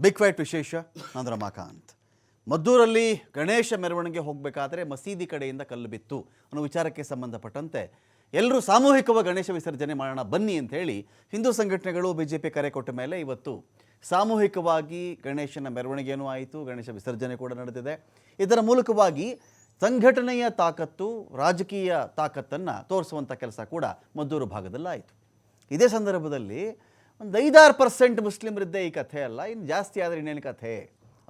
Big fight ವಿಶೇಷ ನಾನು ರಮಾಕಾಂತ್. ಮದ್ದೂರಲ್ಲಿ ಗಣೇಶ ಮೆರವಣಿಗೆ ಹೋಗಬೇಕಾದ್ರೆ ಮಸೀದಿ ಕಡೆಯಿಂದ ಕಲ್ಲು ಬಿತ್ತು ಅನ್ನೋ ವಿಚಾರಕ್ಕೆ ಸಂಬಂಧಪಟ್ಟಂತೆ ಎಲ್ಲರೂ ಸಾಮೂಹಿಕವಾಗಿ ಗಣೇಶ ವಿಸರ್ಜನೆ ಮಾಡೋಣ ಬನ್ನಿ ಅಂತ ಹೇಳಿ ಹಿಂದೂ ಸಂಘಟನೆಗಳು ಬಿಜೆಪಿ ಕರೆ ಕೊಟ್ಟ ಮೇಲೆ ಇವತ್ತು ಸಾಮೂಹಿಕವಾಗಿ ಗಣೇಶನ ಮೆರವಣಿಗೆಯೂ ಆಯಿತು, ಗಣೇಶ ವಿಸರ್ಜನೆ ಕೂಡ ನಡೆದಿದೆ. ಇದರ ಮೂಲಕವಾಗಿ ಸಂಘಟನೆಯ ತಾಕತ್ತು, ರಾಜಕೀಯ ತಾಕತ್ತನ್ನು ತೋರಿಸುವಂಥ ಕೆಲಸ ಕೂಡ ಮದ್ದೂರು ಭಾಗದಲ್ಲಿ ಆಯಿತು. ಇದೇ ಸಂದರ್ಭದಲ್ಲಿ ಒಂದು 5-6% ಮುಸ್ಲಿಮರಿದ್ದೇ ಈ ಕಥೆ ಅಲ್ಲ, ಇನ್ನು ಜಾಸ್ತಿ ಆದರೆ ಇನ್ನೇನು ಕಥೆ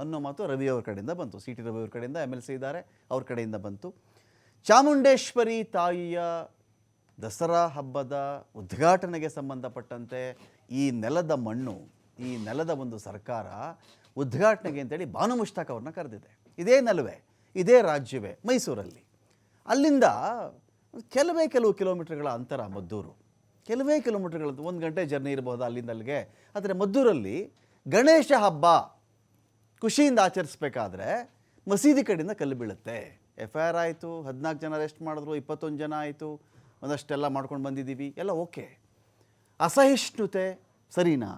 ಅನ್ನೋ ಮಾತು ರವಿಯವ್ರ ಕಡೆಯಿಂದ ಬಂತು. ಸಿ ಟಿ ರವಿಯವ್ರ ಕಡೆಯಿಂದ MLC ಇದ್ದಾರೆ, ಅವ್ರ ಕಡೆಯಿಂದ ಬಂತು. ಚಾಮುಂಡೇಶ್ವರಿ ತಾಯಿಯ ದಸರಾ ಹಬ್ಬದ ಉದ್ಘಾಟನೆಗೆ ಸಂಬಂಧಪಟ್ಟಂತೆ ಈ ನೆಲದ ಮಣ್ಣು, ಈ ನೆಲದ ಒಂದು ಸರ್ಕಾರ ಉದ್ಘಾಟನೆಗೆ ಅಂತೇಳಿ ಬಾನು ಮುಷ್ತಾಕ್ ಅವ್ರನ್ನ ಕರೆದಿದೆ. ಇದೇ ನೆಲವೇ, ಇದೇ ರಾಜ್ಯವೇ ಮೈಸೂರಲ್ಲಿ. ಅಲ್ಲಿಂದ ಕೆಲವು ಕಿಲೋಮೀಟರ್ಗಳ ಅಂತರ ಮದ್ದೂರು, ಕೆಲವೇ ಕಿಲೋಮೀಟರ್ಗಳದ್ದು, 1 ಗಂಟೆ ಜರ್ನಿ ಇರಬಹುದು ಅಲ್ಲಿಂದ ಅಲ್ಲಿಗೆ. ಆದರೆ ಮದ್ದೂರಲ್ಲಿ ಗಣೇಶ ಹಬ್ಬ ಖುಷಿಯಿಂದ ಆಚರಿಸ್ಬೇಕಾದ್ರೆ ಮಸೀದಿ ಕಡೆಯಿಂದ ಕಲ್ಲು ಬೀಳುತ್ತೆ. FIR ಆಯಿತು, 14 ಜನ ಅರೆಸ್ಟ್ ಮಾಡಿದ್ರು, 21 ಜನ ಆಯಿತು, ಒಂದಷ್ಟೆಲ್ಲ ಮಾಡ್ಕೊಂಡು ಬಂದಿದ್ದೀವಿ, ಎಲ್ಲ ಓಕೆ. ಅಸಹಿಷ್ಣುತೆ ಸರಿನಾ?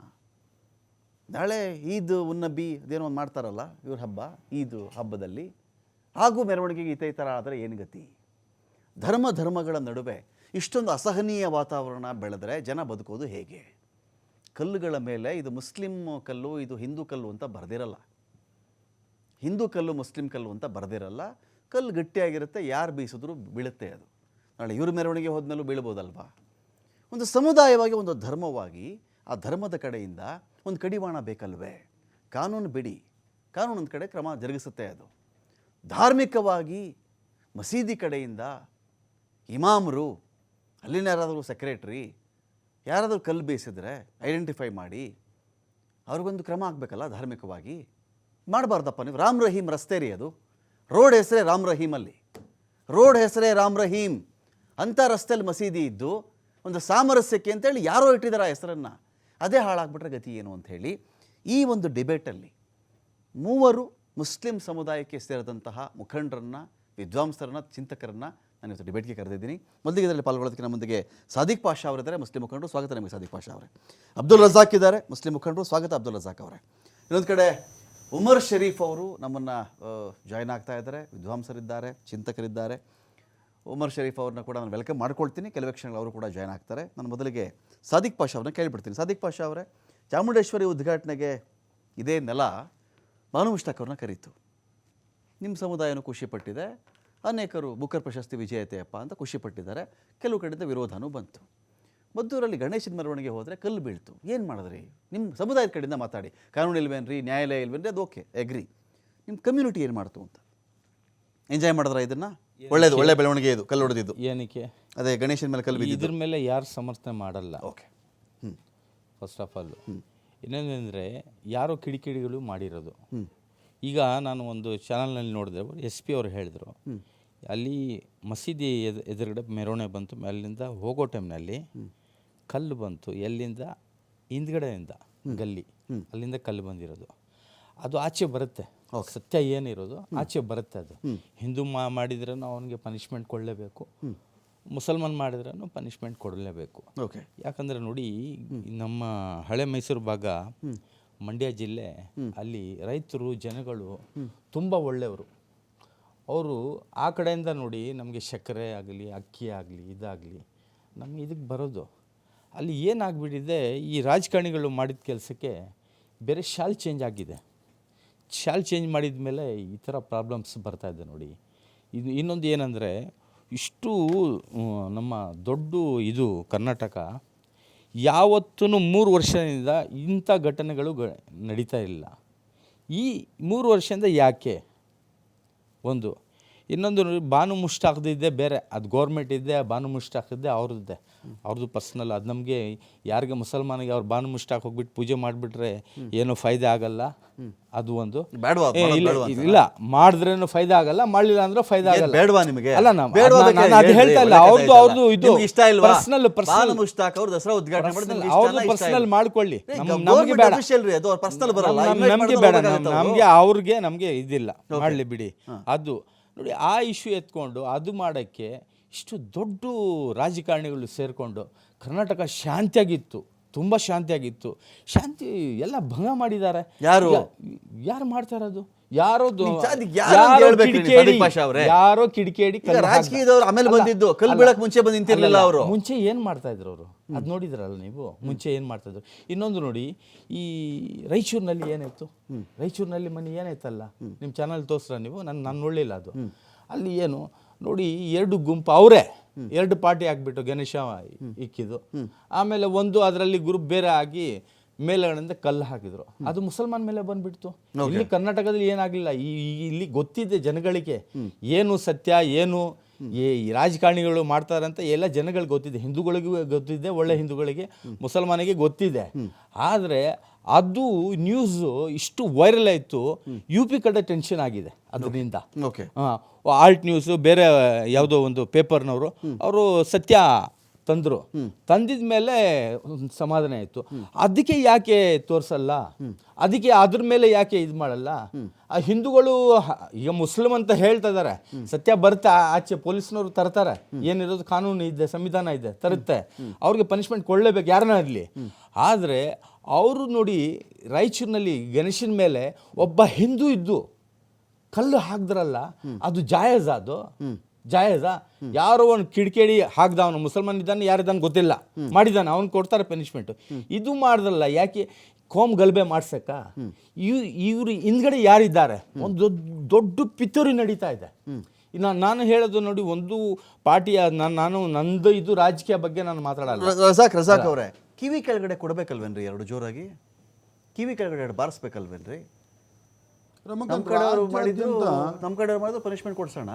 ನಾಳೆ ಈದ್ ಉನ್ನಬಿ ಅದೇನೋ ಒಂದು ಮಾಡ್ತಾರಲ್ಲ ಇವ್ರ ಹಬ್ಬ, ಈದ್ ಹಬ್ಬದಲ್ಲಿ ಹಾಗೂ ಮೆರವಣಿಗೆಗೆ ಈ ಥರ ಆದರೆ ಏನು ಗತಿ? ಧರ್ಮಗಳ ನಡುವೆ ಇಷ್ಟೊಂದು ಅಸಹನೀಯ ವಾತಾವರಣ ಬೆಳೆದರೆ ಜನ ಬದುಕೋದು ಹೇಗೆ? ಕಲ್ಲುಗಳ ಮೇಲೆ ಇದು ಮುಸ್ಲಿಂ ಕಲ್ಲು, ಇದು ಹಿಂದೂ ಕಲ್ಲು ಅಂತ ಬರೆದಿರಲ್ಲ, ಹಿಂದೂ ಕಲ್ಲು ಮುಸ್ಲಿಂ ಕಲ್ಲು ಅಂತ ಬರೆದಿರಲ್ಲ. ಕಲ್ಲು ಗಟ್ಟಿಯಾಗಿರುತ್ತೆ, ಯಾರು ಬೀಸಿದ್ರು ಬೀಳುತ್ತೆ. ಅದು ನಾಳೆ ಇವ್ರ ಮೆರವಣಿಗೆ ಹೋದ್ಮೇಲೂ ಬೀಳ್ಬೋದಲ್ವಾ? ಒಂದು ಸಮುದಾಯವಾಗಿ, ಒಂದು ಧರ್ಮವಾಗಿ ಆ ಧರ್ಮದ ಕಡೆಯಿಂದ ಒಂದು ಕಡಿವಾಣ ಬೇಕಲ್ವೇ? ಕಾನೂನು ಬಿಡಿ, ಕಾನೂನು ಒಂದು ಕಡೆ ಕ್ರಮ ಜರುಗಿಸುತ್ತೆ. ಅದು ಧಾರ್ಮಿಕವಾಗಿ ಮಸೀದಿ ಕಡೆಯಿಂದ ಇಮಾಮರು, ಅಲ್ಲಿನ ಯಾರಾದರೂ ಸೆಕ್ರೆಟ್ರಿ ಯಾರಾದರೂ ಕಲ್ಲು ಬೇಯಿಸಿದ್ರೆ ಐಡೆಂಟಿಫೈ ಮಾಡಿ ಅವ್ರಿಗೊಂದು ಕ್ರಮ ಆಗಬೇಕಲ್ಲ. ಧಾರ್ಮಿಕವಾಗಿ ಮಾಡಬಾರ್ದಪ್ಪ ನೀವು. ರಾಮ್ ರಹೀಮ್ ರಸ್ತೆ ರೀ ಅದು, ರೋಡ್ ಹೆಸರೇ ರಾಮ್ ರಹೀಮಲ್ಲಿ, ರೋಡ್ ಹೆಸರೇ ರಾಮ್ ರಹೀಮ್ ಅಂಥ ರಸ್ತೆಯಲ್ಲಿ ಮಸೀದಿ ಇದ್ದು ಒಂದು ಸಾಮರಸ್ಯಕ್ಕೆ ಅಂತೇಳಿ ಯಾರೋ ಇಟ್ಟಿದ್ದಾರೆ ಆ ಹೆಸರನ್ನು, ಅದೇ ಹಾಳಾಗ್ಬಿಟ್ರೆ ಗತಿ ಏನು ಅಂಥೇಳಿ ಈ ಒಂದು ಡಿಬೇಟಲ್ಲಿ 3 ಮುಸ್ಲಿಂ ಸಮುದಾಯಕ್ಕೆ ಸೇರಿದಂತಹ ಮುಖಂಡರನ್ನು, ವಿದ್ವಾಂಸರನ್ನು, ಚಿಂತಕರನ್ನು ನಾನು ಇವತ್ತು ಡಿಬೇಟ್ಗೆ ಕರೆದಿದ್ದೀನಿ. ಮೊದಲಿಗೆ ಇದರಲ್ಲಿ ಪಾಲ್ಗೊಳ್ಳೋದಕ್ಕೆ ನಮ್ಮೊಂದಿಗೆ ಸಾದಿಕ್ ಪಾಷಾ ಅವರಿದ್ದಾರೆ, ಮುಸ್ಲಿಂ ಮುಖಂಡರು. ಸ್ವಾಗತ ನಿಮಗೆ ಸಾದಿಕ್ ಪಾಷಾ ಅವರೇ. ಅಬ್ದುಲ್ ರಜಾಕ್ ಇದ್ದಾರೆ, ಮುಸ್ಲಿಂ ಮುಖಂಡರು. ಸ್ವಾಗತ ಅಬ್ದುಲ್ ರಜಾಕ್ ಅವರೇ. ಇನ್ನೊಂದು ಕಡೆ ಉಮರ್ ಶರೀಫ್ ಅವರು ನಮ್ಮನ್ನು ಜಾಯ್ನ್ ಆಗ್ತಾ ಇದ್ದಾರೆ, ವಿದ್ವಾಂಸರಿದ್ದಾರೆ, ಚಿಂತಕರಿದ್ದಾರೆ. ಉಮರ್ ಶರೀಫ್ ಅವ್ರನ್ನ ಕೂಡ ನಾನು ವೆಲ್ಕಮ್ ಮಾಡ್ಕೊಳ್ತೀನಿ. ಕೆಲವೇ ಕ್ಷಣಗಳು ಅವರು ಕೂಡ ಜಾಯ್ನ್ ಆಗ್ತಾರೆ. ನಾನು ಮೊದಲಿಗೆ ಸಾದಿಕ್ ಪಾಷಾ ಅವ್ರನ್ನ ಕೇಳಿಬಿಡ್ತೀನಿ. ಸಾದಿಕ್ ಪಾಷಾ ಅವರೇ, ಚಾಮುಂಡೇಶ್ವರಿ ಉದ್ಘಾಟನೆಗೆ ಇದೇ ನೆಲ ಬಾನು ಮುಷ್ತಾಕ್ ಅವ್ರನ್ನ ಕರೀತು. ನಿಮ್ಮ ಸಮುದಾಯನೂ ಖುಷಿಪಟ್ಟಿದೆ, ಅನೇಕರು ಬುಕ್ಕರ್ ಪ್ರಶಸ್ತಿ ವಿಜೇತೆಯಪ್ಪ ಅಂತ ಖುಷಿಪಟ್ಟಿದ್ದಾರೆ, ಕೆಲವು ಕಡೆಯಿಂದ ವಿರೋಧನೂ ಬಂತು. ಮದ್ದೂರಲ್ಲಿ ಗಣೇಶನ ಮೆರವಣಿಗೆ ಹೋದರೆ ಕಲ್ಲು ಬೀಳ್ತು, ಏನು ಮಾಡಿದ್ರಿ? ನಿಮ್ಮ ಸಮುದಾಯದ ಕಡೆಯಿಂದ ಮಾತಾಡಿ. ಕಾನೂನು ಇಲ್ವೇನ್ರಿ, ನ್ಯಾಯಾಲಯ ಇಲ್ವೇನ್ರಿ? ಅದು ಓಕೆ, ಎಗ್ರಿ. ನಿಮ್ಮ ಕಮ್ಯುನಿಟಿ ಏನು ಮಾಡ್ತು ಅಂತ ಎಂಜಾಯ್ ಮಾಡಿದ್ರ? ಇದನ್ನು ಒಳ್ಳೆ ಬೆಳವಣಿಗೆ ಇದು, ಕಲ್ಲು ಹೊಡೆದಿದ್ದು ಏನಕ್ಕೆ? ಅದೇ ಗಣೇಶನ ಮೇಲೆ ಕಲ್ಲು ಬಿದ್ದಿದ್ದು. ಇದ್ರ ಮೇಲೆ ಯಾರು ಸಮರ್ಥನೆ ಮಾಡಲ್ಲ. ಓಕೆ, ಫಸ್ಟ್ ಆಫ್ ಆಲ್ ಇನ್ನೊಂದಂದರೆ ಯಾರೋ ಕಿಡಿಕಿಡಿಗಳು ಮಾಡಿರೋದು. ಈಗ ನಾನು ಒಂದು ಚಾನಲ್ನಲ್ಲಿ ನೋಡಿದೆ, SP ಅವರು ಹೇಳಿದರು, ಅಲ್ಲಿ ಮಸೀದಿ ಎದುರುಗಡೆ ಮೆರವಣಿಗೆ ಬಂತು, ಅಲ್ಲಿಂದ ಹೋಗೋ ಟೈಮ್ನಲ್ಲಿ ಕಲ್ಲು ಬಂತು. ಎಲ್ಲಿಂದ? ಹಿಂದ್ಗಡೆಯಿಂದ ಗಲ್ಲಿ, ಅಲ್ಲಿಂದ ಕಲ್ಲು ಬಂದಿರೋದು. ಅದು ಆಚೆ ಬರುತ್ತೆ, ಸತ್ಯ ಏನಿರೋದು ಆಚೆ ಬರುತ್ತೆ. ಅದು ಹಿಂದೂ ಮಾಡಿದ್ರೂ ಅವನಿಗೆ ಪನಿಷ್ಮೆಂಟ್ ಕೊಡಲೇಬೇಕು, ಮುಸಲ್ಮಾನ್ ಮಾಡಿದ್ರೂ ಪನಿಷ್ಮೆಂಟ್ ಕೊಡಲೇಬೇಕು. ಓಕೆ. ಯಾಕಂದರೆ ನೋಡಿ, ನಮ್ಮ ಹಳೆ ಮೈಸೂರು ಭಾಗ, ಮಂಡ್ಯ ಜಿಲ್ಲೆ, ಅಲ್ಲಿ ರೈತರು, ಜನಗಳು ತುಂಬ ಒಳ್ಳೆಯವರು. ಅವರು ಆ ಕಡೆಯಿಂದ ನೋಡಿ ನಮಗೆ ಸಕ್ಕರೆ ಆಗಲಿ, ಅಕ್ಕಿ ಆಗಲಿ, ಇದಾಗಲಿ ನಮಗೆ ಇದಕ್ಕೆ ಬರೋದು. ಅಲ್ಲಿ ಏನಾಗ್ಬಿಟ್ಟಿದೆ, ಈ ರಾಜಕಾರಣಿಗಳು ಮಾಡಿದ ಕೆಲಸಕ್ಕೆ ಬೇರೆ ಶಾಲ್ ಚೇಂಜ್ ಆಗಿದೆ. ಶಾಲ್ ಚೇಂಜ್ ಮಾಡಿದ ಮೇಲೆ ಈ ಥರ ಪ್ರಾಬ್ಲಮ್ಸ್ ಬರ್ತಾಯಿದೆ ನೋಡಿ. ಇದು ಇನ್ನೊಂದು ಏನಂದರೆ, ಇಷ್ಟು ನಮ್ಮ ದೊಡ್ಡ ಇದು ಕರ್ನಾಟಕ, ಯಾವತ್ತೂ 3 ವರ್ಷದಿಂದ ಇಂಥ ಘಟನೆಗಳು ನಡೀತಾ ಇಲ್ಲ. ಈ 3 ವರ್ಷದಿಂದ ಯಾಕೆ? ಒಂದು ಇನ್ನೊಂದು, ಬಾನು ಮುಷ್ತಾಕ್ದಿದ್ದೆ ಬೇರೆ, ಅದು ಗೌರ್ಮೆಂಟ್ ಇದ್ದೆ, ಬಾನು ಮುಷ್ತಾಕಿದ್ದೆ ಅವ್ರದ್ದು ಪರ್ಸ್ನಲ್. ಅದು ನಮಗೆ ಯಾರಿಗೆ ಮುಸಲ್ಮಾನಿಗೆ ಅವ್ರು ಬಾನು ಮುಷ್ತಾಕ್ ಹೋಗ್ಬಿಟ್ಟು ಪೂಜೆ ಮಾಡಿಬಿಟ್ರೆ ಏನೋ ಫೈದೆ ಆಗಲ್ಲ. ಅದು ಒಂದು ಇಲ್ಲ, ಮಾಡಿದ್ರೇನು ಫೈದೆ ಆಗಲ್ಲ, ಮಾಡಲಿಲ್ಲ ಅಂದ್ರೆ ಫೈದೆ ಆಗಲ್ಲ. ಬೇಡವಾ ನಿಮಗೆ? ಅಲ್ಲ, ಅದು ಹೇಳ್ತಾ ಇಲ್ಲ. ಅವ್ರದ್ದು ಇದು ಪರ್ಸ್ನಲ್ ಪರ್ಸ್ನಲ್ ಮಾಡ್ಕೊಳ್ಳಿ, ನಮಗೆ ಬೇಡ, ನಮಗೆ ಬೇಡ, ನಮಗೆ ಇದಿಲ್ಲ, ಮಾಡಲಿ ಬಿಡಿ. ಅದು ನೋಡಿ, ಆ ಇಶ್ಯೂ ಎತ್ಕೊಂಡು ಅದು ಮಾಡೋಕ್ಕೆ ಇಷ್ಟು ದೊಡ್ಡ ರಾಜಕಾರಣಿಗಳು ಸೇರಿಕೊಂಡು ಕರ್ನಾಟಕ ಶಾಂತಿಯಾಗಿತ್ತು ತುಂಬ ಶಾಂತಿಯಾಗಿತ್ತು. ಶಾಂತಿ ಎಲ್ಲ ಭಂಗ ಮಾಡಿದ್ದಾರೆ. ಯಾರು? ಯಾರು ಮಾಡ್ತಾ ಇರೋದು? ಯಾರೋ ಕಿಡಿಕೇಡಿ ರಾಜಕೀಯದವ್ರು ಆಮೇಲೆ ಬಂದಿದ್ದು, ಕಲ್ಲು ಬೀಳಕ್ ಮುಂಚೆ ಬಂದು ನಿಂತಿರ್ಲಿಲ್ಲ ಅವರು. ಮುಂಚೆ ಏನ್ ಮಾಡ್ತಾ ಇದ್ರು ಅವರು? ಅದು ನೋಡಿದ್ರಲ್ಲ ನೀವು, ಮುಂಚೆ ಏನ್ ಮಾಡ್ತಾ ಇದ್ರು. ಇನ್ನೊಂದು ನೋಡಿ, ಈ ರಾಯಚೂರಿನಲ್ಲಿ ಏನಾಯ್ತು, ರಾಯಚೂರಿನಲ್ಲಿ ಮನೆ ಏನಾಯ್ತಲ್ಲ, ನಿಮ್ಮ ಚಾನಲ್ ತೋರಿಸ್ರ ನೀವು? ನಾನು ನೋಡಲಿಲ್ಲ ಅದು. ಅಲ್ಲಿ ಏನು ನೋಡಿ, ಎರಡು ಗುಂಪು ಅವರೇ ಎರಡು ಪಾರ್ಟಿ ಹಾಕ್ಬಿಟ್ಟು ಗಣೇಶ ಇಕ್ಕಿದ್ದು, ಆಮೇಲೆ ಒಂದು ಅದರಲ್ಲಿ ಗ್ರೂಪ್ ಬೇರೆ ಆಗಿ ಮೇಲ್ಗಡೆಯಿಂದ ಕಲ್ಲು ಹಾಕಿದ್ರು. ಅದು ಮುಸಲ್ಮಾನ್ ಮೇಲೆ ಬಂದ್ಬಿಡ್ತು. ಇಲ್ಲಿ ಕರ್ನಾಟಕದಲ್ಲಿ ಏನಾಗಲಿಲ್ಲ. ಇಲ್ಲಿ ಗೊತ್ತಿದೆ ಜನಗಳಿಗೆ ಏನು ಸತ್ಯ, ಏನು ಈ ರಾಜಕಾರಣಿಗಳು ಮಾಡ್ತಾರಂತ ಎಲ್ಲ ಜನಗಳಿಗೆ ಗೊತ್ತಿದೆ. ಹಿಂದೂಗಳಿಗೂ ಗೊತ್ತಿದೆ, ಒಳ್ಳೆ ಹಿಂದೂಗಳಿಗೆ, ಮುಸಲ್ಮಾನಿಗೆ ಗೊತ್ತಿದೆ. ಆದರೆ ಅದು ನ್ಯೂಸು ಇಷ್ಟು ವೈರಲ್ ಆಯಿತು, ಯು ಪಿ ಕಡೆ ಟೆನ್ಷನ್ ಆಗಿದೆ ಅದರಿಂದ. ಆಲ್ಟ್ ನ್ಯೂಸು ಬೇರೆ ಯಾವುದೋ ಒಂದು ಪೇಪರ್ನವರು ಅವರು ಸತ್ಯ ತಂದರು. ತಂದಿದ ಮೇಲೆ ಸಮಾಧಾನ ಆಯಿತು. ಅದಕ್ಕೆ ಯಾಕೆ ತೋರಿಸಲ್ಲ, ಅದಕ್ಕೆ ಅದ್ರ ಮೇಲೆ ಯಾಕೆ ಇದು ಮಾಡಲ್ಲ? ಆ ಹಿಂದೂಗಳು ಈಗ ಮುಸ್ಲಿಂ ಅಂತ ಹೇಳ್ತಾ ಇದ್ದಾರೆ, ಸತ್ಯ ಬರುತ್ತೆ ಆಚೆ, ಪೊಲೀಸ್ನವರು ತರ್ತಾರೆ, ಏನಿರೋದು ಕಾನೂನು ಇದೆ, ಸಂವಿಧಾನ ಇದೆ, ತರುತ್ತೆ. ಅವ್ರಿಗೆ ಪನಿಷ್ಮೆಂಟ್ ಕೊಡಲೇಬೇಕು ಯಾರನ್ನ ಇರಲಿ. ಆದರೆ ಅವರು ನೋಡಿ, ರಾಯಚೂರಿನಲ್ಲಿ ಗಣೇಶನ ಮೇಲೆ ಒಬ್ಬ ಹಿಂದೂ ಇದ್ದು ಕಲ್ಲು ಹಾಕಿದ್ರಲ್ಲ, ಅದು ಜಾಯಜ? ಅದು ಜಾಯಜ? ಯಾರೋ ಒಂದು ಕಿಡಿಕೇಡಿ ಹಾಕ್ದ, ಅವನು ಮುಸಲ್ಮಾನ್ ಇದ್ದಾನೆ ಯಾರಿದ್ದಾನೆ ಗೊತ್ತಿಲ್ಲ, ಮಾಡಿದ್ದಾನೆ, ಅವ್ನು ಕೊಡ್ತಾರೆ ಪನಿಷ್ಮೆಂಟು. ಇದು ಮಾಡ್ದಲ್ಲ ಯಾಕೆ? ಕೋಮ್ ಗಲಭೆ ಮಾಡ್ಸಕ್ಕ? ಇವರು ಹಿಂದ್ಗಡೆ ಯಾರಿದ್ದಾರೆ? ಒಂದು ದೊಡ್ಡ ಪಿತೂರಿ ನಡೀತಾ ಇದೆ. ನಾನು ಹೇಳೋದು ನೋಡಿ, ಒಂದು ಪಾರ್ಟಿಯ ನಂದು ಇದು ರಾಜಕೀಯ ಬಗ್ಗೆ ನಾನು ಮಾತಾಡಲ್ಲ. ರಜಾಕ್ ಅವರೇ, ಕಿವಿ ಕೆಳಗಡೆ ಕೊಡಬೇಕಲ್ವೇನ್ರಿ ಎರಡು ಜೋರಾಗಿ? ಕಿವಿ ಕೆಳಗಡೆ ಎರಡು ಬಾರಿಸ್ಬೇಕಲ್ವೇನ್ರಿ? ನಮ್ಮ ಕಡೆಯವರು ಮಾಡಿದ್ರು ಪನಿಷ್ಮೆಂಟ್ ಕೊಡ್ಸೋಣ.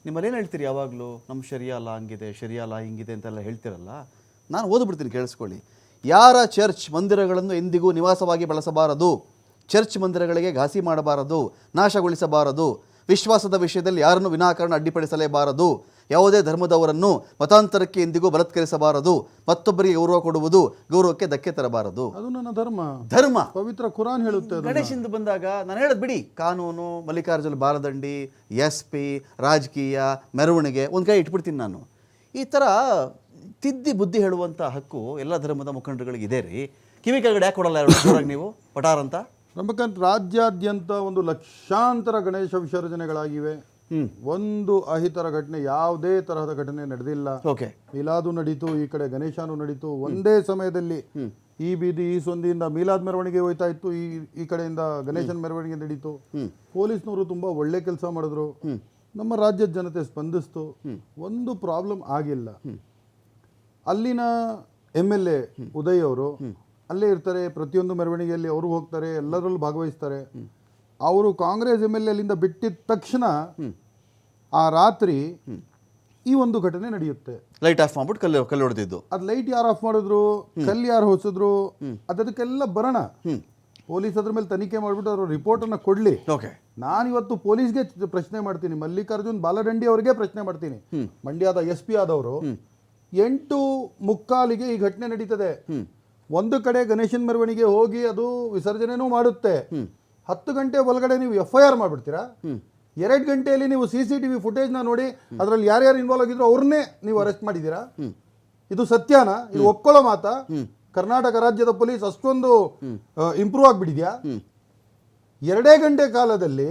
ನಿಮ್ಮಲ್ಲಿ ಏನು ಹೇಳ್ತೀರಿ ಯಾವಾಗಲೂ? ನಮ್ಮ ಶರಿಯಾ ಲಾ ಹಂಗಿದೆ, ಶರಿಯಾ ಲಾ ಹಿಂಗಿದೆ ಅಂತೆಲ್ಲ ಹೇಳ್ತಿರಲ್ಲ. ನಾನು ಓದ್ಬಿಡ್ತೀನಿ, ಕೇಳಿಸ್ಕೊಳ್ಳಿ. ಯಾರ ಚರ್ಚ್ ಮಂದಿರಗಳನ್ನು ಎಂದಿಗೂ ನಿವಾಸವಾಗಿ ಬಳಸಬಾರದು, ಚರ್ಚ್ ಮಂದಿರಗಳಿಗೆ ಘಾಸಿ ಮಾಡಬಾರದು, ನಾಶಗೊಳಿಸಬಾರದು, ವಿಶ್ವಾಸದ ವಿಷಯದಲ್ಲಿ ಯಾರನ್ನು ವಿನಾಕಾರಣ ಅಡ್ಡಿಪಡಿಸಲೇಬಾರದು, ಯಾವುದೇ ಧರ್ಮದವರನ್ನು ಮತಾಂತರಕ್ಕೆ ಎಂದಿಗೂ ಬಲತ್ಕರಿಸಬಾರದು, ಮತ್ತೊಬ್ಬರಿಗೆ ಗೌರವ ಕೊಡುವುದು ಗೌರವಕ್ಕೆ ಧಕ್ಕೆ ತರಬಾರದು. ಅದು ನನ್ನ ಧರ್ಮ, ಪವಿತ್ರ ಕುರಾನ್ ಹೇಳುತ್ತೆ. ಗಣೇಶಿಂದ ಬಂದಾಗ ನಾನು ಹೇಳೋದು ಬಿಡಿ, ಕಾನೂನು, ಮಲ್ಲಿಕಾರ್ಜುನ ಬಾಲದಂಡಿ, SP, ರಾಜಕೀಯ, ಮೆರವಣಿಗೆ ಒಂದು ಕೈ ಇಟ್ಬಿಡ್ತೀನಿ ನಾನು. ಈ ಥರ ತಿದ್ದಿ ಬುದ್ಧಿ ಹೇಳುವಂಥ ಹಕ್ಕು ಎಲ್ಲ ಧರ್ಮದ ಮುಖಂಡರುಗಳಿಗೆ ಇದೆ ರೀ. ಕಿವಿ ಕೆಳಗಡೆ ಯಾಕೆ ಕೊಡಲ್ಲ ಎರಡು ನೀವು ಪಟಾರ್ ಅಂತ? ರಮಕಾಂತ್, ರಾಜ್ಯಾದ್ಯಂತ ಒಂದು ಲಕ್ಷಾಂತರ ಗಣೇಶ ವಿಸರ್ಜನೆಗಳಾಗಿವೆ. ಒಂದು ಅಹಿತರ ಘಟನೆ, ಯಾವುದೇ ತರಹದ ಘಟನೆ ನಡೆದಿಲ್ಲ. ಮಿಲಾದು ನಡೀತು, ಈ ಕಡೆ ಗಣೇಶನೂ ನಡೀತು. ಒಂದೇ ಸಮಯದಲ್ಲಿ ಈ ಬೀದಿ ಈ ಸಂದಿಯಿಂದ ಮೀಲಾದ್ ಮೆರವಣಿಗೆ ಹೋಯ್ತಾ ಇತ್ತು, ಈ ಕಡೆಯಿಂದ ಗಣೇಶನ ಮೆರವಣಿಗೆ ನಡೀತು. ಪೊಲೀಸ್ನವರು ತುಂಬಾ ಒಳ್ಳೆ ಕೆಲಸ ಮಾಡಿದ್ರು, ನಮ್ಮ ರಾಜ್ಯದ ಜನತೆ ಸ್ಪಂದಿಸ್ತು, ಒಂದು ಪ್ರಾಬ್ಲಮ್ ಆಗಿಲ್ಲ. ಅಲ್ಲಿನ MLA ಉದಯ್ ಅವರು ಅಲ್ಲೇ ಇರ್ತಾರೆ, ಪ್ರತಿಯೊಂದು ಮೆರವಣಿಗೆಯಲ್ಲಿ ಅವರು ಹೋಗ್ತಾರೆ, ಎಲ್ಲರಲ್ಲೂ ಭಾಗವಹಿಸ್ತಾರೆ. ಅವರು ಕಾಂಗ್ರೆಸ್ MLA ಅಲ್ಲಿಂದ ಬಿಟ್ಟಿದ ತಕ್ಷಣ ಆ ರಾತ್ರಿ ಈ ಒಂದು ಘಟನೆ ನಡೆಯುತ್ತೆ. ಲೈಟ್ ಆಫ್ ಮಾಡ್ಬಿಟ್ಟು ಕಲ್ಲು ಹೊಡೆದಿದ್ದು. ಅದು ಲೈಟ್ ಯಾರು ಆಫ್ ಮಾಡಿದ್ರು, ಕಲ್ಲು ಯಾರು ಹೊಸಿದ್ರು, ಅದಕ್ಕೆಲ್ಲ ಬರೋಣ. ಪೊಲೀಸ್ ಅದ್ರ ಮೇಲೆ ತನಿಖೆ ಮಾಡಿಬಿಟ್ಟು ಅವ್ರ ರಿಪೋರ್ಟ್ ಅನ್ನ ಕೊಡ್ಲಿ. ನಾನಿವತ್ತು ಪೊಲೀಸ್ಗೆ ಪ್ರಶ್ನೆ ಮಾಡ್ತೀನಿ, ಮಲ್ಲಿಕಾರ್ಜುನ್ ಬಾಲದಂಡಿ ಅವರಿಗೆ ಪ್ರಶ್ನೆ ಮಾಡ್ತೀನಿ. ಮಂಡ್ಯದ SP ಆದವರು 8:45 ಈ ಘಟನೆ ನಡೀತದೆ. ಒಂದು ಕಡೆ ಗಣೇಶನ್ ಮೆರವಣಿಗೆ ಹೋಗಿ ಅದು ವಿಸರ್ಜನೆನೂ ಮಾಡುತ್ತೆ. 10 ಗಂಟೆ ಒಳಗಡೆ ನೀವು FIR ಮಾಡ್ಬಿಡ್ತೀರಾ? 2 ಗಂಟೆಯಲ್ಲಿ ನೀವು CCTV ಫುಟೇಜ್ನ ನೋಡಿ ಅದರಲ್ಲಿ ಯಾರ್ಯಾರು ಇನ್ವಾಲ್ವ್ ಆಗಿದ್ರು ಅವ್ರನ್ನೇ ನೀವು ಅರೆಸ್ಟ್ ಮಾಡಿದ್ದೀರಾ? ಇದು ಸತ್ಯನಾ? ಇದು ಒಪ್ಕೊಳ್ಳೋ ಮಾತಾ? ಕರ್ನಾಟಕ ರಾಜ್ಯದ ಪೊಲೀಸ್ ಅಷ್ಟೊಂದು ಇಂಪ್ರೂವ್ ಆಗ್ಬಿಟ್ಟಿದ್ಯಾ? 2 ಗಂಟೆ ಕಾಲದಲ್ಲಿ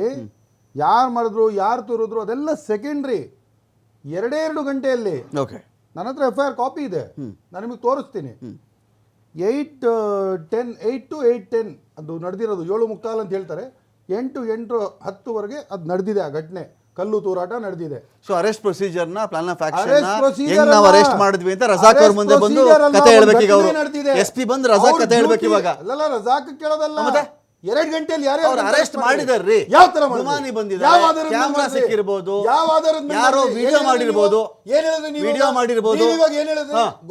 ಯಾರು ಮಾಡಿದ್ರು, ಯಾರು ತೋರಿದ್ರು ಅದೆಲ್ಲ ಸೆಕೆಂಡ್ರಿ. 2 ಗಂಟೆಯಲ್ಲಿ ನನ್ನ ಹತ್ರ FIR ಕಾಪಿ ಇದೆ, ನಾನು ನಿಮಗೆ ತೋರಿಸ್ತೀನಿ. 8 to 8:10 ಅದು ನಡೆದಿರೋದು. 7:45 ಅಂತ ಹೇಳ್ತಾರೆ, 8:10 ಅದು ನಡೆದಿದೆ. ಆ ಘಟನೆ ಕಲ್ಲು ತೂರಾಟ ನಡೆದಿದೆ. ಸೊ ಅರೆಸ್ಟ್ ಪ್ರೊಸೀಜರ್ ನ ಪ್ಲಾನ್ ಆಫ್ ಆಕ್ಷನ್ ನಾವು ಅರೆಸ್ಟ್ ಮಾಡಿದ್ವಿ ಅಂತ ರಜಾಕ್ ಅವ್ರ ಮುಂದೆ ಬಂದು ಕತೆ ಹೇಳ್ಬೇಕು. ಈಗ ಅವರು SP ಬಂದು ರಜಾಕ್ ಕತೆ ಹೇಳ್ಬೇಕು. ಇವಾಗ ಅಲ್ಲ, ರಜಾಕ್ ಕೇಳೋದಲ್ಲ, 2 ಗಂಟೆಯಲ್ಲಿ ಯಾರು ಅರೆಸ್ಟ್ ಮಾಡಿದಾರ್ರಿ? ಯಾವ ತರ ಗುಮಾನಿ ಬಂದಿದ್ದಾರೆ, ಕ್ಯಾಮೆರಾ ಸಿಕ್ಕಿರಬಹುದು, ಯಾರೋ ವಿಡಿಯೋ ಮಾಡಿರಬಹುದು, ವಿಡಿಯೋ ಮಾಡಿರಬಹುದು.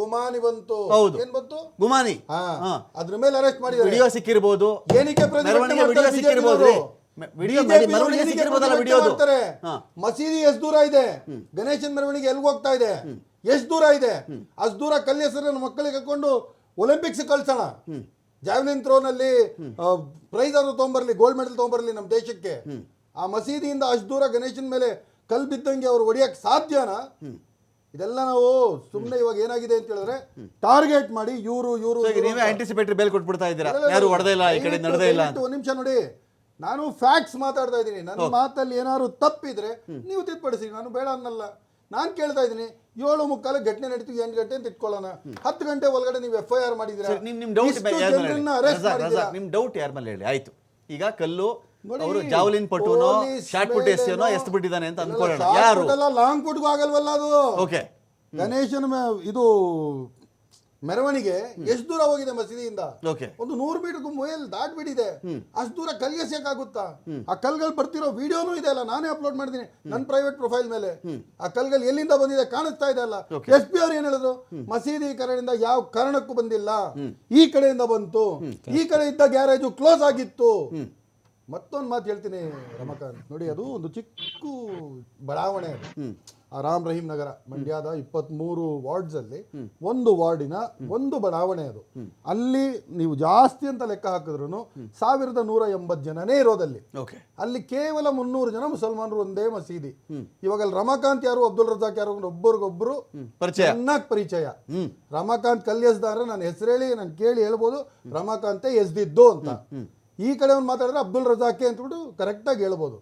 ಗುಮಾನಿ ಬಂತು. ಹೌದು, ಏನ್ ಬಂತು? ಗುಮಾನಿ. ಅದ್ರ ಮೇಲೆ ಅರೆಸ್ಟ್ ಮಾಡಿದ್ದಾರೆ. ವಿಡಿಯೋ ಸಿಕ್ಕಿರಬಹುದು, ಏನಕ್ಕೆ ಮೆರವಣಿಗೆ ವಿಡಿಯೋ ಸಿಕ್ಕಿರಬಹುದು, ಮೆರವಣಿಗೆ ಸಿಕ್ಕಿರಬಹುದಲ್ಲ ವಿಡಿಯೋದು. ಮಸೀದಿ ಎಷ್ಟು ದೂರ ಇದೆ, ಗಣೇಶನ್ ಮೆರವಣಿಗೆ ಎಲ್ಲಿ ಹೋಗ್ತಾ ಇದೆ, ಎಷ್ಟು ದೂರ ಇದೆ, ಅಷ್ಟು ದೂರ ಕಲ್ಲು ಹೆಸರನ್ನು ಮಕ್ಕಳಿಗೆ ಹಾಕೊಂಡು ಒಲಿಂಪಿಕ್ಸ್ ಕಳ್ಸೋಣ. ಜಾವ್ಲಿನ್ ಥ್ರೋನಲ್ಲಿ ಪ್ರೈಸ್ ಆದ್ರೂ ತೊಗೊಂಬರ್ಲಿ, ಗೋಲ್ಡ್ ಮೆಡಲ್ ತೊಗೊಂಬರ್ಲಿ ನಮ್ಮ ದೇಶಕ್ಕೆ. ಆ ಮಸೀದಿಯಿಂದ ಅಷ್ಟು ದೂರ ಗಣೇಶನ್ ಮೇಲೆ ಕಲ್ಲು ಬಿದ್ದಂಗೆ ಅವ್ರು ಹೊಡಿಯಕ್ಕೆ ಸಾಧ್ಯನಾ? ಇದೆಲ್ಲ ನಾವು ಸುಮ್ಮನೆ ಇವಾಗ ಏನಾಗಿದೆ ಅಂತ ಹೇಳಿದ್ರೆ ಟಾರ್ಗೆಟ್ ಮಾಡಿ ಇವರು ನೀವೇ ಆಂಟಿಸಿಪೇಟರಿ ಬೇಲ್ ಕೊಟ್ಬಿಡ್ತಾ ಇದ್ದೀರಾ, ಯಾರು ಹೊಡೆದೇ ಇಲ್ಲ, ಈ ಕಡೆ ನಡೆದೇ ಇಲ್ಲ ಅಂತ. ಒಂದು ನಿಮಿಷ ನೋಡಿ, ನಾನು ಫ್ಯಾಕ್ಟ್ಸ್ ಮಾತಾಡ್ತಾ ಇದ್ದೀನಿ. ನನ್ನ ಮಾತಲ್ಲಿ ಏನಾದ್ರು ತಪ್ಪಿದ್ರೆ ನೀವು ತಿದ್ದುಪಡಿಸಿ, ನಾನು ಬೇಡ ಅನ್ನಲ್ಲ. ನಾನು ಕೇಳ್ತಾ ಇದ್ದೀನಿ 7:45 ಘಟನೆ ನಡೀತು, 8 ಗಂಟೆ ಅಂತ ಇಟ್ಕೊಳ್ಳೋಣ. 10 ಗಂಟೆ ಒಳಗಡೆ ನೀವು FIR ಮಾಡಿದ್ದೀರಾ, ನಿಮ್ ಡೌಟ್ ಯಾರ ಮೇಲೆ ಹೇಳಿ ಆಯ್ತು. ಈಗ ಕಲ್ಲು ಅವರು ಜಾವಲಿನ್ ಪಟುನೋ ಶಾರ್ಟ್ ಪುಟ್ ಎಸೆಯೋನೋ ಎಷ್ಟು ಬಿಟ್ಟಿದ್ದಾನೆ ಅಂತ ಅನ್ಕೊಳ್ಳೋಣ. ಯಾರು ಲಾಂಗ್ ಪುಟ್ಗೂ ಆಗಲ್ವಲ್ಲ ಅದು. ಓಕೆ, ಗಣೇಶನ ಇದು ಮೆರವಣಿಗೆ ಎಷ್ಟು ದೂರ ಹೋಗಿದೆ ಮಸೀದಿಯಿಂದ? ಒಂದು 100 ಮೀಟರ್ ಮೇಲೆ ದಾಟ್ಬಿಟ್ಟಿದೆ. ಅಷ್ಟು ದೂರ ಕಲ್ಗೆಸಕ್ಕಾಗುತ್ತಾ? ಆ ಕಲ್ಗಳು ಬರ್ತಿರೋ ವಿಡಿಯೋನೂ ಇದೆ ಅಲ್ಲ, ನಾನೇ ಅಪ್ಲೋಡ್ ಮಾಡಿದ್ದೀನಿ ನನ್ನ ಪ್ರೈವೇಟ್ ಪ್ರೊಫೈಲ್ ಮೇಲೆ. ಆ ಕಲ್ಗಳು ಎಲ್ಲಿಂದ ಬಂದಿದೆ ಕಾಣಿಸ್ತಾ ಇದೆ ಅಲ್ಲ. SP ಅವ್ರು ಏನ್ ಹೇಳಿದ್ರು, ಮಸೀದಿ ಕಡೆಯಿಂದ ಯಾವ ಕಾರಣಕ್ಕೂ ಬಂದಿಲ್ಲ, ಈ ಕಡೆಯಿಂದ ಬಂತು, ಈ ಕಡೆ ಇದ್ದ ಗ್ಯಾರೇಜು ಕ್ಲೋಸ್ ಆಗಿತ್ತು. ಮತ್ತೊಂದು ಮಾತು ಹೇಳ್ತೀನಿ ರಮಕಾಂತ್, ನೋಡಿ ಅದು ಒಂದು ಚಿಕ್ಕ ಬಡಾವಣೆ ಅದು, ರಾಮ್ ರಹೀಂ ನಗರ, ಮಂಡ್ಯದ 23 ವಾರ್ಡ್ಸ್ ಅಲ್ಲಿ ಒಂದು ವಾರ್ಡಿನ ಒಂದು ಬಡಾವಣೆ ಅದು. ಅಲ್ಲಿ ನೀವು ಜಾಸ್ತಿ ಅಂತ ಲೆಕ್ಕ ಹಾಕಿದ್ರು 1180 ಜನನೇ ಇರೋದಲ್ಲಿ. ಅಲ್ಲಿ ಕೇವಲ 300 ಜನ ಮುಸಲ್ಮಾನರು, ಒಂದೇ ಮಸೀದಿ. ಇವಾಗ ಅಲ್ಲಿ ರಮಾಕಾಂತ್ ಯಾರು, ಅಬ್ದುಲ್ ರಜಾಕ್ ಯಾರು, ಒಬ್ಬರಿಗೊಬ್ರು ಚೆನ್ನಾಗಿ ಪರಿಚಯ. ರಮಾಕಾಂತ್ ಕಲ್ಯಸ್ದಾರ ನನ್ನ ಹೆಸರು ಹೇಳಿ ನಾನು ಕೇಳಿ ಹೇಳ್ಬೋದು, ರಮಾಕಾಂತೆ ಎಸ್ದಿದ್ದು ಅಂತ. ಈ ಕಡೆ ಒಂದು ಮಾತಾಡಿದ್ರೆ ಅಬ್ದುಲ್ ರಜಾಕೆ ಅಂತಬಿಟ್ಟು ಕರೆಕ್ಟಾಗಿ ಹೇಳ್ಬೋದು.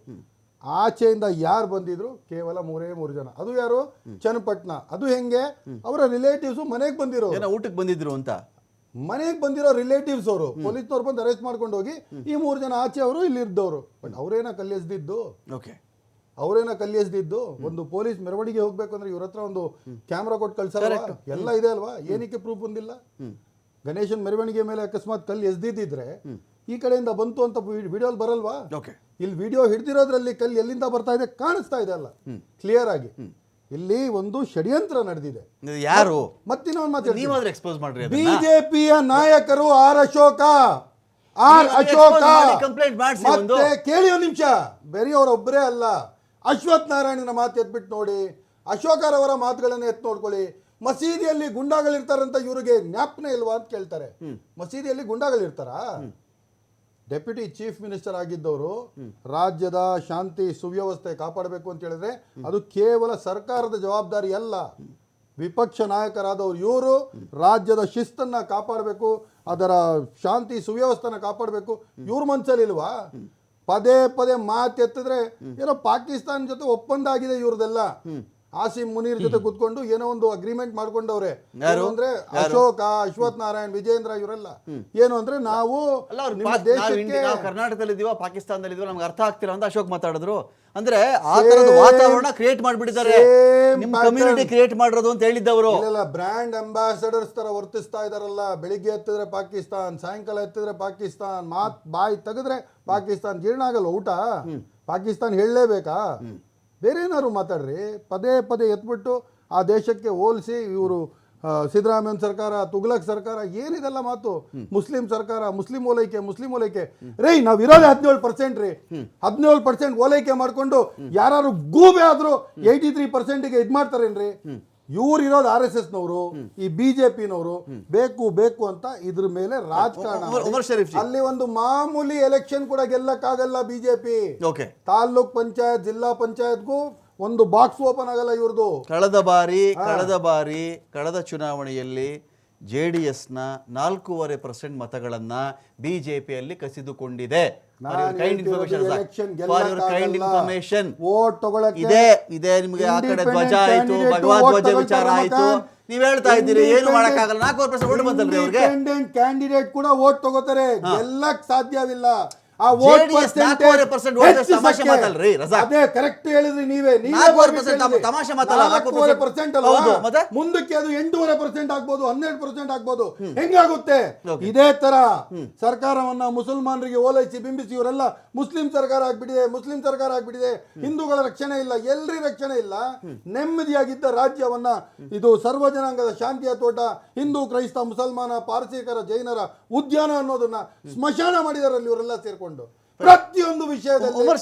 ಆಚೆಯಿಂದ ಯಾರು ಬಂದಿದ್ರು ಕೇವಲ 3 ಜನ. ಅದು ಯಾರು? ಚನ್ನಪಟ್ಟಣ. ಅದು ಹೆಂಗೆ? ಅವರ ರಿಲೇಟಿವ್ಸ್ ಮನೆಗೆ ಬಂದಿರೋ, ಊಟಕ್ಕೆ ಬಂದಿದ್ರು ಅಂತ ಮನೆಗೆ ಬಂದಿರೋ ರಿಲೇಟಿವ್ಸ್ ಅವರು ಪೊಲೀಸ್ನವ್ರು ಬಂದು ಅರೆಸ್ಟ್ ಮಾಡ್ಕೊಂಡು ಹೋಗಿ ಈ 3 ಜನ ಆಚೆ ಅವರು ಇಲ್ಲಿ ಇದ್ದವರು. ಬಟ್ ಅವರೇನ ಕಲ್ಲೆಸ್ದಿದ್ದು ಒಂದು ಪೊಲೀಸ್ ಮೆರವಣಿಗೆ ಹೋಗ್ಬೇಕು ಅಂದ್ರೆ ಇವ್ರ ಹತ್ರ ಒಂದು ಕ್ಯಾಮ್ರಾ ಕೊಟ್ಟು ಕಳ್ಸಲ್ಲ, ಎಲ್ಲ ಇದೆ ಅಲ್ವಾ? ಏನಕ್ಕೆ ಪ್ರೂಫ್ ಬಂದಿಲ್ಲ? ಗಣೇಶನ್ ಮೆರವಣಿಗೆ ಮೇಲೆ ಅಕಸ್ಮಾತ್ ಕಲ್ಲು ಎಸ್ದಿದ್ರೆ ಈ ಕಡೆಯಿಂದ ಬಂತು ಅಂತ ವಿಡಿಯೋ ಬರಲ್ವಾ? ಇಲ್ಲಿ ವಿಡಿಯೋ ಹಿಡಿದಿರೋದ್ರಲ್ಲಿ ಕಲ್ಲು ಎಲ್ಲಿಂದ ಬರ್ತಾ ಇದೆ ಕಾಣಿಸ್ತಾ ಇದೆ ಅಲ್ಲ, ಕ್ಲಿಯರ್ ಆಗಿ. ಇಲ್ಲಿ ಒಂದು ಷಡ್ಯಂತ್ರ ನಡೆದಿದೆ. ಯಾರು? ಮತ್ತಿನ್ನೊಂದು ಮಾತಾಡಿ, ಎಕ್ಸ್ಪೋಸ್ ಮಾಡ್ರಿ. ಬಿಜೆಪಿಯ ನಾಯಕರು ಅಶೋಕ ಮತ್ತೆ ಕೇಳಿ ಒಂದು ನಿಮಿಷ, ಬೇರೆಯವರೊಬ್ಬರೇ ಅಲ್ಲ, ಅಶ್ವಥ್ ನಾರಾಯಣನ ಮಾತು ಎತ್ಬಿಟ್ಟು ನೋಡಿ, ಅಶೋಕರವರ ಮಾತುಗಳನ್ನ ಎತ್ ನೋಡ್ಕೊಳ್ಳಿ. ಮಸೀದಿಯಲ್ಲಿ ಗುಂಡಾಗಳಿರ್ತಾರಂತ ಇವ್ರಿಗೆ ಜ್ಞಾಪನೆ ಇಲ್ವಾ ಅಂತ ಕೇಳ್ತಾರೆ. ಮಸೀದಿಯಲ್ಲಿ ಗುಂಡಾಗಳಿರ್ತಾರಾ? ಡೆಪ್ಯೂಟಿ ಚೀಫ್ ಮಿನಿಸ್ಟರ್ ಆಗಿದ್ದವರು ರಾಜ್ಯದ ಶಾಂತಿ ಸುವ್ಯವಸ್ಥೆ ಕಾಪಾಡಬೇಕು ಅಂತ ಹೇಳಿದ್ರೆ ಅದು ಕೇವಲ ಸರ್ಕಾರದ ಜವಾಬ್ದಾರಿ ಅಲ್ಲ. ವಿಪಕ್ಷ ನಾಯಕರಾದವರು ಇವರು ರಾಜ್ಯದ ಶಿಸ್ತನ್ನ ಕಾಪಾಡಬೇಕು, ಅದರ ಶಾಂತಿ ಸುವ್ಯವಸ್ಥೆನ ಕಾಪಾಡಬೇಕು. ಇವ್ರ ಮನ್ಸಲ್ಲಿಲ್ವಾ? ಪದೇ ಪದೇ ಮಾತು ಎತ್ತಿದ್ರೆ ಏನೋ ಪಾಕಿಸ್ತಾನ ಜೊತೆ ಒಪ್ಪಂದ ಆಗಿದೆ ಇವ್ರದೆಲ್ಲ. ಆಸಿಮ್ ಮುನೀರ್ ಜೊತೆ ಕುತ್ಕೊಂಡು ಏನೋ ಒಂದು ಅಗ್ರಿಮೆಂಟ್ ಮಾಡ್ಕೊಂಡವ್ರೆ. ಏನು ಅಂದ್ರೆ ಅಶೋಕ, ಅಶ್ವಥ್ ನಾರಾಯಣ್, ವಿಜೇಂದ್ರ ಇವರೆಲ್ಲ ಏನು ಅಂದ್ರೆ ನಾವು ಕರ್ನಾಟಕದಲ್ಲಿ ಇದೀವ ಪಾಕಿಸ್ತಾನದಲ್ಲಿ ಇದೀವ ನಮ್ಗೆ ಅರ್ಥ ಆಗ್ತಿಲ್ಲ ಅಂತ ಅಶೋಕ್ ಮಾತಾಡಿದ್ರು. ಅಂದ್ರೆ ಆ ತರದ ವಾತಾವರಣ ಕ್ರಿಯೇಟ್ ಮಾಡ್ಬಿಟ್ಟಿದ್ದಾರೆ, ನಿಮ್ ಕಮ್ಯುನಿಟಿ ಕ್ರಿಯೇಟ್ ಮಾಡಿರೋದು ಅಂತ ಹೇಳಿದ್ದವರು. ಇಲ್ಲ, ಬ್ರ್ಯಾಂಡ್ ಅಂಬಾಸಡರ್ಸ್ ತರ ವರ್ತಿಸ್ತಾ ಇದಾರಲ್ಲ. ಬೆಳಿಗ್ಗೆ ಎತ್ತಿದ್ರೆ ಪಾಕಿಸ್ತಾನ್, ಸಾಯಂಕಾಲ ಎತ್ತಿದ್ರೆ ಪಾಕಿಸ್ತಾನ್, ಬಾಯಿ ತೆಗೆದ್ರೆ ಪಾಕಿಸ್ತಾನ್. ಜೀರ್ಣ ಆಗಲ್ಲ ಊಟ, ಪಾಕಿಸ್ತಾನ್ ಹೇಳಲೇಬೇಕಾ? ಬೇರೆ ಏನಾದ್ರು ಮಾತಾಡ್ರಿ. ಪದೇ ಪದೇ ಎತ್ಬಿಟ್ಟು ಆ ದೇಶಕ್ಕೆ ಹೋಲಿಸಿ ಇವರು ಸಿದ್ದರಾಮಯ್ಯ ಸರ್ಕಾರ, ತುಗ್ಲಕ್ ಸರ್ಕಾರ, ಏನಿದೆಲ್ಲ ಮಾತು? ಮುಸ್ಲಿಂ ಸರ್ಕಾರ, ಮುಸ್ಲಿಂ ಓಲೈಕೆ ರೇ. ನಾವ್ ಇರೋದೇ 17% ರೀ. 17% ಓಲೈಕೆ ಮಾಡ್ಕೊಂಡು ಯಾರು ಗೂಬೆ ಆದ್ರೂ 83%ಗೆ ಇದ್ ಮಾಡ್ತಾರೇನ್ರಿ? ಇವ್ರು ಇರೋದು RSS ನವರು, ಈ ಬಿಜೆಪಿನವರು ಬೇಕು ಅಂತ ಇದ್ರ ಮೇಲೆ ರಾಜಕಾರಣ. ಅಲ್ಲಿ ಒಂದು ಮಾಮೂಲಿ ಎಲೆಕ್ಷನ್ ಕೂಡ ಗೆಲ್ಲಕ್ಕಾಗಲ್ಲ ಬಿಜೆಪಿ. ತಾಲ್ಲೂಕ್ ಪಂಚಾಯತ್, ಜಿಲ್ಲಾ ಪಂಚಾಯತ್ಗೂ ಒಂದು ಬಾಕ್ಸ್ ಓಪನ್ ಆಗಲ್ಲ ಇವ್ರದ್ದು. ಕಳೆದ ಚುನಾವಣೆಯಲ್ಲಿ JDSನ 4.5% ಮತಗಳನ್ನ ಬಿಜೆಪಿಯಲ್ಲಿ ಕಸಿದುಕೊಂಡಿದೆ. ಇದೆ ನಿಮಗೆ ಆ ಕಡೆ ಧ್ವಜ ಆಯ್ತು, ಭಗವದ್ ಧ್ವಜ ವಿಚಾರ ಆಯ್ತು, ನೀವ್ ಹೇಳ್ತಾ ಇದ್ದೀರಿ ಏನು ಮಾಡಕ್ಕಾಗಲ್ಲ. 4% ಓಟ್ ಬಂತಲ್ರಿ ಅವ್ರಿಗೆ. ಕ್ಯಾಂಡಿಡೇಟ್ ಕೂಡ ವೋಟ್ ತಗೋತಾರೆ, ಗೆಲ್ಲಕ್ ಸಾಧ್ಯವಿಲ್ಲ. ಕರೆಕ್ಟ್ ಹೇಳಿದ್ರಿ ನೀವೇ. ತಮಾಷೆ ಮುಂದಕ್ಕೆ ಅದು 8.5% ಆಗ್ಬೋದು, 12% ಆಗ್ಬೋದು. ಹೆಂಗಾಗುತ್ತೆ? ಇದೇ ತರ ಸರ್ಕಾರವನ್ನ ಮುಸಲ್ಮಾನರಿಗೆ ಓಲೈಸಿ ಬಿಂಬಿಸಿ ಇವರೆಲ್ಲ ಮುಸ್ಲಿಂ ಸರ್ಕಾರ ಆಗ್ಬಿಟ್ಟಿದೆ. ಹಿಂದೂಗಳ ರಕ್ಷಣೆ ಇಲ್ಲ, ಎಲ್ರಿ ರಕ್ಷಣೆ ಇಲ್ಲ. ನೆಮ್ಮದಿಯಾಗಿದ್ದ ರಾಜ್ಯವನ್ನ ಇದು ಸರ್ವ ಜನಾಂಗದ ಶಾಂತಿಯ ತೋಟ, ಹಿಂದೂ, ಕ್ರೈಸ್ತ, ಮುಸಲ್ಮಾನ, ಪಾರ್ಸಿಕರ, ಜೈನರ ಉದ್ಯಾನ ಅನ್ನೋದನ್ನ ಸ್ಮಶಾನ ಮಾಡಿದಾರಲ್ಲಿ ಇವರೆಲ್ಲ ಸೇರ್ಕೊಂಡು ಪ್ರತಿಯೊಂದು ವಿಷಯದಲ್ಲಿ. ಉಮರ್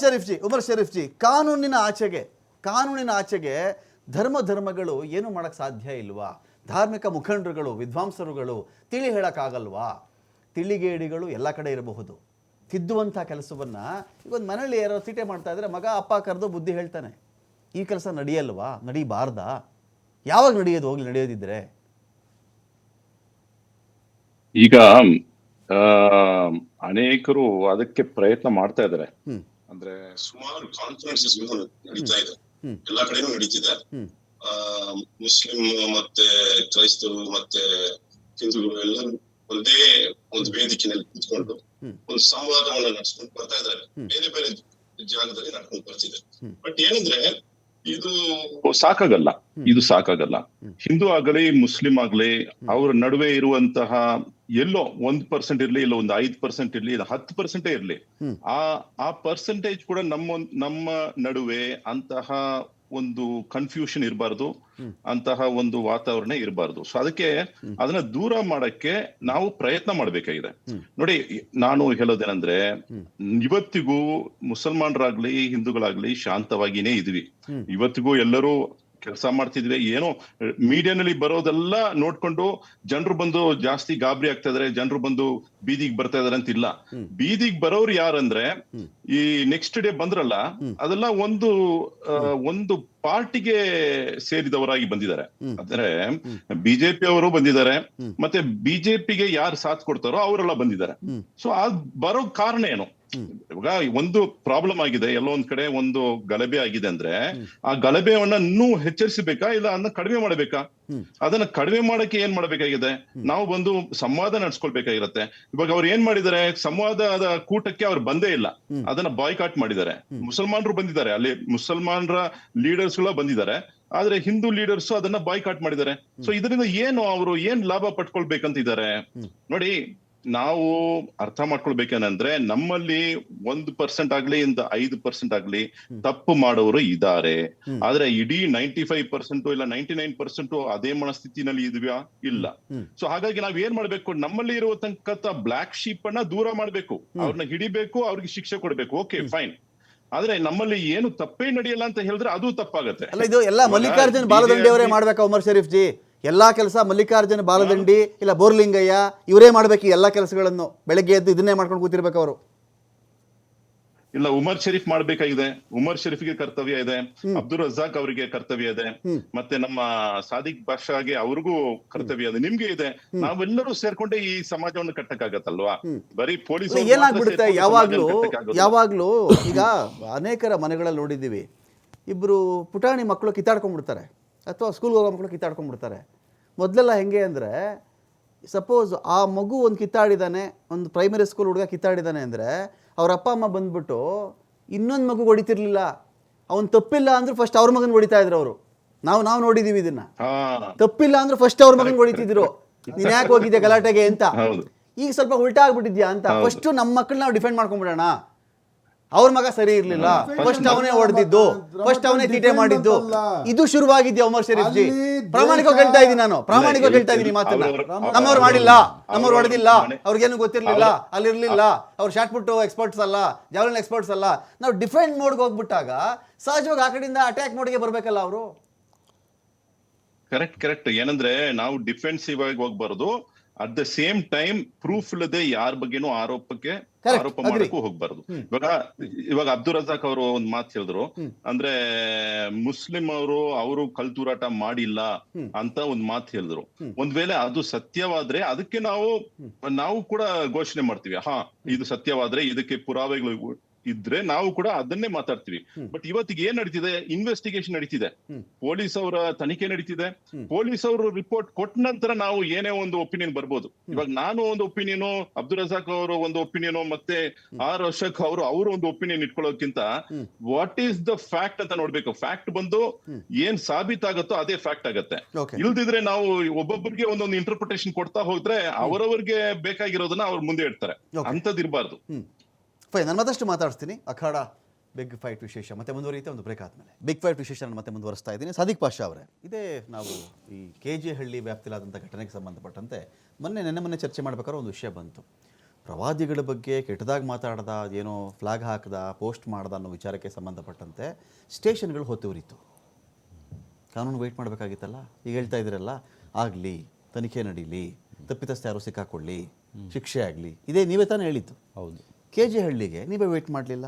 ಶರೀಫ್ ಜಿ, ಕಾನೂನಿನ ಆಚೆಗೆ ಧರ್ಮಗಳು ಏನು ಮಾಡಕ್ ಸಾಧ್ಯ ಇಲ್ವಾ? ಧಾರ್ಮಿಕ ಮುಖಂಡರುಗಳು, ವಿದ್ವಾಂಸರುಗಳು ತಿಳಿ ಹೇಳಕ್ಕಾಗಲ್ವಾ? ತಿಳಿಗೇಡಿಗಳು ಎಲ್ಲ ಕಡೆ ಇರಬಹುದು. ತಿದ್ದುವಂಥ ಕೆಲಸವನ್ನ ಈಗ ಒಂದು ಮನೇಲಿ ಯಾರೋ ತೀಟೆ ಮಾಡ್ತಾ ಇದ್ರೆ ಮಗ ಅಪ್ಪ ಕರೆದು ಬುದ್ಧಿ ಹೇಳ್ತಾನೆ. ಈ ಕೆಲಸ ನಡೆಯಲ್ವಾ? ನಡೀಬಾರ್ದಾ? ಯಾವಾಗ ನಡೆಯೋದು ಹೋಗ್ಲಿ ನಡೆಯೋದಿದ್ರೆ? ಈಗ ಅನೇಕರು ಅದಕ್ಕೆ ಪ್ರಯತ್ನ ಮಾಡ್ತಾ ಇದ್ದಾರೆ. ಅಂದ್ರೆ ಸುಮಾರು ಕಾನ್ಫರೆನ್ಸಸ್ ನಡೀತಾ ಇದೆ, ಎಲ್ಲಾ ಕಡೆನೂ ನಡೀತಿದೆ. ಮುಸ್ಲಿಂ ಮತ್ತೆ ಕ್ರೈಸ್ತರು ಮತ್ತೆ ಹಿಂದೂಗಳು ಎಲ್ಲರೂ ಒಂದೇ ಒಂದು ವೇದಿಕೆಯಲ್ಲಿ ಕುತ್ಕೊಂಡು ಒಂದು ಸಂವಾದವನ್ನ ನಡೆಸ್ಕೊಂಡು ಬರ್ತಾ ಇದ್ದಾರೆ. ಬೇರೆ ಬೇರೆ ಜಾಗದಲ್ಲಿ ನಡ್ಕೊಂಡು ಬರ್ತಿದೆ. ಬಟ್ ಏನಂದ್ರೆ ಇದು ಸಾಕಾಗಲ್ಲ, ಇದು ಸಾಕಾಗಲ್ಲ. ಹಿಂದೂ ಆಗಲಿ ಮುಸ್ಲಿಂ ಆಗ್ಲಿ ಅವ್ರ ನಡುವೆ ಇರುವಂತಹ ಎಲ್ಲೋ 1% ಇರ್ಲಿ, ಇಲ್ಲ ಒಂದು 5% ಇರ್ಲಿ, ಇಲ್ಲ 10% ಇರ್ಲಿ, ಆ ಪರ್ಸೆಂಟೇಜ್ ಕೂಡ ನಮ್ಮ ನಡುವೆ ಅಂತಹ ಒಂದು ಕನ್ಫ್ಯೂಷನ್ ಇರಬಾರ್ದು, ಅಂತಹ ಒಂದು ವಾತಾವರಣ ಇರಬಾರ್ದು. ಸೊ ಅದಕ್ಕೆ ಅದನ್ನ ದೂರ ಮಾಡಕ್ಕೆ ನಾವು ಪ್ರಯತ್ನ ಮಾಡ್ಬೇಕಾಗಿದೆ. ನೋಡಿ, ನಾನು ಹೇಳೋದೇನಂದ್ರೆ, ಇವತ್ತಿಗೂ ಮುಸಲ್ಮಾನರಾಗ್ಲಿ ಹಿಂದೂಗಳಾಗ್ಲಿ ಶಾಂತವಾಗಿನೇ ಇದ್ವಿ. ಇವತ್ತಿಗೂ ಎಲ್ಲರೂ ಕೆಲಸ ಮಾಡ್ತಿದ್ವಿ. ಏನೋ ಮೀಡಿಯಾನಲ್ಲಿ ಬರೋದೆಲ್ಲ ನೋಡ್ಕೊಂಡು ಜನರು ಬಂದು ಜಾಸ್ತಿ ಗಾಬರಿ ಆಗ್ತಾ ಇದಾರೆ, ಜನರು ಬಂದು ಬೀದಿಗೆ ಬರ್ತಾ ಇದಾರೆ ಅಂತ ಇಲ್ಲ. ಬೀದಿಗೆ ಬರೋರು ಯಾರಂದ್ರೆ ಈ ನೆಕ್ಸ್ಟ್ ಡೇ ಬಂದ್ರಲ್ಲ, ಅದೆಲ್ಲ ಒಂದು ಪಾರ್ಟಿಗೆ ಸೇರಿದವರಾಗಿ ಬಂದಿದ್ದಾರೆ. ಅಂದ್ರೆ ಬಿಜೆಪಿ ಅವರು ಬಂದಿದ್ದಾರೆ, ಮತ್ತೆ ಬಿಜೆಪಿಗೆ ಯಾರು ಸಾಥ್ ಕೊಡ್ತಾರೋ ಅವರೆಲ್ಲ ಬಂದಿದ್ದಾರೆ. ಸೊ ಅದ್ ಬರೋ ಕಾರಣ ಏನು? ಇವಾಗ ಒಂದು ಪ್ರಾಬ್ಲಮ್ ಆಗಿದೆ, ಎಲ್ಲೋ ಒಂದ್ ಕಡೆ ಒಂದು ಗಲಭೆ ಆಗಿದೆ ಅಂದ್ರೆ ಆ ಗಲಭೆಯನ್ನ ಇನ್ನೂ ಹೆಚ್ಚರಿಸಬೇಕಾ, ಇಲ್ಲ ಅದನ್ನ ಕಡಿಮೆ ಮಾಡಬೇಕಾ? ಅದನ್ನ ಕಡಿಮೆ ಮಾಡಕ್ಕೆ ಏನ್ ಮಾಡ್ಬೇಕಾಗಿದೆ? ನಾವು ಬಂದು ಸಂವಾದ ನಡೆಸ್ಕೊಳ್ಬೇಕಾಗಿರತ್ತೆ. ಇವಾಗ ಅವ್ರು ಏನ್ ಮಾಡಿದ್ದಾರೆ, ಸಂವಾದದ ಕೂಟಕ್ಕೆ ಅವ್ರು ಬಂದೇ ಇಲ್ಲ, ಅದನ್ನ ಬಾಯ್ಕಾಟ್ ಮಾಡಿದ್ದಾರೆ. ಮುಸಲ್ಮಾನರು ಬಂದಿದ್ದಾರೆ, ಅಲ್ಲಿ ಮುಸಲ್ಮಾನರ ಲೀಡರ್ಸ್ ಗಳ ಬಂದಿದ್ದಾರೆ, ಆದ್ರೆ ಹಿಂದೂ ಲೀಡರ್ಸ್ ಅದನ್ನ ಬಾಯ್ಕಾಟ್ ಮಾಡಿದ್ದಾರೆ. ಸೊ ಇದರಿಂದ ಏನು ಅವರು ಏನ್ ಲಾಭ ಪಡ್ಕೊಳ್ಬೇಕಂತಿದ್ದಾರೆ? ನೋಡಿ, ನಾವು ಅರ್ಥ ಮಾಡ್ಕೊಳ್ಬೇಕೇನಂದ್ರೆ, ನಮ್ಮಲ್ಲಿ 1% ಆಗ್ಲಿ, 5% ಆಗ್ಲಿ ತಪ್ಪು ಮಾಡೋರು ಇದ್ದಾರೆ. ಆದ್ರೆ ಇಡೀ 95% ಇಲ್ಲ 99% ಅದೇ ಮನಸ್ಥಿತಿನಲ್ಲಿ ಇದ್ವ್ಯಾ? ಇಲ್ಲ. ಸೊ ಹಾಗಾಗಿ ನಾವ್ ಏನ್ ಮಾಡ್ಬೇಕು, ನಮ್ಮಲ್ಲಿ ಇರುವ ತನಕ ಬ್ಲಾಕ್ ಶೀಪ್ ಅನ್ನ ದೂರ ಮಾಡ್ಬೇಕು, ಅವ್ರನ್ನ ಹಿಡಿಬೇಕು, ಅವ್ರಿಗೆ ಶಿಕ್ಷೆ ಕೊಡ್ಬೇಕು. Okay, fine. ಆದ್ರೆ ನಮ್ಮಲ್ಲಿ ಏನು ತಪ್ಪೇ ನಡೆಯಲ್ಲ ಅಂತ ಹೇಳಿದ್ರೆ ಅದು ತಪ್ಪಾಗತ್ತೆ. ಅಲ್ಲ, ಇದು ಎಲ್ಲ ಮಲ್ಲಿಕಾರ್ಜುನ್ ಬಾಲದಂಡಿ ಅವರೇ ಮಾಡ್ಬೇಕಾ ಉಮರ್ ಶರೀಫ್ ಜಿ? ಎಲ್ಲಾ ಕೆಲಸ ಮಲ್ಲಿಕಾರ್ಜುನ ಬಾಲದಂಡಿ ಇಲ್ಲ ಬೋರ್ಲಿಂಗಯ್ಯ ಇವರೇ ಮಾಡ್ಬೇಕು ಈ ಎಲ್ಲಾ ಕೆಲಸಗಳನ್ನು. ಬೆಳಗ್ಗೆ ಎದ್ದು ಇದನ್ನೇ ಮಾಡ್ಕೊಂಡು ಕೂತಿರ್ಬೇಕು ಅವರು? ಇಲ್ಲ, ಉಮರ್ ಶರೀಫ್ ಮಾಡ್ಬೇಕಾಗಿದೆ. ಉಮರ್ ಶರೀಫ್ಗೆ ಕರ್ತವ್ಯ ಇದೆ, ಅಬ್ದುಲ್ ರಜಾಕ್ ಅವರಿಗೆ ಕರ್ತವ್ಯ ಇದೆ, ಮತ್ತೆ ನಮ್ಮ ಸಾದಿಕ್ ಬಾಷಾಗೆ ಅವ್ರಿಗೂ ಕರ್ತವ್ಯ ಇದೆ, ನಿಮ್ಗೆ ಇದೆ. ನಾವೆಲ್ಲರೂ ಸೇರ್ಕೊಂಡೆ ಈ ಸಮಾಜವನ್ನು ಕಟ್ಟಕ್ಕಾಗತ್ತಲ್ವಾ? ಬರೀ ಪೊಲೀಸ್ ಏನಾಗ್ಬಿಡುತ್ತೆ, ಯಾವಾಗ್ಲೂ ಈಗ ಅನೇಕರ ಮನೆಗಳಲ್ಲಿ ನೋಡಿದ್ದೀವಿ, ಇಬ್ರು ಪುಟಾಣಿ ಮಕ್ಕಳು ಕಿತ್ತಾಡ್ಕೊಂಡ್ಬಿಡ್ತಾರೆ, ಅಥವಾ ಸ್ಕೂಲ್ಗೆ ಹೋಗೋ ಮಕ್ಕಳು ಕಿತ್ತಾಡ್ಕೊಂಡ್ಬಿಡ್ತಾರೆ. ಮೊದಲೆಲ್ಲ ಹೆಂಗೆ ಅಂದರೆ, ಸಪೋಸ್ ಆ ಮಗು ಒಂದು ಕಿತ್ತಾಡಿದ್ದಾನೆ, ಒಂದು ಪ್ರೈಮರಿ ಸ್ಕೂಲ್ ಹುಡುಗ ಕಿತ್ತಾಡಿದ್ದಾನೆ ಅಂದರೆ ಅವ್ರ ಅಪ್ಪ ಅಮ್ಮ ಬಂದ್ಬಿಟ್ಟು ಇನ್ನೊಂದು ಮಗು ಹೊಡಿತಿರ್ಲಿಲ್ಲ. ಅವ್ನು ತಪ್ಪಿಲ್ಲ ಅಂದ್ರೆ ಫಸ್ಟ್ ಅವ್ರ ಮಗನ ಹೊಡಿತಾ ಇದ್ರು ಅವರು. ನಾವು ನೋಡಿದೀವಿ ಇದನ್ನ. ತಪ್ಪಿಲ್ಲ ಅಂದ್ರೆ ಫಸ್ಟ್ ಅವ್ರ ಮಗನ ಹೊಡಿತಿದ್ರು, ನೀನ್ ಯಾಕೆ ಹೋಗಿದ್ಯಾ ಗಲಾಟೆಗೆ ಅಂತ. ಈಗ ಸ್ವಲ್ಪ ಉಲ್ಟಾ ಆಗ್ಬಿಟ್ಟಿದ್ಯಾ ಅಂತ ಫಸ್ಟ್ ನಮ್ಮ ಮಕ್ಕಳನ್ನ ನಾವು ಡಿಫೆಂಡ್ ಮಾಡ್ಕೊಂಡ್ಬಿಡೋಣ. ಅವ್ರ ಮಗ ಸರಿ ಇರ್ಲಿಲ್ಲ, ಫಸ್ಟ್ ಅವನೇ ಹೊಡೆದಿದ್ದು, ಫಸ್ಟ್ ಅವನೇ ತೀಟೆ ಮಾಡಿದ್ದು, ಇದು ಶುರುವಾಗಿದ್ಯಾ ಉಮರ್ ಶರೀಫ್ ಜಿ? ಪ್ರಾಮಾಣಿಕವಾಗಿ ಹೇಳ್ತಾ ಇದ್ದೀನಿ ನಾನು, ಪ್ರಾಮಾಣಿಕವಾಗಿ ಹೇಳ್ತಾ ಇದ್ದೀನಿ ಮಾತನ್ನ. ನಮ್ಮವ್ರು ಮಾಡಿಲ್ಲ, ನಮ್ಮವ್ರು ಹೊಡೆದಿಲ್ಲ, ಅವ್ರಿಗೇನು ಗೊತ್ತಿರ್ಲಿಲ್ಲ, ಅಲ್ಲಿರ್ಲಿಲ್ಲ, ಅವ್ರು ಶಾರ್ಟ್ ಪುಟ್ ಎಕ್ಸ್ಪರ್ಟ್ಸ್ ಅಲ್ಲ, ಜಾವಲಿನ್ ಎಕ್ಸ್ಪರ್ಟ್ಸ್ ಅಲ್ಲ. ನಾವು ಡಿಫೆಂಡ್ ಮೋಡ್ಗೆ ಹೋಗ್ಬಿಟ್ಟಾಗ ಸಹಜವಾಗಿ ಆ ಕಡೆಯಿಂದ ಅಟ್ಯಾಕ್ ಮೋಡ್ಗೆ ಬರ್ಬೇಕಲ್ಲ ಅವರು. ಕರೆಕ್ಟ್. ಏನಂದ್ರೆ ನಾವು ಡಿಫೆನ್ಸಿವ್ ಆಗಿ ಹೋಗ್ಬಾರ್ದು, at the same time proof ಇಲ್ಲದೆ ಯಾರ ಬಗ್ಗೆನೂ ಆರೋಪ ಮಾಡಕ್ಕೂ ಹೋಗ್ಬಾರ್ದು. ಇವಾಗ ಅಬ್ದುಲ್ ರಜಾಕ್ ಅವರು ಒಂದ್ ಮಾತು ಹೇಳಿದ್ರು, ಅಂದ್ರೆ ಮುಸ್ಲಿಂ ಅವರು ಕಲ್ತೂರಾಟ ಮಾಡಿಲ್ಲ ಅಂತ ಒಂದ್ ಮಾತು ಹೇಳಿದ್ರು. ಒಂದ್ ವೇಳೆ ಅದು ಸತ್ಯವಾದ್ರೆ ಅದಕ್ಕೆ ನಾವು ಕೂಡ ಘೋಷಣೆ ಮಾಡ್ತೀವಿ, ಇದು ಸತ್ಯವಾದ್ರೆ, ಇದಕ್ಕೆ ಪುರಾವೆಗಳು ಇದ್ರೆ ನಾವು ಕೂಡ ಅದನ್ನೇ ಮಾತಾಡ್ತೀವಿ. ಬಟ್ ಇವತ್ತಿಗೆ ಏನ್ ನಡೀತಿದೆ, ಇನ್ವೆಸ್ಟಿಗೇಷನ್ ನಡೀತಿದೆ, ಪೊಲೀಸ್ ಅವರ ತನಿಖೆ ನಡೀತಿದೆ. ಪೊಲೀಸ್ ಅವರು ರಿಪೋರ್ಟ್ ಕೊಟ್ಟ ನಂತರ ನಾವು ಏನೇ ಒಂದು ಒಪಿನಿಯನ್ ಬರ್ಬೋದು. ಇವಾಗ ನಾನು ಒಂದು ಒಪಿನಿಯನ್, ಅಬ್ದುಲ್ ರಜಾಕ್ ಅವರು ಒಂದು ಒಪಿನಿಯನ್, ಮತ್ತೆ ಆರ್ ಅಶೋಕ್ ಅವರು ಒಂದು ಒಪಿನಿಯನ್ ಇಟ್ಕೊಳ್ಳೋಕ್ಕಿಂತ ವಾಟ್ ಈಸ್ ದ ಫ್ಯಾಕ್ಟ್ ಅಂತ ನೋಡ್ಬೇಕು. ಫ್ಯಾಕ್ಟ್ ಬಂದು ಏನ್ ಸಾಬೀತಾಗತ್ತೋ ಅದೇ ಫ್ಯಾಕ್ಟ್ ಆಗತ್ತೆ. ಇಲ್ದಿದ್ರೆ ನಾವು ಒಬ್ಬೊಬ್ಬರಿಗೆ ಒಂದೊಂದು ಇಂಟರ್ಪ್ರಿಟೇಷನ್ ಕೊಡ್ತಾ ಹೋದ್ರೆ ಅವರವರಿಗೆ ಬೇಕಾಗಿರೋದನ್ನ ಅವ್ರು ಮುಂದೆ ಇಡ್ತಾರೆ. ಅಂತದಿರಬಾರ್ದು. ನಾನು ಮತ್ತಷ್ಟು ಮಾತಾಡ್ತೀನಿ. ಅಖಾಡ ಬಿಗ್ ಫೈಟ್ ವಿಶೇಷ ಮತ್ತೆ ಮುಂದುವರಿಯುತ್ತೆ ಒಂದು ಬ್ರೇಕ್ ಆದಮೇಲೆ. ಬಿಗ್ ಫೈಟ್ ವಿಶೇಷ ನಾನು ಮತ್ತೆ ಮುಂದುವರಿಸ್ತಾ ಇದ್ದೀನಿ. ಸಾದಿಕ್ ಪಾಷಾ ಅವರೇ, ಇದೇ ನಾವು ಈ KG ಹಳ್ಳಿ ವ್ಯಾಪ್ತಿಲಾದಂಥ ಘಟನೆಗೆ ಸಂಬಂಧಪಟ್ಟಂತೆ ಮೊನ್ನೆ ಚರ್ಚೆ ಮಾಡ್ಬೇಕಾದ್ರೆ ಒಂದು ವಿಷಯ ಬಂತು. ಪ್ರವಾದಿಗಳ ಬಗ್ಗೆ ಕೆಟ್ಟದಾಗಿ ಮಾತಾಡ್ದ, ಏನೋ ಫ್ಲಾಗ್ ಹಾಕ್ದ, ಪೋಸ್ಟ್ ಮಾಡ್ದ ಅನ್ನೋ ವಿಚಾರಕ್ಕೆ ಸಂಬಂಧಪಟ್ಟಂತೆ ಸ್ಟೇಷನ್ಗಳು ಹೊತ್ತುವರಿತು. ಕಾನೂನು ವೆಯ್ಟ್ ಮಾಡಬೇಕಾಗಿತ್ತಲ್ಲ. ಈಗ ಹೇಳ್ತಾ ಇದ್ದೀರಲ್ಲ, ಆಗಲಿ, ತನಿಖೆ ನಡೀಲಿ, ತಪ್ಪಿತಸ್ಥ ಯಾರು ಸಿಕ್ಕಾಕೊಳ್ಳಿ, ಶಿಕ್ಷೆ ಆಗಲಿ, ಇದೇ ನೀವೇ ತಾನೇ ಹೇಳಿದ್ದು. ಹೌದು. KG ಹಳ್ಳಿಗೆ ನೀವೇ ವೆಯ್ಟ್ ಮಾಡಲಿಲ್ಲ.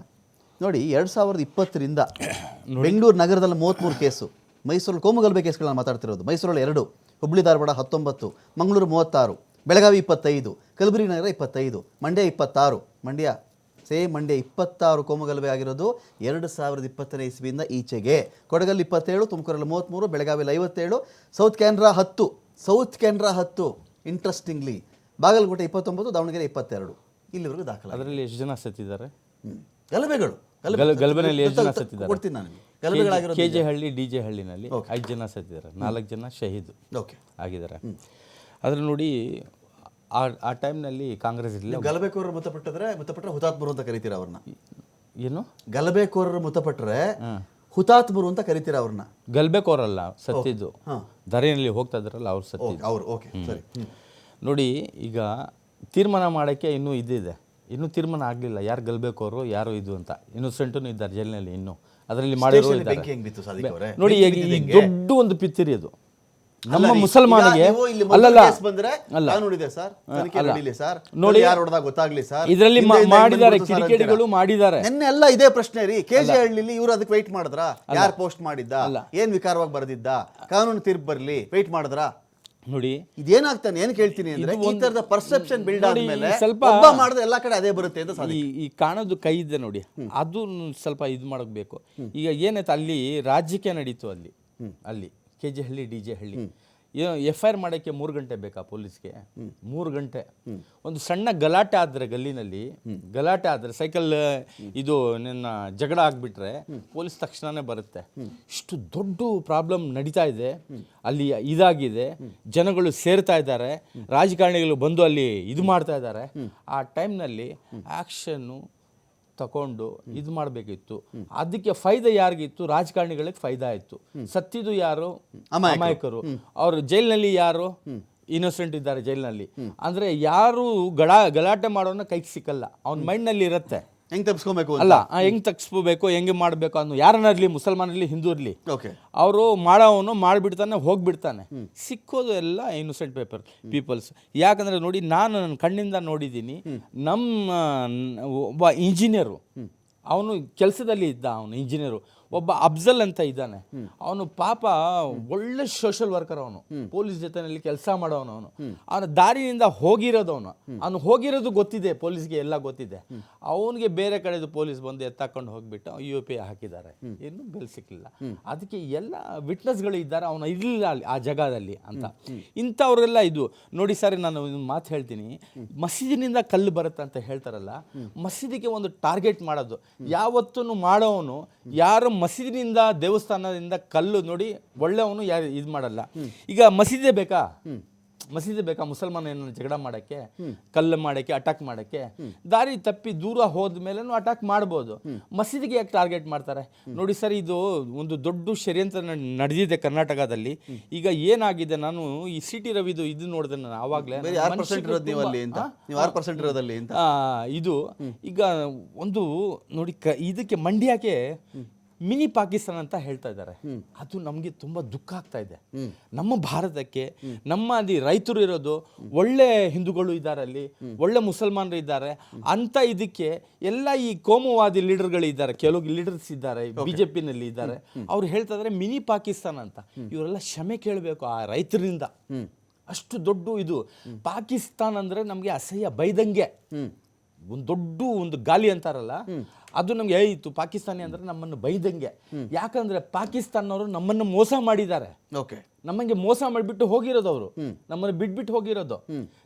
ನೋಡಿ, 2020ರಿಂದ ಬೆಂಗಳೂರು ನಗರದಲ್ಲಿ 33 ಕೇಸು, ಮೈಸೂರಲ್ಲಿ ಕೋಮುಗಲಭೆ ಕೇಸ್ಗಳನ್ನ ಮಾತಾಡ್ತಿರೋದು. ಮೈಸೂರಲ್ಲಿ 2, ಹುಬ್ಬಳ್ಳಿ ಧಾರವಾಡ 19, ಮಂಗಳೂರು 36, ಬೆಳಗಾವಿ 25, ಕಲಬುರಗಿ ನಗರ 25, ಮಂಡ್ಯ 26. ಮಂಡ್ಯ 26 ಕೋಮುಗಲಭೆ ಆಗಿರೋದು 2020ನೇ ಇಸ್ವಿಯಿಂದ ಈಚೆಗೆ. ಕೊಡಗಲ್ಲಿ 27, ತುಮಕೂರಲ್ಲಿ 33, ಬೆಳಗಾವಿಯಲ್ಲಿ 57, ಸೌತ್ ಕ್ಯಾನ್ರಾ 10. ಇಂಟ್ರೆಸ್ಟಿಂಗ್ಲಿ ಬಾಗಲಕೋಟೆ 29, ದಾವಣಗೆರೆ 22. ಇಲ್ಲಿವರೆಗೂ ದಾಖಲೆ. ಅದರಲ್ಲಿ ಎಷ್ಟು ಜನ ಸತ್ತಿದ್ದಾರೆ? ಗಲಭೆಗಳು ಗಲಭೆನಲ್ಲಿ ಎಷ್ಟು ಜನ ಸತ್ತಿದ್ದಾರೆ ಕೊಡ್ತೀನಿ ನಾನು. ಗಲಭೆಗಳಾಗಿರೋದು KJ ಹಳ್ಳಿ DJ ಹಳ್ಳಿನಲ್ಲಿ 5 ಜನ ಸತ್ತಿದ್ದಾರೆ, 4 ಜನ ಶಹೀದ್ ಓಕೆ ಆಗಿದ್ದಾರೆ. ಆದರೆ ನೋಡಿ ಆ ಟೈಮ್ನಲ್ಲಿ ಕಾಂಗ್ರೆಸ್ ಇಲ್ಲ. ಗಲಭೆಕೋರರು ಮೃತಪಟ್ಟರೆ ಹುತಾತ್ಮರು ಅಂತ ಕರಿತೀರ ಅವ್ರನ್ನ. ಏನು ಗಲಭೆಕೋರರು ಮೃತಪಟ್ಟರೆ ಹುತಾತ್ಮರು ಅಂತ ಕರಿತೀರ ಅವ್ರನ್ನ? ಗಲ್ಬೇಕೋರಲ್ಲ ಸತ್ತಿದ್ದು, ದಾರಿಯಲ್ಲಿ ಹೋಗ್ತಾ ಇದ್ರಲ್ಲ ಅವ್ರು ಸತ್ತಿದ್ದು. ಅವ್ರು ಓಕೆ ಸರಿ. ನೋಡಿ ಈಗ ತೀರ್ಮಾನ ಮಾಡೋಕ್ಕೆ ಇನ್ನೂ ಇದಿದೆ, ಇನ್ನೂ ತೀರ್ಮಾನ ಆಗಲಿಲ್ಲ ಯಾರು ಗಲ್ಬೇಕೋರು ಯಾರು ಇದು ಅಂತ. ಇನ್ನೋಸೆಂಟೂ ಇದ್ದಾರೆ ಜೈಲಿನಲ್ಲಿ ಇನ್ನೂ, ಅದರಲ್ಲಿ ಮಾಡಿರೋ ಇದ್ದಾರೆ. ನೋಡಿ ಈ ದೊಡ್ಡ ಒಂದು ಪಿತ್ತಿರಿ ಅದು ನಮ್ಮ ಮುಸಲ್ಮಾನಿಗೆ. ನೋಡಿ ಗೊತ್ತಾಗ್ಲಿ ಸರ್, ಇದರಲ್ಲಿ ಮಾಡಿದ್ದಾರೆ ಕಿಡಿಗೇಡಿಗಳು ಮಾಡಿದ್ದಾರೆ. ಎಲ್ಲ ಇದೇ ಪ್ರಶ್ನೆ ರೀ. KJ ಹಳ್ಳಿಲಿ ಇವ್ರು ಅದಕ್ಕೆ ವೆಯ್ಟ್ ಮಾಡಿದ್ರ? ಯಾರು ಪೋಸ್ಟ್ ಮಾಡಿದ್ದ, ಏನ್ ವಿಕಾರವಾಗಿ ಬರೆದಿದ್ದ, ಕಾನೂನು ತೀರ್ಪು ಬರ್ಲಿ ವೆಯ್ಟ್ ಮಾಡಿದ್ರ? ನೋಡಿ ಇದೇನಾಗ್ತಾನೆ ಏನ್ ಕೇಳ್ತೀನಿ ಅಂದ್ರೆ, ಈ ತರದ ಪರ್ಸೆಪ್ಷನ್ ಬಿಲ್ಡ್ ಆದ್ಮೇಲೆ ಸ್ವಲ್ಪ ಮಾಡಿದ್ರೆ ಎಲ್ಲಾ ಕಡೆ ಅದೇ ಬರುತ್ತೆ ಅಂತ. ಈ ಕಾಣೋದು ಕೈ ಇದೆ ನೋಡಿ, ಅದು ಸ್ವಲ್ಪ ಇದು ಮಾಡಬೇಕು. ಈಗ ಏನಾಯ್ತು ಅಲ್ಲಿ ರಾಜಕೀಯ ನಡೀತು ಅಲ್ಲಿ KJ ಹಳ್ಳಿ DJ ಹಳ್ಳಿ. FIR ಮಾಡೋಕ್ಕೆ 3 ಗಂಟೆ ಬೇಕಾ ಪೊಲೀಸ್ಗೆ? 3 ಗಂಟೆ. ಒಂದು ಸಣ್ಣ ಗಲಾಟೆ ಆದರೆ ಗಲ್ಲಿನಲ್ಲಿ, ಗಲಾಟೆ ಆದರೆ ಸೈಕಲ್ ಇದು ನನ್ನ ಜಗಳ ಆಗಿಬಿಟ್ರೆ ಪೊಲೀಸ್ ತಕ್ಷಣನೇ ಬರುತ್ತೆ. ಇಷ್ಟು ದೊಡ್ಡ ಪ್ರಾಬ್ಲಮ್ ನಡೀತಾ ಇದೆ ಅಲ್ಲಿ, ಇದಾಗಿದೆ, ಜನಗಳು ಸೇರ್ತಾ ಇದ್ದಾರೆ, ರಾಜಕಾರಣಿಗಳು ಬಂದು ಅಲ್ಲಿ ಇದು ಮಾಡ್ತಾ ಇದ್ದಾರೆ. ಆ ಟೈಮ್ನಲ್ಲಿ ಆ್ಯಕ್ಷನ್ನು ತಗೊಂಡು ಇದು ಮಾಡಬೇಕಿತ್ತು. ಅದಕ್ಕೆ ಫೈದಾ ಯಾರಿಗಿತ್ತು? ರಾಜಕಾರಣಿಗಳಿಗೆ ಫೈದಾ ಇತ್ತು. ಸತ್ತಿದ್ದು ಯಾರು? ಅಮಾಯಕರು. ಅವರು ಜೈಲಿನಲ್ಲಿ ಯಾರು? ಇನ್ನೋಸೆಂಟ್ ಇದ್ದಾರೆ ಜೈಲಿನಲ್ಲಿ. ಅಂದರೆ ಯಾರು ಗಲಾಟೆ ಮಾಡೋನ ಕೈಗೆ ಸಿಕ್ಕಲ್ಲ, ಅವನ ಮೈಂಡ್ನಲ್ಲಿ ಇರುತ್ತೆ ಹೆಂಗ್ ತಪ್ಪಿಸ್ಕೋಬೇಕು ಅಲ್ಲ, ಹೆಂಗ್ ತಪ್ಪಿಸ್ಕೋಬೇಕು, ಹೆಂಗೆ ಮಾಡಬೇಕು ಅನ್ನೋ. ಯಾರನ್ನ ಮುಸಲ್ಮಾನ ಇರಲಿ ಹಿಂದೂ ಇರಲಿ, ಅವರು ಮಾಡೋವನು ಮಾಡಿಬಿಡ್ತಾನೆ, ಹೋಗ್ಬಿಡ್ತಾನೆ. ಸಿಕ್ಕೋದು ಎಲ್ಲ ಇನ್ನೋಸೆಂಟ್ ಪೀಪಲ್ಸ್. ಯಾಕಂದರೆ ನೋಡಿ, ನಾನು ನನ್ನ ಕಣ್ಣಿಂದ ನೋಡಿದ್ದೀನಿ. ಒಬ್ಬ ಇಂಜಿನಿಯರು, ಅವನು ಕೆಲಸದಲ್ಲಿ ಇದ್ದ, ಅವನು ಇಂಜಿನಿಯರು. ಒಬ್ಬ ಅಫ್ಜಲ್ ಅಂತ ಇದ್ದಾನೆ, ಅವನು ಪಾಪ ಒಳ್ಳೆ ಸೋಷಲ್ ವರ್ಕರ್. ಅವನು ಪೊಲೀಸ್ ಜೊತೆಯಲ್ಲಿ ಕೆಲಸ ಮಾಡೋನು. ಅವನ ದಾರಿಯಿಂದ ಅವನು ಹೋಗಿರೋದು ಗೊತ್ತಿದೆ ಪೊಲೀಸ್ಗೆ, ಎಲ್ಲ ಗೊತ್ತಿದೆ. ಅವನಿಗೆ ಬೇರೆ ಕಡೆದು ಪೊಲೀಸ್ ಬಂದು ಎತ್ತಾಕೊಂಡು ಹೋಗ್ಬಿಟ್ಟು UP ಹಾಕಿದ್ದಾರೆ, ಇನ್ನೂ ಬೆಲ್ ಸಿಕ್ಕಿಲ್ಲ. ಅದಕ್ಕೆ ಎಲ್ಲ ವಿಟ್ನೆಸ್ಗಳು ಇದ್ದಾರೆ, ಅವನು ಇರಲಿಲ್ಲ ಆ ಜಾಗದಲ್ಲಿ ಅಂತ. ಇಂಥವ್ರೆಲ್ಲ ಇದು ನೋಡಿ ಸರ್, ನಾನು ಒಂದು ಮಾತು ಹೇಳ್ತೀನಿ. ಮಸೀದಿನಿಂದ ಕಲ್ಲು ಬರುತ್ತೆ ಅಂತ ಹೇಳ್ತಾರಲ್ಲ, ಮಸೀದಿಗೆ ಒಂದು ಟಾರ್ಗೆಟ್ ಮಾಡೋದು ಯಾವತ್ತೂ ಮಾಡೋವನು. ಯಾರು ಮಸೀದಿನಿಂದ ದೇವಸ್ಥಾನದಿಂದ ಕಲ್ಲು ನೋಡಿ ಒಳ್ಳೆಯವನು ಯಾರು ಇದು ಮಾಡಲ್ಲ. ಈಗ ಮಸೀದಿ ಬೇಕಾ ಮುಸಲ್ಮಾನ ಏನಾದ್ರು ಜಗಳ ಮಾಡೋಕ್ಕೆ, ಕಲ್ಲು ಮಾಡೋಕ್ಕೆ, ಅಟ್ಯಾಕ್ ಮಾಡೋಕ್ಕೆ? ದಾರಿ ತಪ್ಪಿ ದೂರ ಹೋದ ಮೇಲೂ ಅಟ್ಯಾಕ್ ಮಾಡ್ಬೋದು. ಮಸೀದಿಗೆ ಯಾಕೆ ಟಾರ್ಗೆಟ್ ಮಾಡ್ತಾರೆ? ನೋಡಿ ಸರ್, ಇದು ಒಂದು ದೊಡ್ಡ ಷಡ್ಯಂತ್ರ ನಡೆದಿದೆ ಕರ್ನಾಟಕದಲ್ಲಿ. ಈಗ ಏನಾಗಿದೆ, ನಾನು ಈ CT ರವಿದು ಇದು ನೋಡಿದೆ ನಾನು ಆವಾಗಲೇ. ಇದು ಈಗ ಒಂದು ನೋಡಿ, ಇದಕ್ಕೆ ಮಂಡ್ಯಕ್ಕೆ ಮಿನಿ ಪಾಕಿಸ್ತಾನ ಅಂತ ಹೇಳ್ತಾ ಇದ್ದಾರೆ. ಅದು ನಮಗೆ ತುಂಬ ದುಃಖ ಆಗ್ತಾ ಇದೆ. ನಮ್ಮ ಭಾರತಕ್ಕೆ ಅಲ್ಲಿ ರೈತರು ಇರೋದು, ಒಳ್ಳೆ ಹಿಂದೂಗಳು ಇದ್ದಾರೆ ಅಲ್ಲಿ, ಒಳ್ಳೆ ಮುಸಲ್ಮಾನರು ಇದ್ದಾರೆ ಅಂತ. ಇದಕ್ಕೆ ಎಲ್ಲ ಈ ಕೋಮುವಾದಿ ಲೀಡರ್ಗಳು ಇದ್ದಾರೆ, ಕೆಲವು ಲೀಡರ್ಸ್ ಇದ್ದಾರೆ, BJPನಲ್ಲಿ ಇದ್ದಾರೆ. ಅವ್ರು ಹೇಳ್ತಾ ಇದ್ದಾರೆ ಮಿನಿ ಪಾಕಿಸ್ತಾನ ಅಂತ. ಇವರೆಲ್ಲ ಕ್ಷಮೆ ಕೇಳಬೇಕು ಆ ರೈತರಿಂದ. ಅಷ್ಟು ದೊಡ್ಡ ಇದು ಪಾಕಿಸ್ತಾನ ಅಂದರೆ ನಮಗೆ ಅಸಹ್ಯ, ಬೈದಂಗೆ. ಒಂದು ದೊಡ್ಡ ಒಂದು ಗಾಲಿ ಅಂತಾರಲ್ಲ, ಅದು ನಮ್ಗೆ ಇತ್ತು. ಪಾಕಿಸ್ತಾನಿ ಅಂದ್ರೆ ನಮ್ಮನ್ನು ಬೈದಂಗೆ. ಯಾಕಂದ್ರೆ ಪಾಕಿಸ್ತಾನವರು ನಮ್ಮನ್ನು ಮೋಸ ಮಾಡಿದ್ದಾರೆ. ನಮಗೆ ಮೋಸ ಮಾಡಿಬಿಟ್ಟು ಹೋಗಿರೋದು, ಅವರು ನಮ್ಮನ್ನು ಬಿಟ್ಬಿಟ್ಟು ಹೋಗಿರೋದು.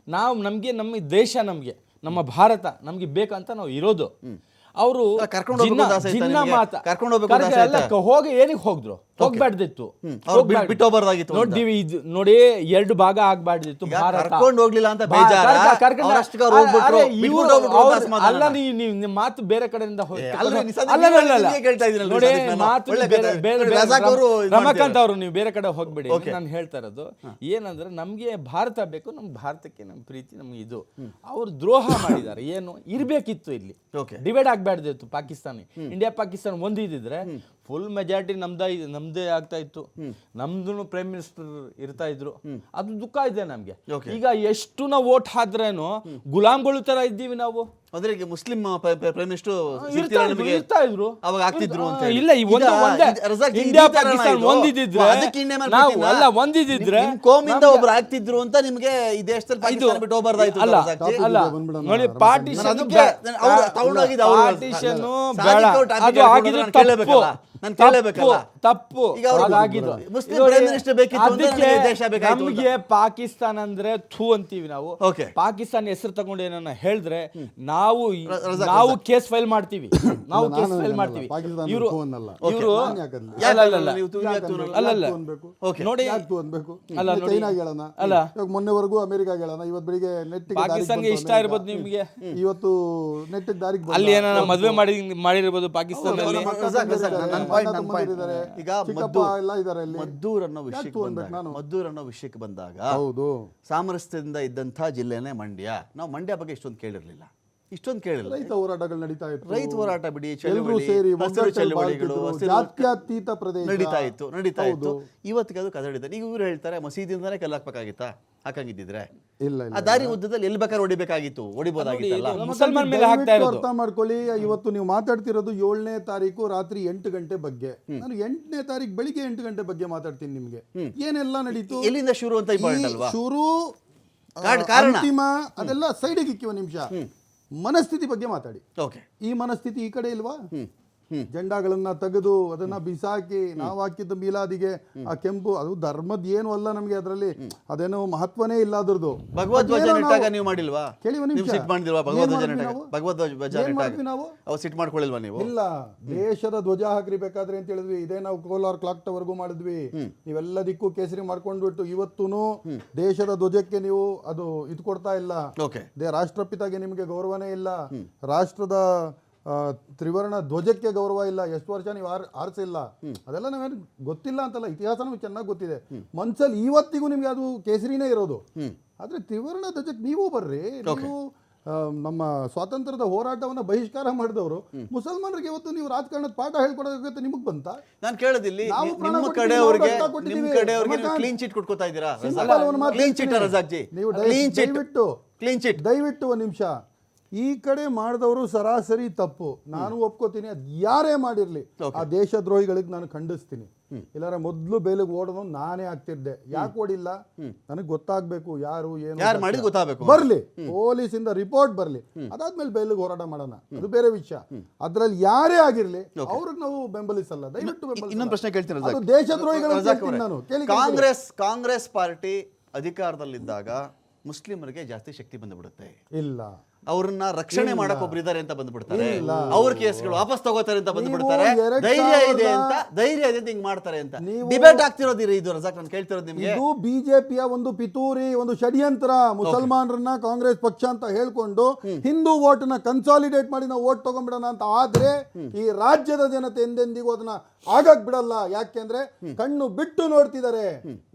ನಮಗೆ ನಮ್ಮ ದೇಶ, ನಮ್ಮ ಭಾರತ ನಮ್ಗೆ ಬೇಕಂತ ನಾವು ಇರೋದು. ಅವರು ಹೋಗಿ ಏನಿಗೆ ಹೋಗಿದ್ರು? ಹೋಗ್ಬಾರ್ದಿತ್ತು, ನೋಡಿ 2 ಭಾಗ ಆಗ್ಬಾರ್ದಿತ್ತು ಭಾರತ. ಅಲ್ಲ, ನೀವು ಮಾತು ಬೇರೆ ಕಡೆಯಿಂದ ರಮಾಕಾಂತ್ ಅವರು, ನೀವು ಬೇರೆ ಕಡೆ ಹೋಗ್ಬೇಡಿ. ನಾನು ಹೇಳ್ತಾ ಇರೋದು ಏನಂದ್ರೆ, ನಮ್ಗೆ ಭಾರತ ಬೇಕು, ನಮ್ ಭಾರತಕ್ಕೆ ನಮ್ ಪ್ರೀತಿ, ನಮ್ಗೆ ಇದು. ಅವ್ರು ದ್ರೋಹ ಮಾಡಿದ್ದಾರೆ. ಏನು ಇರ್ಬೇಕಿತ್ತು ಇಲ್ಲಿ, ಡಿವೈಡ್ ಆಗ್ಬಾರ್ದಿತ್ತು. ಪಾಕಿಸ್ತಾನಿ ಇಂಡಿಯಾ ಪಾಕಿಸ್ತಾನ ಒಂದು ಇದ್ದಿದ್ರೆ ಫುಲ್ ಮೆಜಾರಿಟಿ ನಮ್ದೇ ಆಗ್ತಾ ಇತ್ತು. ನಮ್ದು ಪ್ರೈಮ್ ಮಿನಿಸ್ಟರ್ ಇರ್ತಾ ಇದ್ರು. ಅದು ದುಃಖ ಇದೆ ನಮ್ಗೆ. ಈಗ ಎಷ್ಟು ನಾವು ವೋಟ್ ಹಾದ್ರೇನು ಗುಲಾಮ್ಗಳು ತರ ಇದ್ದೀವಿ ನಾವು. ಅಂದ್ರೆ ಈಗ ಮುಸ್ಲಿಂ ಪ್ರೈಮ್ ಮಿನಿಸ್ಟರ್ ಇರ್ತಾ ಇದ್ರು. ಅವಾಗ ಆಗ್ತಿದ್ರು ಅಂತ ಹೇಳಿ. ಇಲ್ಲ, ಈ ಒಂದು ಒಂದೇ ರಜಾಕ್ ಜಿ, ಇಂಡಿಯಾ ಈ ತರ ಪಾಕಿಸ್ತಾನ ಇದು? ಒಂದಿದ್ದಿದ್ರೆ ಅದಕ್ಕೆ ಇಂಡಿಯಾ ಮೇಲೆ ನಾವು ಪ್ರೀತಿನಾ? ಅಲ್ಲ ಒಂದಿದ್ದಿದ್ರೆ ನಿಮ್ ಕೋಮಿಂದ ಒಬ್ರು ಆಗ್ತಿದ್ರು ಅಂತ ನಿಮ್ಗೆ ಈ ದೇಶದಲ್ಲಿ ಪಾಕಿಸ್ತಾನ ಬಿಟ್ಟು ಹೋಗ್ಬಾರ್ದಾಯ್ತು ಅಲ್ಲ ರಜಾಕ್ ಜಿ? ಅಲ್ಲ ಬಂದ್ಬಿಡೋಣ. ನೋಡಿ ನಾನು ಪಾರ್ಟಿಷನ್ ಅದು ಅವ್ರು ತಗೊಂಡೋಗಿದ್ದು ಅವ್ರು. ಪಾರ್ಟಿಷನ್ ಸಾದಿಕ್ ಬೇಡ, ಅವ್ರು ಟಾಪಿಕ್ ಅದು ಆಗಿದ್ದು ನಾನು ಕೇಳಬೇಕಲ್ಲ, ನಾನು ಕೇಳಬೇಕಲ್ಲ. ತಪ್ಪು ಈಗ ಅವ್ರು ಅದಾಗಿದ್ದು. ಮುಸ್ಲಿಂ ನೋಡಿ, ಪ್ರೈಮ್ ಮಿನಿಸ್ಟರ್ ಬೇಕಿತ್ತು ಅಂದ್ರೆ ಅದಕ್ಕೆ ನಮಗೆ ದೇಶ ಬೇಕಾಯ್ತು ಅಂತ. ನಮಗೆ ಪಾಕಿಸ್ತಾನ ಅಂದ್ರೆ ಥೂ ಅಂತೀವಿ ನಾವು. Okay. ಪಾಕಿಸ್ತಾನ ಹೆಸರು ತಗೊಂಡು ಏನನ್ನ ಹೇಳಿದ್ರೆ ನಾವು ರಜಾಕ್, ನಾವು ಕೇಸ್ ಫೈಲ್ ಮಾಡ್ತೀವಿ, ನಾವು ಕೇಸ್ ನಾನು ಫೈಲ್ ಅನ್ನಲ್ಲ, ಮಾಡ್ತೀವಿ. ಪಾಕಿಸ್ತಾನ ಇವರು ಥೂ ಅನ್ನಲ್ಲ. ಇವರು ನಾನು ಯಾಕಂದ್ರೆ? ಅಲ್ಲ ಅಲ್ಲ ಅಲ್ಲ ನೀವು ತೂಗಿ ಹಾಕ್ತು ಅನ್ನಲ್ಲ. ಅಲ್ಲ ಅಲ್ಲ ಅನ್ಬೇಕು? Okay. ನೋಡಿ ಯಾಕೆ ಥೂ ಅನ್ಬೇಕು? ಅಲ್ಲ ನೋಡಿ. ಚೈನಾಗೆ ಹೇಳೋಣ, ಅಲ್ಲ. ಇವಾಗ ಮೊನ್ನೆವರೆಗೂ ಅಮೆರಿಕಾಗೆ ಹೇಳೋಣ, ಇವತ್ತು ಬೆಳಿಗ್ಗೆ ನೆಟ್ಟಿಗೆ ಪಾಕಿಸ್ತಾನ್ಗೆ ಇಷ್ಟ ಇರ್ಬೋದು ನಿಮ್ಗೆ, ಇವತ್ತು ನೆಟ್ಟಿಗೆ ದಾರಿಗೆ ಅಲ್ಲಿ ಏನಾರ ಮದ್ವೆ ಮಾಡಿರ್ಬೋದು ಪಾಕಿಸ್ತಾನದಲ್ಲಿ. ರಜಾಕ್, ನನ್ನ point. ಈಗ ಎಲ್ಲ ಇದಾರೆ ಅಲ್ಲಿ. ಮದ್ದೂರ್ ಅನ್ನೋ ವಿಷಯಕ್ಕೆ ಯಾಕೆ ಅನ್ಬೇಕು ಬಂದಾಗ ನಾನು? ಮದ್ದೂರ್ ಅನ್ನೋ ವಿಷಯಕ್ಕೆ ಬಂದಾಗ ಹೌದು, ಸಾಮರಸ್ಯದಿಂದ ಇದ್ದಂಥ ಜಿಲ್ಲೆನೇ ಮಂಡ್ಯ. ನಾವು ಮಂಡ್ಯ ಬಗ್ಗೆ ಇಷ್ಟೊಂದು ಕೇಳಿರ್ಲಿಲ್ಲ. ರೈತ ಹೋರಾಟಗಳು ನಡೀತಾ ಇತ್ತು, ರೈತ ಹೋರಾಟ ಬಿಡಿ, ಎಲ್ಲರೂ ಚಳವಳಿ, ಸೇರಿ ಹಸಿರು ಒಗ್ಗಟ್ಟಲ್ಲಿ ಚಳವಳಿಗಳು, ಬಾಳ್ತಿದ್ರು, ಜಾತ್ಯತೀತ ಪ್ರದೇಶ ನಡೀತಾ ಇತ್ತು. ಹೌದು. ಇವತ್ತಿಗೆ ಅದು ಕದಡಿದ್ದಾರೆ. ಈಗ ಇವ್ರು ಹೇಳ್ತಾರೆ ಮಸೀದಿಯಿಂದಾನೇ ಕಲ್ಲಾಕ್ಬೇಕಾಗಿತ್ತಾ? ಹಾಕಂಗಿದ್ದಿದ್ರೆ ಇಲ್ಲ ಆ ದಾರಿ ಉದ್ದದಲ್ಲಿ ಎಲ್ಲಿ ಬೇಕಾದ್ರೆ ಹೊಡಿಬೇಕಾಗಿತ್ತು, ಹೊಡಿಬೋದಾಗಿತ್ತಲ್ಲ. ಮುಸಲ್ಮಾನ್ ಮೇಲೆ ಹಾಕ್ತಾ ದಯವಿಟ್ಟು ಇರೋದು. ಅರ್ಥ ಮಾಡ್ಕೊಳ್ಳಿ. ಇವತ್ತು ನೀವು ಮಾತಾಡ್ತಿರೋದು 7ನೇ ತಾರೀಕು ರಾತ್ರಿ 8 ಗಂಟೆ ಬಗ್ಗೆ. ನಾನು 8ನೇ ತಾರೀಕು ಬೆಳಿಗ್ಗೆ 8 ಗಂಟೆ ಬಗ್ಗೆ ಮಾತಾಡ್ತೀನಿ ನಿಮ್ಗೆ. ಏನೆಲ್ಲ ನಡೀತು, ಎಲ್ಲಿಂದ ಶುರು ಅಂತ ಇಂಪಾರ್ಟೆಂಟ್ ಅಲ್ವಾ? ಶುರು ಕಾರಣ. ಅಂತಿಮ ಅದೆಲ್ಲ ಸೈಡಿಗೆ ಇಕ್ಕಿ ಒಂದು ನಿಮಿಷ. ಮನಸ್ಥಿತಿ ಬಗ್ಗೆ ಮಾತಾಡಿ. ಓಕೆ, ಈ ಮನಸ್ಥಿತಿ ಈ ಕಡೆ ಇಲ್ವಾ? ಜೆಂಡಾಗಳನ್ನ ತೆಗೆದು ಅದನ್ನ ಬಿಸಾಕಿ ನಾವು ಹಾಕಿದ್ದ ಮೀಲಾದಿಗೆ ಆ ಕೆಂಪು, ಅದು ಧರ್ಮದ ಏನು ಅಲ್ಲ ನಮ್ಗೆ, ಅದರಲ್ಲಿ ಅದೇನೋ ಮಹತ್ವನೇ ಇಲ್ಲ ಅದ್ರದ್ದು. ಭಗವದ್ವಜ ನೆಟ್ಟಾಗ ನೀವು ಮಾಡಿಲ್ವಾ? ಕೇಳಿ ಒಂದು ನೀವು ನಿಮಿಷ. ಸಿಟ್ ಮಾಡಿಲ್ವಾ? ಏನ್ ಭಗವದ್ವಜ ಮಾಡ್ತೀವಿ ನೆಟ್ಟಾಗ ನಾವು? ಭಗವದ್ವಜ ಏನ್ ನೆಟ್ಟಾಗ ಮಾಡ್ತೀವಿ ನಾವು? ಅವ್ ಸಿಟ್ ಮಾಡ್ಕೊಳ್ಳಿಲ್ವಾ ನೀವು? ಇಲ್ಲ, ದೇಶದ ಧ್ವಜ ಹಾಕ್ರಿಬೇಕಾದ್ರೆ ಅಂತ ಹೇಳಿದ್ವಿ. ಇದೇ ನಾವು ಕೋಲಾರ ಕ್ಲಾಕ್ ಟವರ್ಗೂ ಮಾಡಿದ್ವಿ. ನೀವೆಲ್ಲದಕ್ಕೂ ಕೇಸರಿ ಮಾಡ್ಕೊಂಡ್ಬಿಟ್ಟು ಇವತ್ತೂನು ದೇಶದ ಧ್ವಜಕ್ಕೆ ನೀವು ಅದು ಇದು ಕೊಡ್ತಾ ಇಲ್ಲ. ಓಕೆ, ರಾಷ್ಟ್ರಪಿತಾಗೆ ನಿಮಗೆ ಗೌರವನೇ ಇಲ್ಲ. ರಾಷ್ಟ್ರದ ತ್ರಿವರ್ಣ ಧ್ವಜಕ್ಕೆ ಗೌರವ ಇಲ್ಲ. ಎಷ್ಟು ವರ್ಷ ನೀವು ಆರಿಸಿಲ್ಲ. ಅದೆಲ್ಲ ನಾವೇನು ಗೊತ್ತಿಲ್ಲ ಅಂತಲ್ಲ, ಇತಿಹಾಸ ನಮಗೆ ಚೆನ್ನಾಗಿ ಗೊತ್ತಿದೆ. ಮನ್ಸಲ್ಲಿ ಇವತ್ತಿಗೂ ನಿಮ್ಗೆ ಅದು ಕೇಸರಿನೇ ಇರೋದು. ಆದ್ರೆ ತ್ರಿವರ್ಣ ಧ್ವಜಕ್ಕೆ ನೀವು ಬರ್ರಿ. ನೀವು ನಮ್ಮ ಸ್ವಾತಂತ್ರ್ಯದ ಹೋರಾಟವನ್ನ ಬಹಿಷ್ಕಾರ ಮಾಡಿದವರು ಮುಸಲ್ಮಾನರಿಗೆ ಇವತ್ತು ನೀವು ರಾಜಕಾರಣದ ಪಾಠ ಹೇಳ್ಕೊಡೋದಕ್ಕೆ ನಿಮಗೆ ಬಂತ? ನಾನು ಕೇಳೋದಿಲ್ಲಿ ನಾವು ಪ್ರಾಣ ನಿಮ್ಮ ಕೊಟ್ಟಿದ್ದೀವಿ, ಕಡೆಯವ್ರಿಗೆ ನಾವು ರಕ್ತ ಕೊಟ್ಟಿದ್ದೀವಿ. ನಿಮ್ಮ ಕಡೆಯವ್ರಿಗೆ ನೀವು ರಮಾಕಾಂತ್, ಕ್ಲೀನ್ ಚಿಟ್ ಕೊಟ್ಕೋತಾ ಇದ್ದೀರಾ? ಸಿಂಪಲ್ ಒಂದು ಮಾತು ಕ್ಲೀನ್ ಚಿಟ್ ಹೇಳ್ತೀನಿ. ರಜಾಕ್ ಜಿ, ನೀವು ಕ್ಲೀನ್ ಚಿಟ್, ದಯವಿಟ್ಟು ಕ್ಲೀನ್ ಚಿಟ್. ದಯವಿಟ್ಟು ಒಂದು ನಿಮಿಷ. ಈ ಕಡೆ ಮಾಡಿದವರು ಸರಾಸರಿ ತಪ್ಪು, ನಾನು ಒಪ್ಕೋತೀನಿ. ಅದು ಯಾರೇ ಮಾಡಿರ್ಲಿ ಆ ದೇಶದ್ರೋಹಿಗಳಿಗೆ ನಾನು ಖಂಡಿಸ್ತೀನಿ. ಇಲ್ಲಾರ ಮೊದಲು ಬೇಲಿಗೆ ಓಡೋದು ನಾನೇ ಆಗ್ತಿದ್ದೆ. ಯಾಕೆ ಓಡಿಲ್ಲ ನನಗೆ ಗೊತ್ತಾಗ್ಬೇಕು, ಯಾರು ಏನು ಯಾರು ಮಾಡಿದ್ ಗೊತ್ತಾಗಬೇಕು. ಬರ್ಲಿ, ಪೊಲೀಸಿಂದ ರಿಪೋರ್ಟ್ ಬರ್ಲಿ, ಅದಾದ್ಮೇಲೆ ಬೇಲಿಗೆ ಹೋರಾಟ ಮಾಡೋಣ, ಅದು ಬೇರೆ ವಿಷಯ. ಅದ್ರಲ್ಲಿ ಯಾರೇ ಆಗಿರ್ಲಿ ಅವ್ರಿಗೆ ನಾವು ಬೆಂಬಲಿಸಲ್ಲ. ದಯವಿಟ್ಟು ಇನ್ನೊಂದು ಪ್ರಶ್ನೆ ಕೇಳ್ತೀನಿ ಅದು ರಜಾಕ್. ದೇಶದ್ರೋಹಿಗಳು ರಜಾಕ್ ಕೇಳ್ತೀನಿ ಅವರೇ, ನಾನು. ಕಾಂಗ್ರೆಸ್ ಪಾರ್ಟಿ ಅಧಿಕಾರದಲ್ಲಿದ್ದಾಗ ಮುಸ್ಲಿಮರಿಗೆ ಜಾಸ್ತಿ ಶಕ್ತಿ ಬಂದ್ಬಿಡುತ್ತೆ. ಇಲ್ಲ, ಅವ್ರನ್ನ ರಕ್ಷಣೆ ಮಾಡಕ್ ಒಬ್ರು ಇದಾರೆ ಅಂತ ಬಂದ್ಬಿಡ್ತಾರೆ. ಇಲ್ಲ. ಅವ್ರ ಕೇಸ್ಗಳು ವಾಪಸ್ ತಗೋತಾರೆ ಅಂತ ಬಂದ್ಬಿಡ್ತಾರೆ. ನೀವು ಧೈರ್ಯ ಇದೆ ಅಂತ ಹಿಂಗ್ ಮಾಡ್ತಾರೆ ಅಂತ ಡಿಬೇಟ್ ಆಗ್ತಿರೋದಿರಿ ಇದು ರಜಾಕ್. ನಾನು ಕೇಳ್ತಿರೋದು ನಿಮ್ಗೆ, ಇದು ಬಿಜೆಪಿಯ ಒಂದು ಪಿತೂರಿ, ಒಂದು ಷಡ್ಯಂತ್ರ. ಮುಸಲ್ಮಾನರನ್ನ ಕಾಂಗ್ರೆಸ್ ಪಕ್ಷ ಅಂತ ಹೇಳ್ಕೊಂಡು ಹಿಂದೂ ವೋಟ್ ನ ಕನ್ಸಾಲಿಡೇಟ್ ಮಾಡಿ ನಾವು ವೋಟ್ ತಗೊಂಡ್ಬಿಡೋಣ ಅಂತ ಆದ್ರೆ ಈ ರಾಜ್ಯದ ಜನತೆ ಎಂದೆಂದಿಗೂ ಅದನ್ನ ಆಗಕ್ ಬಿಡಲ್ಲ. ಯಾಕೆಂದ್ರೆ ಕಣ್ಣು ಬಿಟ್ಟು ನೋಡ್ತಿದ್ದಾರೆ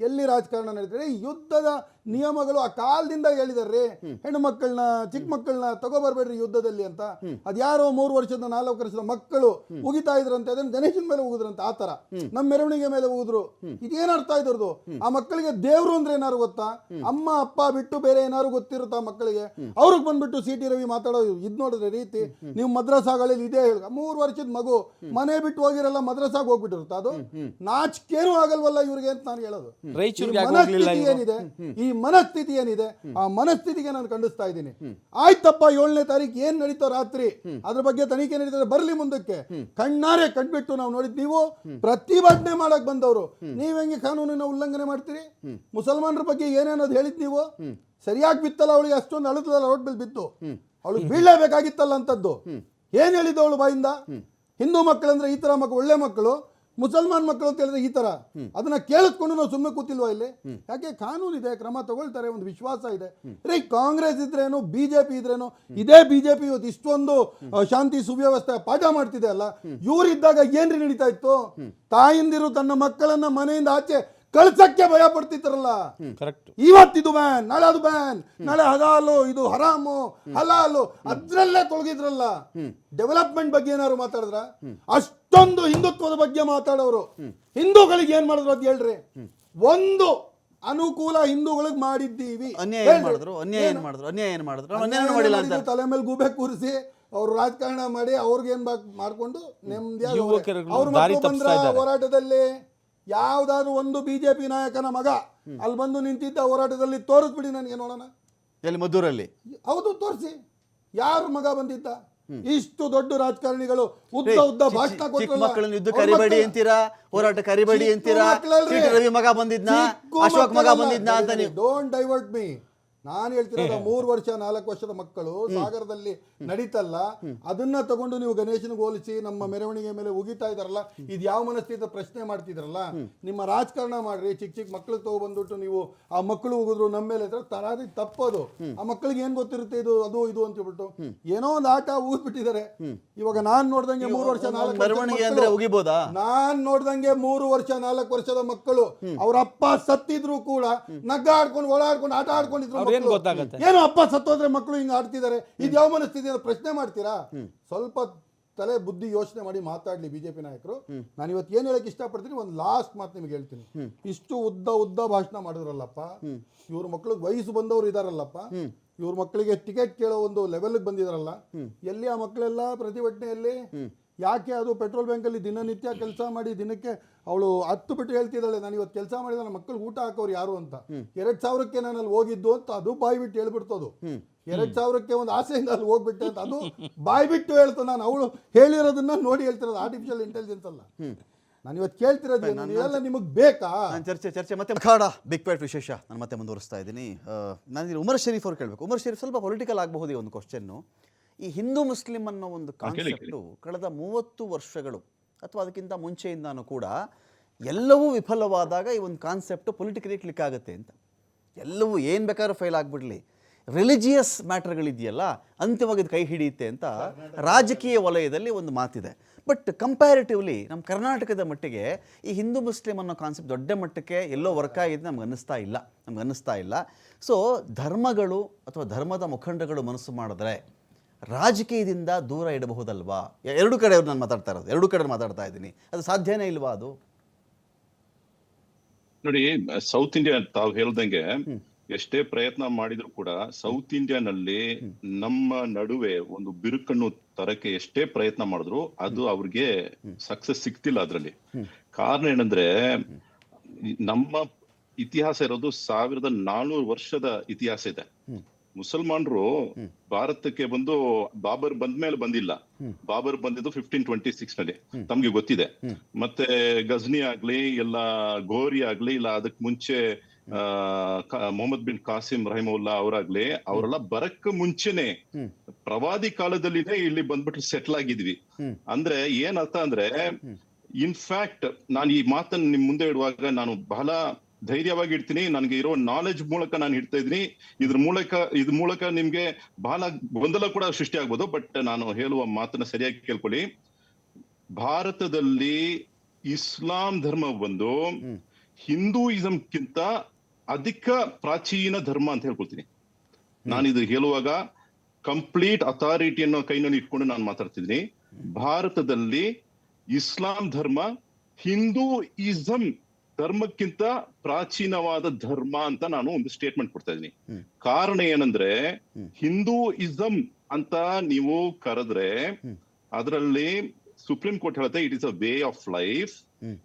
ಎಲ್ಲಿ ರಾಜಕಾರಣ ನಡೀತಿದೆ. ಈ ಯುದ್ಧದ ನಿಯಮಗಳು ಆ ಕಾಲದಿಂದ ಹೇಳಿದಾರ್ರಿ, ಹೆಣ್ಣು ಮಕ್ಕಳನ್ನ ಚಿಕ್ಕ ಮಕ್ಕಳನ್ನ ತಗೋಬರ್ಬೇಡ್ರಿ ಯುದ್ಧದಲ್ಲಿ ಅಂತ. ಅದ್ಯಾರೋ 3 ವರ್ಷದ 4 ವರ್ಷದ ಮಕ್ಕಳು ಉಗಿತಾ ಇದ್ರಂತೆ, ಅದನ್ನ ಗಣೇಶನ ಮೇಲೆ ಉಗಿದ್ರಂತೆ. ಆ ತರ ನಮ್ಮ ಮೆರವಣಿಗೆ ಮೇಲೆ ಉಗಿದ್ರು. ಇದೇನ್ ಅರ್ಥ ಇದ್ರದು? ಆ ಮಕ್ಕಳಿಗೆ ದೇವ್ರು ಅಂದ್ರೆ ಏನಾರು ಗೊತ್ತಾ? ಅಮ್ಮ ಅಪ್ಪ ಬಿಟ್ಟು ಬೇರೆ ಏನಾರು ಗೊತ್ತಿರುತ್ತಾ ಮಕ್ಕಳಿಗೆ? ಅವ್ರಿಗೆ ಬಂದ್ಬಿಟ್ಟು ಸಿ ಟಿ ರವಿ ಮಾತಾಡೋ ಇದ್ ನೋಡಿದ್ರೆ ರೀತಿ, ನೀವು ಮದ್ರಸಾಗಳಲ್ಲಿ ಇದೇ ಹೇಳ 3 ವರ್ಷದ ಮಗು ಮನೆ ಬಿಟ್ಟು ಹೋಗಿರಲ್ಲ, ಮದ್ರಸಾಗ ಹೋಗ್ಬಿಟ್ಟಿರುತ್ತ. ಅದು ನಾಚಿಕೇನು ಆಗಲ್ವಲ್ಲ ಇವ್ರಿಗೆ ಅಂತ ನಾನು ಹೇಳೋದು. ಮನಸ್ಥಿತಿ ಏನಿದೆ, ಈ ಮನಸ್ಥಿತಿ ಏನಿದೆ, ಆ ಮನಸ್ಥಿತಿಗೆ ನಾನು ಖಂಡಿಸ್ತಾ ಇದ್ದೀನಿ. ಆಯ್ತಪ್ಪ, 7ನೇ ತಾರೀಕು ಏನ್ ನಡೀತೋ ರಾತ್ರಿ ಅದ್ರ ಬಗ್ಗೆ ತನಿಖೆ ನಡೀತದೆ, ಬರ್ಲಿ ಮುಂದಕ್ಕೆ. ಕಣ್ಣಾರೆ ಕಂಡ್ಬಿಟ್ಟು ನಾವು ನೋಡಿದ್, ನೀವು ಪ್ರತಿಭಟನೆ ಮಾಡಕ್ ಬಂದವರು ನೀವ್ ಹೆಂಗೆ ಕಾನೂನಿನ ಉಲ್ಲಂಘನೆ ಮಾಡ್ತೀರಿ? ಮುಸಲ್ಮಾನರ ಬಗ್ಗೆ ಏನೇನೋದು ಹೇಳಿದ್ ನೀವು ಸರಿಯಾಗಿ ಬಿತ್ತಲ್ಲ, ಅವಳಿಗೆ ಅಷ್ಟೊಂದು ಅಳುತ್ತಲ್ಲ, ರೋಡ್ ಮೇಲೆ ಬಿತ್ತು, ಅವಳಿಗೆ ಬೀಳಲೇಬೇಕಾಗಿತ್ತಲ್ಲ ಅಂತದ್ದು. ಏನ್ ಹೇಳಿದ್ದು ಅವಳು ಬಾಯಿಂದ? ಹಿಂದೂ ಮಕ್ಕಳಂದ್ರೆ ಈ ತರ ಮಕ್ಕಳು ಒಳ್ಳೆ ಮಕ್ಕಳು, ಮುಸಲ್ಮಾನ್ ಮಕ್ಕಳು ಅಂತ ಹೇಳಿದ್ರೆ ಈ ತರ. ಅದನ್ನ ಕೇಳಿಸ್ಕೊಂಡು ನಾವು ಸುಮ್ಮನೆ ಕೂತಿಲ್ವಾ ಇಲ್ಲಿ? ಯಾಕೆ ಕಾನೂನು ಇದೆ, ಕ್ರಮ ತಗೊಳ್ತಾರೆ, ಒಂದು ವಿಶ್ವಾಸ ಇದೆ. ರೀ, ಕಾಂಗ್ರೆಸ್ ಇದ್ರೇನು ಬಿಜೆಪಿ ಇದ್ರೇನು, ಇದೇ ಬಿಜೆಪಿ ಇವತ್ತು ಇಷ್ಟೊಂದು ಶಾಂತಿ ಸುವ್ಯವಸ್ಥೆ ಪಾಠ ಮಾಡ್ತಿದೆ ಅಲ್ಲ. ಇವರಿದ್ದಾಗ ಏನ್ರಿ ನಡೀತಾ ಇತ್ತು? ತಾಯಿಂದಿರು ತನ್ನ ಮಕ್ಕಳನ್ನ ಮನೆಯಿಂದ ಆಚೆ ಕಳ್ಸಕ್ಕೆ ಭಯ ಪಡ್ತಿದ್ರಲ್ಲ. ಇವತ್ತಿದು ಬ್ಯಾನ್, ನಾಳೆ ಅದು ಬ್ಯಾನ್, ನಾಳೆ ಹಲಾಲು, ಇದು ಹರಾಮು, ಹಲಾಲು, ಅದ್ರಲ್ಲೇ ತೊಳಗಿದ್ರಲ್ಲ. ಡೆವಲಪ್ಮೆಂಟ್ ಬಗ್ಗೆ ಏನಾದ್ರು ಮಾತಾಡಿದ್ರ? ಅಷ್ಟೊಂದು ಹಿಂದುತ್ವದ ಬಗ್ಗೆ ಮಾತಾಡೋರು ಹಿಂದೂಗಳಿಗೆ ಏನ್ ಮಾಡಿದ್ರು ಅದ್ ಹೇಳ್ರಿ. ಒಂದು ಅನುಕೂಲ ಹಿಂದೂಗಳಿಗೆ ಮಾಡಿದ್ದೀವಿ. ಅನ್ಯಾಯ ಏನ್ ಮಾಡಿದ್ರು? ಅನ್ಯಾಯ ಏನ್ ಮಾಡಿದ್ರು? ಅನ್ಯಾಯ ಏನ್ ಮಾಡಿದ್ರು? ನಾವು ಅನ್ಯಾಯ ಅನ್ಯಾಯ ಮಾಡಿಲ್ಲ ಅಂತ ಮಾಡಿದ್ದು, ತಲೆ ಮೇಲೆ ಗೂಬೆ ಕೂರಿಸಿ ಅವ್ರು ರಾಜಕಾರಣ ಮಾಡಿ ಅವ್ರಿಗೇನ್ ಮಾಡ್ಕೊಂಡು ನೆಮ್ಮದಿಯಾಗಿ ಯುವಕರುಗಳು ಅವ್ರ ದಾರಿ ಮಕ್ಕಳು ಬಂದ್ರ ತಪ್ಪಿಸ್ತಾ ಇದ್ದಾರೆ. ಹೋರಾಟದಲ್ಲಿ ಯಾವ್ದಾದ್ರು ಒಂದು ಬಿಜೆಪಿ ನಾಯಕನ ಮಗ ಅಲ್ಲಿ ಬಂದು ನಿಂತಿದ್ದ ಹೋರಾಟದಲ್ಲಿ ತೋರಿಸ್ಬಿಡಿ ನನಗೆ ನೋಡೋಣ. ಎಲ್ಲಿ ಮದ್ದೂರಲ್ಲಿ? ಹೌದು, ತೋರಿಸಿ. ಯಾರ ಮಗ ಬಂದಿದ್ದ? ಇಷ್ಟು ದೊಡ್ಡ ರಾಜಕಾರಣಿಗಳು ಉದ್ದ ಭಾಷಣ ಚಿಕ್ಕ ಮಕ್ಕಳನ್ನ ಯುದ್ಧ ಕರಿಬೇಡಿ ಅಂತೀರಾ, ಹೋರಾಟ ಕರಿಬೇಡಿ ಅಂತೀರಾ. ಸಿ ಟಿ ರವಿ ಮಗ ಬಂದಿದ್ನಾ, ಅಶೋಕ್ ಮಗ ಬಂದಿದ್ನಾ ಅಂತ ನೀವು ಡೋಂಟ್ ಡೈವರ್ಟ್ ಮೀ. ನಾನು ಹೇಳ್ತಿರೋದು 3 ವರ್ಷ 4 ವರ್ಷದ ಮಕ್ಕಳು ಸಾಗರದಲ್ಲಿ ನಡೀತಲ್ಲ, ಅದನ್ನ ತಗೊಂಡು ನೀವು ಗಣೇಶನಿಗೆ ಹೋಲಿಸಿ ನಮ್ಮ ಮೆರವಣಿಗೆ ಮೇಲೆ ಉಗಿತಾ ಇದಾರಲ್ಲ, ಇದು ಯಾವ ಮನಸ್ಥಿತಿ ಪ್ರಶ್ನೆ ಮಾಡ್ತಿದ್ರಲ್ಲ. ನಿಮ್ಮ ರಾಜಕಾರಣ ಮಾಡ್ರಿ, ಚಿಕ್ಕ ಚಿಕ್ಕ ಮಕ್ಳಿಗೆ ತಗೊಬಂದ್ಬಿಟ್ಟು ನೀವು ಆ ಮಕ್ಕಳು ಉಗಿದ್ರು ನಮ್ಮ ಮೇಲೆ ತರಾದಿ ತಪ್ಪದು. ಆ ಮಕ್ಕಳಿಗೆ ಏನ್ ಗೊತ್ತಿರುತ್ತೆ ಇದು ಅದು ಇದು ಅಂತ ಹೇಳ್ಬಿಟ್ಟು ಏನೋ ಒಂದು ಆಟ ಊದ್ಬಿಟ್ಟಿದ್ದಾರೆ. ಇವಾಗ ನಾನ್ ನೋಡ್ದಂಗೆ 3 ವರ್ಷ 4 ಮೆರವಣಿಗೆ ಅಂದ್ರೆ ಉಗಿಬೋದಾ? ನಾನ್ ನೋಡ್ದಂಗೆ 3 ವರ್ಷ 4 ವರ್ಷದ ಮಕ್ಕಳು ಅವ್ರ ಅಪ್ಪ ಸತ್ತಿದ್ರು ಕೂಡ ನಗ್ಗಾಡ್ಕೊಂಡು ಓಡಾಡ್ಕೊಂಡು ಆಟ ಆಡ್ಕೊಂಡಿದ್ರು. ಏನೋ ಅಪ್ಪ ಸತ್ತೋದ್ರೆ ಮಕ್ಕಳು ಹಿಂಗ ಆಡ್ತಿದ್ದಾರೆ, ಇದು ಯಾವ ಮನಸ್ಥಿತಿ ಅಂತ ಪ್ರಶ್ನೆ ಮಾಡ್ತೀರಾ? ಸ್ವಲ್ಪ ತಲೆ ಬುದ್ಧಿ ಯೋಚನೆ ಮಾಡಿ ಮಾತಾಡ್ಲಿ ಬಿಜೆಪಿ ನಾಯಕರು. ನಾನು ಇವತ್ತು ಏನ್ ಹೇಳಕ್ ಇಷ್ಟಪಡ್ತೀನಿ, ಒಂದು ಲಾಸ್ಟ್ ಮಾತು ನಿಮ್ಗೆ ಹೇಳ್ತೀನಿ. ಇಷ್ಟು ಉದ್ದ ಭಾಷಣ ಮಾಡಿದ್ರಲ್ಲಪ್ಪ, ಇವ್ರ ಮಕ್ಳಿಗೆ ವಯಸ್ಸು ಬಂದವರು ಇದಾರಲ್ಲಪ್ಪ, ಇವ್ರ ಮಕ್ಕಳಿಗೆ ಟಿಕೆಟ್ ಕೇಳೋ ಒಂದು ಲೆವೆಲ್ಗೆ ಬಂದಿದಾರಲ್ಲ, ಎಲ್ಲಿ ಆ ಮಕ್ಕಳೆಲ್ಲ ಪ್ರತಿಭಟನೆಯಲ್ಲಿ? ಯಾಕೆ ಅದು ಪೆಟ್ರೋಲ್ ಬ್ಯಾಂಕಲ್ಲಿ ದಿನನಿತ್ಯ ಕೆಲಸ ಮಾಡಿ ದಿನಕ್ಕೆ ಅವಳು 10 ಬಿಟ್ಟು ಹೇಳ್ತಿದ್ದಾಳೆ, ನಾನು ಇವತ್ತು ಕೆಲಸ ಮಾಡಿದ ನನ್ನ ಮಕ್ಕಳಿಗೆ ಊಟ ಹಾಕೋರು ಯಾರು ಅಂತ. 2000ಕ್ಕೆ ನಾನು ಅಲ್ಲಿ ಹೋಗಿದ್ದು ಅಂತ ಅದು ಬಾಯಿ ಬಿಟ್ಟು ಹೇಳ್ಬಿಡ್ತೋದು. 2000ಕ್ಕೆ ಒಂದು ಆಸೆಯಿಂದ ಅಲ್ಲಿ ಹೋಗ್ಬಿಟ್ಟೆ ಅಂತ ಅದು ಬಾಯಿ ಬಿಟ್ಟು ಹೇಳ್ತು. ನಾನು ಅವಳು ಹೇಳಿರೋದನ್ನ ನೋಡಿ ಹೇಳ್ತಿರೋದು, ಆರ್ಟಿಫಿಷಿಯಲ್ ಇಂಟೆಲಿಜೆನ್ಸ್ ಅಲ್ಲ. ನಾನು ಇವತ್ತು ಕೇಳ್ತಿರೋದು ಇದೆಲ್ಲ ನಿಮಗೆ ಬೇಕಾ? ಚರ್ಚೆ ಮತ್ತೆ ಖಾಡ ಬಿಗ್ ಪ್ಯಾಟ್ ವಿಶೇಷ ನಾನು ಮತ್ತೆ ಮುಂದುವರಿಸ್ತಾ ಇದ್ದೀನಿ. ನಾನು ಉಮರ್ ಶರೀಫ್ ಅವ್ರು ಕೇಳಬೇಕು. ಉಮರ್ ಶರೀಫ್, ಸ್ವಲ್ಪ ಪೊಲಿಟಿಕಲ್ ಆಗಬಹುದು ಈ ಒಂದು ಕ್ವಶನ್ನು. ಈ ಹಿಂದೂ ಮುಸ್ಲಿಂ ಅನ್ನೋ ಒಂದು ಕಾನ್ಸೆಪ್ಟು ಕಳೆದ 30 ವರ್ಷಗಳು ಅಥವಾ ಅದಕ್ಕಿಂತ ಮುಂಚೆಯಿಂದಾನು ಕೂಡ ಎಲ್ಲವೂ ವಿಫಲವಾದಾಗ ಈ ಒಂದು ಕಾನ್ಸೆಪ್ಟು ಪೊಲಿಟಿಕಲಿ ಕ್ಲಿಕ್ ಆಗುತ್ತೆ ಅಂತ. ಎಲ್ಲವೂ ಏನು ಬೇಕಾದ್ರೂ ಫೇಲ್ ಆಗಿಬಿಡಲಿ, ರಿಲಿಜಿಯಸ್ ಮ್ಯಾಟರ್ಗಳಿದೆಯಲ್ಲ ಅಂತಿಮವಾಗಿ ಇದು ಕೈ ಹಿಡಿಯುತ್ತೆ ಅಂತ ರಾಜಕೀಯ ವಲಯದಲ್ಲಿ ಒಂದು ಮಾತಿದೆ. ಬಟ್ ಕಂಪ್ಯಾರಿಟಿವ್ಲಿ ನಮ್ಮ ಕರ್ನಾಟಕದ ಮಟ್ಟಿಗೆ ಈ ಹಿಂದೂ ಮುಸ್ಲಿಂ ಅನ್ನೋ ಕಾನ್ಸೆಪ್ಟ್ ದೊಡ್ಡ ಮಟ್ಟಕ್ಕೆ ಎಲ್ಲೋ ವರ್ಕ್ ಆಗಿದೆ ನಮ್ಗೆ ಅನ್ನಿಸ್ತಾ ಇಲ್ಲ. ಸೊ ಧರ್ಮಗಳು ಅಥವಾ ಧರ್ಮದ ಮುಖಂಡಗಳು ಮನಸ್ಸು ಮಾಡಿದ್ರೆ ರಾಜಕೀಯದಿಂದ ದೂರ ಇಡಬಹುದಲ್ವಾ? ಎರಡು ಕಡೆ ನಾನು ಮಾತಾಡ್ತಾ ಇದ್ದೀನಿ. ಅದು ಸಾಧ್ಯನೇ ಇಲ್ವಾ? ಅದು ನೋಡಿ, ಸೌತ್ ಇಂಡಿಯಾ ತಾವು ಹೇಳ್ದಂಗೆ ಎಷ್ಟೇ ಪ್ರಯತ್ನ ಮಾಡಿದ್ರು ಕೂಡ ಸೌತ್ ಇಂಡಿಯಾನಲ್ಲಿ ನಮ್ಮ ನಡುವೆ ಒಂದು ಬಿರುಕನ್ನು ತರಕ್ಕೆ ಎಷ್ಟೇ ಪ್ರಯತ್ನ ಮಾಡಿದ್ರು ಅದು ಅವ್ರಿಗೆ ಸಕ್ಸಸ್ ಸಿಗ್ತಿಲ್ಲ. ಅದ್ರಲ್ಲಿ ಕಾರಣ ಏನಂದ್ರೆ, ನಮ್ಮ ಇತಿಹಾಸ ಇರೋದು 1400 ವರ್ಷದ ಇತಿಹಾಸ ಇದೆ. ಮುಸಲ್ಮಾನರು ಭಾರತಕ್ಕೆ ಬಂದು ಬಾಬರ್ ಬಂದ್ಮೇಲೆ ಬಂದಿಲ್ಲ. ಬಾಬರ್ ಬಂದಿದ್ದು 1526 ನಲ್ಲಿ, ತಮ್ಗೆ ಗೊತ್ತಿದೆ. ಮತ್ತೆ ಗಜ್ನಿ ಆಗ್ಲಿ ಇಲ್ಲ ಗೋರಿ ಆಗ್ಲಿ ಇಲ್ಲ ಅದಕ್ ಮುಂಚೆ ಮೊಹಮ್ಮದ್ ಬಿನ್ ಕಾಸಿಂ ರಹಿಮುಲ್ಲಾ ಅವರಾಗ್ಲಿ, ಅವರೆಲ್ಲ ಬರಕ್ ಮುಂಚೆನೆ ಪ್ರವಾದಿ ಕಾಲದಲ್ಲಿನೇ ಇಲ್ಲಿ ಬಂದ್ಬಿಟ್ಟು ಸೆಟ್ಲ್ ಆಗಿದ್ವಿ. ಅಂದ್ರೆ ಏನ್ ಅರ್ಥ ಅಂದ್ರೆ, ಇನ್ಫ್ಯಾಕ್ಟ್ ನಾನು ಈ ಮಾತನ್ನ ನಿಮ್ ಮುಂದೆ ಇಡುವಾಗ ನಾನು ಬಹಳ ಧೈರ್ಯವಾಗಿ ಇಡ್ತೀನಿ. ನನಗೆ ಇರೋ ನಾಲೆಜ್ ಮೂಲಕ ನಾನು ಇಡ್ತಾ ಇದ್ದೀನಿ. ಇದ್ರ ಮೂಲಕ ನಿಮ್ಗೆ ಬಹಳ ಗೊಂದಲ ಕೂಡ ಸೃಷ್ಟಿ ಆಗ್ಬೋದು. ಬಟ್ ನಾನು ಹೇಳುವ ಮಾತನ್ನ ಸರಿಯಾಗಿ ಕೇಳ್ಕೊಳ್ಳಿ. ಭಾರತದಲ್ಲಿ ಇಸ್ಲಾಂ ಧರ್ಮ ಬಂದು ಹಿಂದೂಯಿಸಂಕ್ಕಿಂತ ಅಧಿಕ ಪ್ರಾಚೀನ ಧರ್ಮ ಅಂತ ಹೇಳ್ಕೊಳ್ತೀನಿ. ನಾನು ಇದು ಹೇಳುವಾಗ ಕಂಪ್ಲೀಟ್ ಅಥಾರಿಟಿಯನ್ನು ಕೈನಲ್ಲಿ ಇಟ್ಕೊಂಡು ನಾನು ಮಾತಾಡ್ತಿದ್ದೀನಿ. ಭಾರತದಲ್ಲಿ ಇಸ್ಲಾಂ ಧರ್ಮ ಹಿಂದೂಯಿಸಂ ಧರ್ಮಕ್ಕಿಂತ ಪ್ರಾಚೀನವಾದ ಧರ್ಮ ಅಂತ ನಾನು ಒಂದು ಸ್ಟೇಟ್ಮೆಂಟ್ ಕೊಡ್ತಾ ಇದ್ದೀನಿ. ಕಾರಣ ಏನಂದ್ರೆ, ಹಿಂದೂಯಿಸಂ ಅಂತ ನೀವು ಕರೆದ್ರೆ ಅದರಲ್ಲಿ ಸುಪ್ರೀಂ ಕೋರ್ಟ್ ಹೇಳುತ್ತೆ it is a way of life.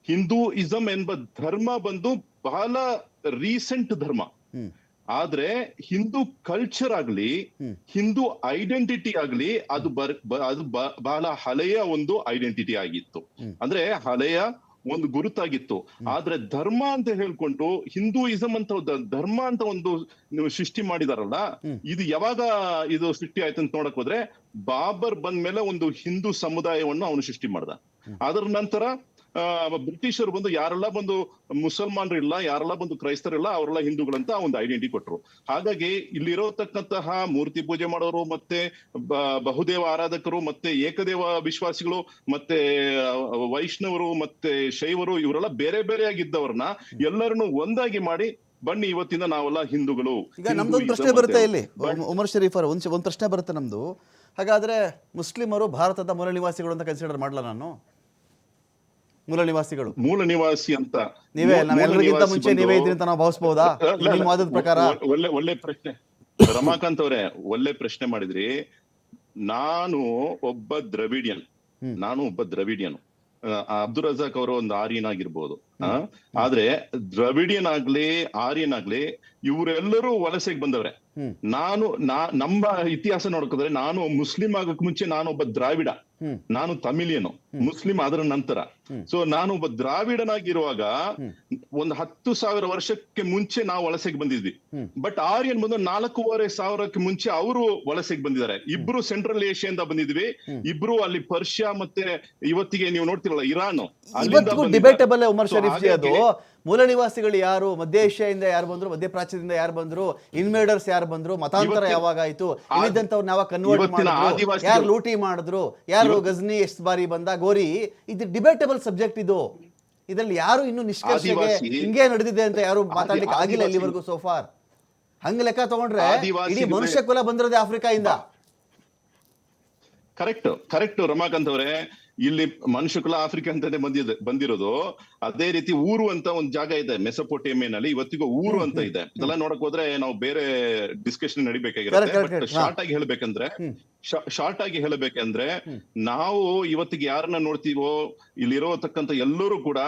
Hinduism ಎಂಬ ಧರ್ಮ ಬಂದು ಬಹಳ ರೀಸೆಂಟ್ ಧರ್ಮ. ಆದ್ರೆ ಹಿಂದೂ ಕಲ್ಚರ್ ಆಗ್ಲಿ, ಹಿಂದೂ ಐಡೆಂಟಿಟಿ ಆಗ್ಲಿ, ಅದು ಬಹಳ ಹಳೆಯ ಒಂದು ಐಡೆಂಟಿಟಿ ಆಗಿತ್ತು. ಅಂದ್ರೆ ಹಳೆಯ ಒಂದು ಗುರುತಾಗಿತ್ತು. ಆದ್ರೆ ಧರ್ಮ ಅಂತ ಹೇಳ್ಕೊಂಡು ಹಿಂದೂಯಿಸಂ ಅಂತ ಧರ್ಮ ಅಂತ ಒಂದು ನೀವು ಸೃಷ್ಟಿ ಮಾಡಿದಾರಲ್ಲ, ಇದು ಯಾವಾಗ ಇದು ಸೃಷ್ಟಿ ಆಯ್ತು ಅಂತ ನೋಡಕ್ ಹೋದ್ರೆ ಬಾಬರ್ ಬಂದ್ಮೇಲೆ ಒಂದು ಹಿಂದೂ ಸಮುದಾಯವನ್ನು ಅವನು ಸೃಷ್ಟಿ ಮಾಡ್ದ. ಅದರ ನಂತರ ಬ್ರಿಟಿಷರು ಬಂದು ಯಾರೆಲ್ಲ ಬಂದು ಮುಸಲ್ಮಾನರು ಇಲ್ಲ, ಯಾರೆಲ್ಲ ಬಂದು ಕ್ರೈಸ್ತರಿಲ್ಲ, ಅವರೆಲ್ಲ ಹಿಂದೂಗಳಂತ ಒಂದು ಐಡೆಂಟಿಟಿ ಕೊಟ್ರು. ಹಾಗಾಗಿ ಇಲ್ಲಿರೋತಕ್ಕಂತಹ ಮೂರ್ತಿ ಪೂಜೆ ಮಾಡೋರು, ಮತ್ತೆ ಬಹುದೇವ ಆರಾಧಕರು, ಮತ್ತೆ ಏಕದೇವ ವಿಶ್ವಾಸಿಗಳು, ಮತ್ತೆ ವೈಷ್ಣವರು, ಮತ್ತೆ ಶೈವರು, ಇವರೆಲ್ಲ ಬೇರೆ ಬೇರೆ ಆಗಿದ್ದವ್ರನ್ನ ಎಲ್ಲರನ್ನು ಒಂದಾಗಿ ಮಾಡಿ ಬನ್ನಿ ಇವತ್ತಿಂದ ನಾವೆಲ್ಲ ಹಿಂದೂಗಳು. ಈಗ ನಮ್ದೊಂದು ಪ್ರಶ್ನೆ ಬರುತ್ತೆ ಇಲ್ಲಿ, ಉಮರ್ ಶರೀಫ್ ಅವರ ಒಂದು ಪ್ರಶ್ನೆ ಬರುತ್ತೆ ನಮ್ದು. ಹಾಗಾದ್ರೆ ಮುಸ್ಲಿಮರು ಭಾರತದ ಮೂಲ ನಿವಾಸಿಗಳು ಅಂತ ಕನ್ಸಿಡರ್ ಮಾಡಲ್ಲ ನಾನು? ಮೂಲ ನಿವಾಸಿಗಳು ಮೂಲ ನಿವಾಸಿ ಅಂತ. ನೀವೇ ಮೂಲ ನಾವೆಲ್ಲರಿಗಿಂತ ನಿವಾಸಿ ಮುಂಚೆ ಬಂದು- ನೀವೇ ಇದ್ರಿ ಅಂತ ನಾವು ಭಾವಿಸಬಹುದಾ ನಿಮ್ಮ ವಾದದ ಪ್ರಕಾರ? ಒಳ್ಳೆ ಪ್ರಶ್ನೆ ರಮಾಕಾಂತ್ ಅವರೇ, ಒಳ್ಳೆ ಪ್ರಶ್ನೆ ಮಾಡಿದ್ರಿ. ನಾನು ಒಬ್ಬ ದ್ರವಿಡಿಯನ್. ಅಬ್ದುಲ್ ರಜಾಕ್ ಅವರು ಒಂದು ಆರ್ಯನ್ ಆಗಿರ್ಬೋದು, ಆದ್ರೆ ದ್ರವಿಡಿಯನ್ ಆಗ್ಲಿ ಆರ್ಯನ್ ಆಗ್ಲಿ ಇವರೆಲ್ಲರೂ ವಲಸೆಗೆ ಬಂದವ್ರೆ. ನಮ್ಮ ಇತಿಹಾಸ ನೋಡ್ಕೋದ್ರೆ, ನಾನು ಮುಸ್ಲಿಂ ಆಗಕ್ ಮುಂಚೆ ನಾನು ಒಬ್ಬ ದ್ರಾವಿಡ, ನಾನು ತಮಿಳಿಯನು, ಮುಸ್ಲಿಂ ಅದರ ನಂತರ. ಸೊ ನಾನು ಒಬ್ಬ ದ್ರಾವಿಡನಾಗಿರುವಾಗ ಒಂದು 10,000 ವರ್ಷಕ್ಕೆ ಮುಂಚೆ ನಾವು ವಲಸೆಗೆ ಬಂದಿದ್ವಿ. ಬಟ್ ಆರ್ಯನ್ ಬಂದು 4,500 ಮುಂಚೆ ಅವರು ವಲಸೆಗೆ ಬಂದಿದ್ದಾರೆ. ಇಬ್ರು ಸೆಂಟ್ರಲ್ ಏಷ್ಯಾದಿಂದ ಬಂದಿದ್ವಿ, ಇಬ್ರು ಅಲ್ಲಿ ಪರ್ಷಿಯಾ ಮತ್ತೆ ಇವತ್ತಿಗೆ ನೀವು ನೋಡ್ತಿರಲ್ಲ ಇರಾನ್, ಇವತ್ತಿಗೂ ಡಿಬೇಟಬಲ್ ಉಮರ್ ಶರೀಫ್ ಜಿ. ಅದು ಮೂಲ ನಿವಾಸಿಗಳು ಯಾರು, ಮಧ್ಯ ಏಷ್ಯಾದಿಂದ ಯಾರು ಬಂದ್ರು, ಮಧ್ಯ ಪ್ರಾಚ್ಯದಿಂದ ಯಾರು ಬಂದ್ರು, ಇನ್ವೇಡರ್ಸ್ ಯಾರು ಬಂದ್ರು, ಮತಾಂತರ ಯಾವಾಗ ಆಯ್ತು, ಇಲ್ಲಿದ್ದಂಥವ್ರನ್ನ ಯಾವಾಗ ಕನ್ವರ್ಟ್ ಮಾಡಿದ್ರು, ಯಾರು ಲೂಟಿ ಮಾಡಿದ್ರು, ಯಾರು ಗಜ್ನಿ ಎಷ್ಟು ಬಾರಿ ಬಂದ, ಗೋರಿ, ಇದು ಡಿಬೇಟಬಲ್ ಸಬ್ಜೆಕ್ಟ್. ಇದ್ರಲ್ಲಿ ಯಾರು ಇನ್ನು ನಿಷ್ಕರ್ಷೆಗೆ ಹಿಂಗೆ ನಡೆದಿದೆ ಅಂತ ಯಾರು ಮಾತಾಡ್ಲಿಕ್ಕೆ ಆಗಿಲ್ಲ ಇಲ್ಲಿವರೆಗೂ ಸೋಫಾರ್. ಹಂಗ ಲೆಕ್ಕ ತಗೊಂಡ್ರೆ ಇಡೀ ಮನುಷ್ಯ ಕುಲ ಬಂದಿರೋದೇ ಆಫ್ರಿಕಾ ಇಂದ. ಕರೆಕ್ಟ್ ರಮಾಕಾಂತ್ ಅವರೇ, ಇಲ್ಲಿ ಮನುಷ್ಯ ಕುಲ ಆಫ್ರಿಕಾ ಅಂತಾನೆ ಬಂದಿರೋದು. ಅದೇ ರೀತಿ ಊರು ಅಂತ ಒಂದು ಜಾಗ ಇದೆ ಮೆಸೊಪೊಟೇಮಿಯಾನಲ್ಲಿ, ಇವತ್ತಿಗೂ ಊರು ಅಂತ ಇದೆ. ಇದೆಲ್ಲ ನೋಡಕ್ ಹೋದ್ರೆ ನಾವು ಬೇರೆ ಡಿಸ್ಕಷನ್ ನಡಿಬೇಕಾಗಿರುತ್ತೆ. ಬಟ್ ಶಾರ್ಟ್ ಆಗಿ ಹೇಳಬೇಕಂದ್ರೆ ನಾವು ಇವತ್ತಿಗೆ ಯಾರನ್ನ ನೋಡ್ತೀವೋ, ಇಲ್ಲಿರೋತಕ್ಕಂತ ಎಲ್ಲರೂ ಕೂಡ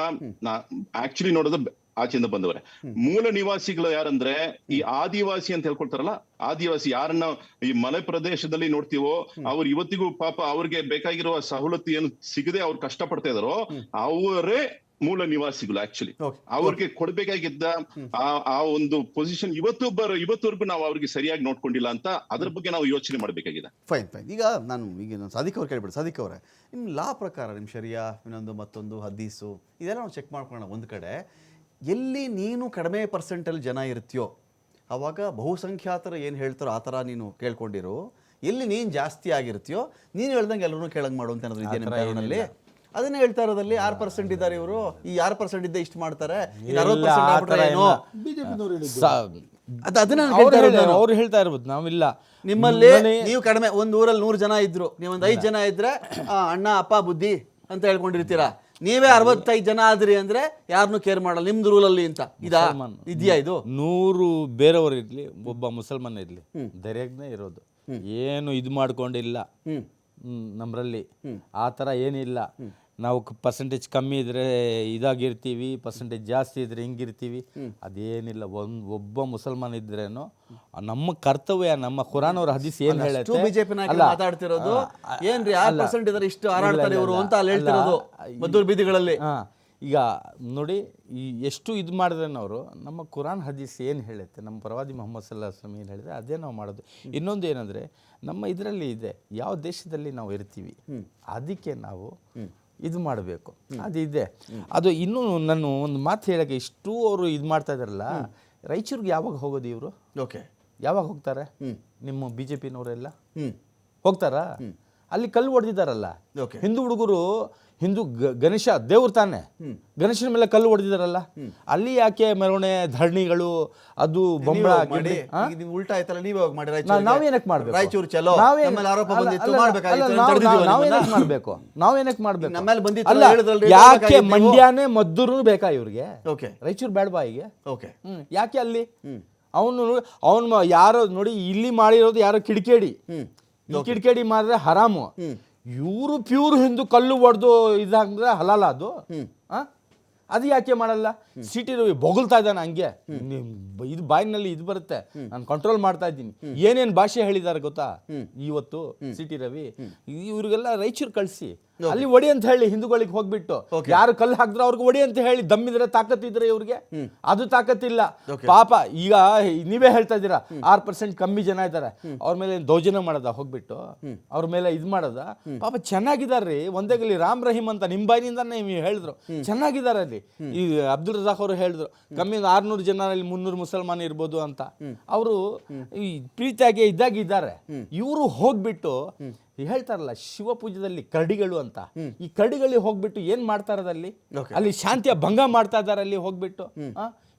ಆಕ್ಚುಲಿ ನೋಡೋದು ಆಚೆಯಿಂದ ಬಂದವ್ರೆ. ಮೂಲ ನಿವಾಸಿಗಳು ಯಾರಂದ್ರೆ ಈ ಆದಿವಾಸಿ ಅಂತ ಹೇಳ್ಕೊಳ್ತಾರಲ್ಲ, ಆದಿವಾಸಿ ಯಾರನ್ನ ಈ ಮಲೆ ಪ್ರದೇಶದಲ್ಲಿ ನೋಡ್ತೀವೋ ಅವ್ರು ಇವತ್ತಿಗೂ ಪಾಪ ಅವ್ರಿಗೆ ಬೇಕಾಗಿರುವ ಸವಲತ್ತು ಏನು ಸಿಗದೆ ಅವ್ರು ಕಷ್ಟ ಪಡ್ತಾ ಇದಾರೋ ಅವರೇ ಮೂಲ ನಿವಾಸಿಗಳು. ಆಕ್ಚುಲಿ ಅವ್ರಿಗೆ ಕೊಡ್ಬೇಕಾಗಿದ್ದ ಆ ಒಂದು ಪೊಸಿಷನ್ ಇವತ್ತವರೆಗೂ ನಾವು ಅವ್ರಿಗೆ ಸರಿಯಾಗಿ ನೋಡ್ಕೊಂಡಿಲ್ಲ ಅಂತ ಅದ್ರ ಬಗ್ಗೆ ನಾವು ಯೋಚನೆ ಮಾಡ್ಬೇಕಾಗಿದೆ. ಫೈನ್. ಈಗ ನಾನು ಸಾದಿಕ್ ಅವ್ರು ಕೇಳ್ಬಿಡಿ. ಸಾದಿಕ್ ಅವರೇ, ನಿಮ್ಮ ಲಾ ಪ್ರಕಾರ ನಿಮ್ಮ ಶರಿಯಾ ಇನ್ನೊಂದು ಮತ್ತೊಂದು ಹದೀಸು ಇದೆಲ್ಲ ನಾವು ಚೆಕ್ ಮಾಡ್ಕೊಳ್ಳೋಣ. ಒಂದು ಕಡೆ ಎಲ್ಲಿ ನೀನು ಕಡಿಮೆ ಪರ್ಸೆಂಟಲ್ಲಿ ಜನ ಇರ್ತೀಯೋ ಆವಾಗ ಬಹುಸಂಖ್ಯಾತರು ಏನು ಹೇಳ್ತಾರೋ ಆ ಥರ ನೀನು ಕೇಳ್ಕೊಂಡಿರೋ, ಎಲ್ಲಿ ನೀನು ಜಾಸ್ತಿ ಆಗಿರ್ತೀಯೋ ನೀನು ಹೇಳ್ದಂಗೆ ಎಲ್ಲರೂ ಕೇಳಂಗೆ ಮಾಡುವಂತ ಏನಾದರೂ ಇದೆಯಾ ನಿಮ್ಮ ಕಾರಣದಲ್ಲಿ? ಅದನ್ನೇ ಹೇಳ್ತಾ ಇರೋದಲ್ಲಿ 6% ಇದ್ದಾರೆ ಇವರು, ಈ 6% ಇದ್ದೇ ಇಷ್ಟು ಮಾಡ್ತಾರೆ, 60% ಆಗ್ಬಿಟ್ರೆ ಏನು? ಅವ್ರು ಹೇಳ್ತಾ ಇರ್ಬೋದು, ನಾವಿಲ್ಲ. ನಿಮ್ಮಲ್ಲಿ ನೀವು ಕಡಿಮೆ ಒಂದು ಊರಲ್ಲಿ 100 ಜನ ಇದ್ರು, ನೀವೊಂದು 5 ಜನ ಇದ್ರೆ ಅಣ್ಣ ಅಪ್ಪ ಬುದ್ಧಿ ಅಂತ ಹೇಳ್ಕೊಂಡಿರ್ತೀರಾ. ನೀವೇ 65 ಜನ ಆದ್ರಿ ಅಂದ್ರೆ ಯಾರನ್ನು ಕೇರ್ ಮಾಡಲ್ಲ ನಿಮ್ದು ರೂಲಲ್ಲಿ ಅಂತ ಇದೆಯಾ? ಇದು 100 ಬೇರೆಯವರು ಇರ್ಲಿ, ಒಬ್ಬ ಮುಸಲ್ಮಾನ ಇರ್ಲಿ, ದರ್ಯಾಗ್ನೇ ಇರೋದು. ಏನು ಇದು ಮಾಡ್ಕೊಂಡಿಲ್ಲ ನಮ್ಮರಲ್ಲಿ, ಆ ಥರ ಏನಿಲ್ಲ. ನಾವು ಪರ್ಸೆಂಟೇಜ್ ಕಮ್ಮಿ ಇದ್ರೆ ಇದಾಗಿರ್ತೀವಿ, ಪರ್ಸೆಂಟೇಜ್ ಜಾಸ್ತಿ ಇದ್ರೆ ಹಿಂಗಿರ್ತೀವಿ, ಅದೇನಿಲ್ಲ. ಒಬ್ಬ ಮುಸಲ್ಮಾನ್ ಇದ್ರೇನು ನಮ್ಮ ಕರ್ತವ್ಯ, ನಮ್ಮ ಖುರಾನ್ ಅವ್ರ ಹದೀಸ್ ಏನ್ ಹೇಳುತ್ತೆ. ಬಿಜೆಪಿ ಮಾತಾಡ್ತಿರೋದು ಏನ್ರಿ 6% ಇದಾರೆ ಇಷ್ಟು ಹಾರಾಡ್ತಾರೆ ಇವರು ಅಂತ ಅಲ್ಲಿ ಹೇಳ್ತಿರೋದು ಮದ್ದೂರು ಬೀದಿಗಳಲ್ಲಿ. ಈಗ ನೋಡಿ, ಎಷ್ಟು ಇದು ಮಾಡಿದ್ರೇನು ಅವರು, ನಮ್ಮ ಕುರಾನ್ ಹದೀಸ್ ಏನು ಹೇಳುತ್ತೆ, ನಮ್ಮ ಪ್ರವಾದಿ ಮೊಹಮ್ಮದ್ ಸಲ್ಲಲ್ಲಾಹು ಅಲೈಹಿ ವಸಲ್ಲಂ ಏನು ಹೇಳಿದ್ರೆ ಅದೇ ನಾವು ಮಾಡೋದು. ಇನ್ನೊಂದು ಏನಂದರೆ, ನಮ್ಮ ಇದರಲ್ಲಿ ಇದೆ, ಯಾವ ದೇಶದಲ್ಲಿ ನಾವು ಇರ್ತೀವಿ ಅದಕ್ಕೆ ನಾವು ಇದು ಮಾಡಬೇಕು, ಅದಿದೆ. ಅದು ಇನ್ನೂ ನಾನು ಒಂದು ಮಾತು ಹೇಳೋಕ್ಕೆ, ಇಷ್ಟು ಅವರು ಇದು ಮಾಡ್ತಾ ಇದ್ದಾರಲ್ಲ, ರಾಯಚೂರಿಗೆ ಯಾವಾಗ ಹೋಗೋದು ಇವರು? ಓಕೆ, ಯಾವಾಗ ಹೋಗ್ತಾರೆ? ನಿಮ್ಮ BJP-ನವರೆಲ್ಲ ಹೋಗ್ತಾರಾ? ಅಲ್ಲಿ ಕಲ್ಲು ಹೊಡೆದಿದ್ದಾರಲ್ಲ ಹಿಂದೂ ಹುಡುಗರು, ಹಿಂದೂ ಗಣೇಶ ದೇವ್ರು ತಾನೆ, ಗಣೇಶನ ಮೇಲೆ ಕಲ್ಲು ಹೊಡೆದಿದ್ದಾರಲ್ಲ, ಅಲ್ಲಿ ಯಾಕೆ ಮೆರವಣೆ ಧರಣಿಗಳು, ಅದು ಬೊಂಬಳ ಉಲ್ಟಾ ಆಯ್ತಲ್ಲ? ನೀವೇ ಮಾಡಿ, ನಾವೇನಕ್ಕೆ ಮಾಡ್ಬೇಕು? ರಾಯಚೂರು ಚಲೋ ನಾವೇನಕ್ಕೆ ಮಾಡ್ಬೇಕು? ಯಾಕೆ ಮಂಡ್ಯನೇ ಮದ್ದೂರು ಬೇಕಾ ಇವ್ರಿಗೆ? ರಾಯಚೂರು ಬೇಡವಾ ಈಗ? ಯಾಕೆ ಅಲ್ಲಿ ಅವನು ಯಾರೋ ನೋಡಿ, ಇಲ್ಲಿ ಮಾಡಿರೋದು ಯಾರೋ ಕಿಡಿಕೇಡಿ, ಈ ಕಿಡಿಕೇಡಿ ಮಾಡಿದ್ರೆ ಹರಾಮು. ಇವರು ಪ್ಯೂರ್ ಹಿಂದೂ ಕಲ್ಲು ಹೊಡೆದು ಇದಾದ್ರೆ ಹಲಾಲ ಅದು. ಅದು ಯಾಕೆ ಮಾಡಲ್ಲ? ಸಿಟಿ ರವಿ ಬೊಗಳ್ತಾ ಇದ್ದಾನೆ ಹಂಗೆ, ಇದು ಬಾಯಿನಲ್ಲಿ ಇದು ಬರುತ್ತೆ, ನಾನು ಕಂಟ್ರೋಲ್ ಮಾಡ್ತಾ ಇದ್ದೀನಿ. ಏನೇನು ಭಾಷೆ ಹೇಳಿದ್ದಾರೆ ಗೊತ್ತಾ ಇವತ್ತು ಸಿಟಿ ರವಿ? ಇವ್ರಿಗೆಲ್ಲ ರಾಯಚೂರು ಕಳಿಸಿ ಅಲ್ಲಿ ಒಡಿ ಅಂತ ಹೇಳಿ, ಹಿಂದೂಗಳಿಗೆ ಹೋಗ್ಬಿಟ್ಟು ಯಾರು ಕಲ್ಲು ಹಾಕಿದ್ರೆ ಅವ್ರಿಗೆ ಒಡಿ ಅಂತ ಹೇಳಿ, ದಮ್ಮಿದ್ರೆ ತಾಕತ್ತಿದ್ರೆ ಇವ್ರಿಗೆ, ಅದು ತಾಕತ್ತಿಲ್ಲ ಪಾಪ. ಈಗ ನೀವೇ ಹೇಳ್ತಾ ಇದ್ದೀರಾ 6% ಕಮ್ಮಿ ಜನ ಇದ್ದಾರೆ, ಅವ್ರ ಮೇಲೆ ದೌರ್ಜನ್ಯ ಮಾಡೋದ ಹೋಗ್ಬಿಟ್ಟು, ಅವ್ರ ಮೇಲೆ ಇದು ಮಾಡೋದ? ಪಾಪ ಚೆನ್ನಾಗಿದಾರ್ರಿ, ಒಂದೇ ಗಲಿ ರಾಮ್ ರಹೀಮ್ ಅಂತ ನಿಮ್ಮ ಬಾಯಿನಿಂದಾನೆ ನೀವು ಹೇಳಿದ್ರು, ಚೆನ್ನಾಗಿದ್ದಾರೆ ಅಲ್ಲಿ. ಈ ಅಬ್ದುಲ್ ರಜಾಕ್ ಅವರು ಹೇಳಿದ್ರು ಕಮ್ಮಿ 600 ಜನರಲ್ಲಿ 300 ಮುಸಲ್ಮಾನ ಇರ್ಬೋದು ಅಂತ. ಅವರು ಈ ಪ್ರೀತಿಯಾಗಿ ಇದ್ದಾರೆ. ಇವರು ಹೋಗ್ಬಿಟ್ಟು ಹೇಳ್ತಾರಲ್ಲ ಶಿವ ಪೂಜೆದಲ್ಲಿ ಕರಡಿಗಳು ಅಂತ, ಈ ಕರಡಿಗಳಿಗೆ ಹೋಗ್ಬಿಟ್ಟು ಏನ್ ಮಾಡ್ತಾ ಇರೋದಲ್ಲಿ, ಅಲ್ಲಿ ಶಾಂತಿಯ ಭಂಗ ಮಾಡ್ತಾ ಇದ್ದಾರೆ ಅಲ್ಲಿ ಹೋಗ್ಬಿಟ್ಟು.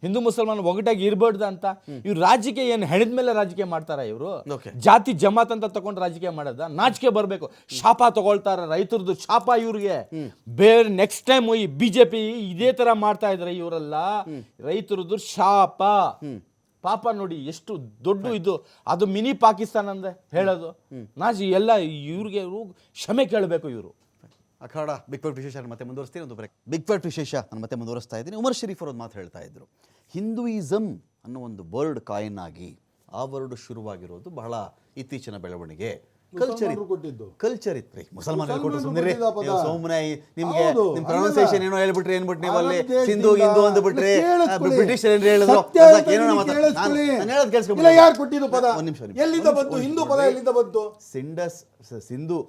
ಹಿಂದೂ ಮುಸಲ್ಮಾನ ಒಗಟಾಗಿ ಇರ್ಬಾರ್ದು ಅಂತ. ಇವ್ರು ರಾಜಕೀಯ ಏನು ಹೆಣದ ಮೇಲೆ ರಾಜಕೀಯ ಮಾಡ್ತಾರ ಇವರು? Okay. ಜಾತಿ ಜಮಾತ್ ಅಂತ ತಗೊಂಡು ರಾಜಕೀಯ ಮಾಡೋದ? ನಾಚಿಕೆ ಬರಬೇಕು. ಶಾಪ ತಗೊಳ್ತಾರ, ರೈತರದ್ದು ಶಾಪ ಇವ್ರಿಗೆ. ಬೇರೆ ನೆಕ್ಸ್ಟ್ ಟೈಮ್ ಈ ಬಿಜೆಪಿ ಇದೇ ತರ ಮಾಡ್ತಾ ಇದ್ರೆ ಇವರೆಲ್ಲ ರೈತರದ್ದು ಶಾಪ. ಪಾಪ ನೋಡಿ ಎಷ್ಟು ದೊಡ್ಡ ಇದು, ಅದು ಮಿನಿ ಪಾಕಿಸ್ತಾನ ಅಂದ್ರೆ ಹೇಳೋದು. ಎಲ್ಲ ಇವ್ರಿಗೆ ಕ್ಷಮೆ ಕೇಳಬೇಕು ಇವರು. ಅಖಾಡ ಬಿಗ್ ಫ್ಯಾಟ್ ವಿಶೇಷ ಮತ್ತೆ ಮುಂದುವರಿಸ್ತೀನಿ. ಒಂದು ಬ್ರೇಕ್. ಬಿಗ್ ಫ್ಯಾಟ್ ವಿಶೇಷ ನಾನು ಮತ್ತೆ ಮುಂದುವರಿಸ್ತಾ ಇದ್ದೀನಿ. ಉಮರ್ ಶರೀಫ್ ಅವರು ಒಂದು ಮಾತು ಹೇಳ್ತಾ ಇದ್ರು, ಹಿಂದೂಯಿಸಮ್ ಅನ್ನೋ ಒಂದು ವರ್ಡ್ ಕಾಯಿನ್ ಆಗಿ ಆ ವರ್ಡ್ ಶುರುವಾಗಿರೋದು ಬಹಳ ಇತ್ತೀಚಿನ ಬೆಳವಣಿಗೆ. ಕಲ್ಚರ್ ಇತ್ತು. ಮುಸಲ್ಮಾನರು ಕೊಟ್ಟು ಸುಮ್ಮನೆ ಸುಮ್ಮನೆ ನಿಮ್ಗೆ ನಿಮ್ ಪ್ರೊನೌನ್ಸಿಯೇಷನ್ ಏನೋ ಹೇಳ್ಬಿಟ್ರಿ ಏನ್ಬಿಟ್ಟು ನೀವು ಅಲ್ಲಿ ಸಿಂಧು ಹಿಂದೂ ಅಂದ್ಬಿಟ್ರೆ ಬ್ರಿಟಿಷ್ ಏನ್ ಹೇಳಿದ್ರು ಏನೋ ಯಾರು ಕೊಟ್ಟಿದ್ದು ಪದ? ಎಲ್ಲಿಂದ ಬಂತು ಹಿಂದೂ ಪದ? ಎಲ್ಲಿಂದ ಬಂತು?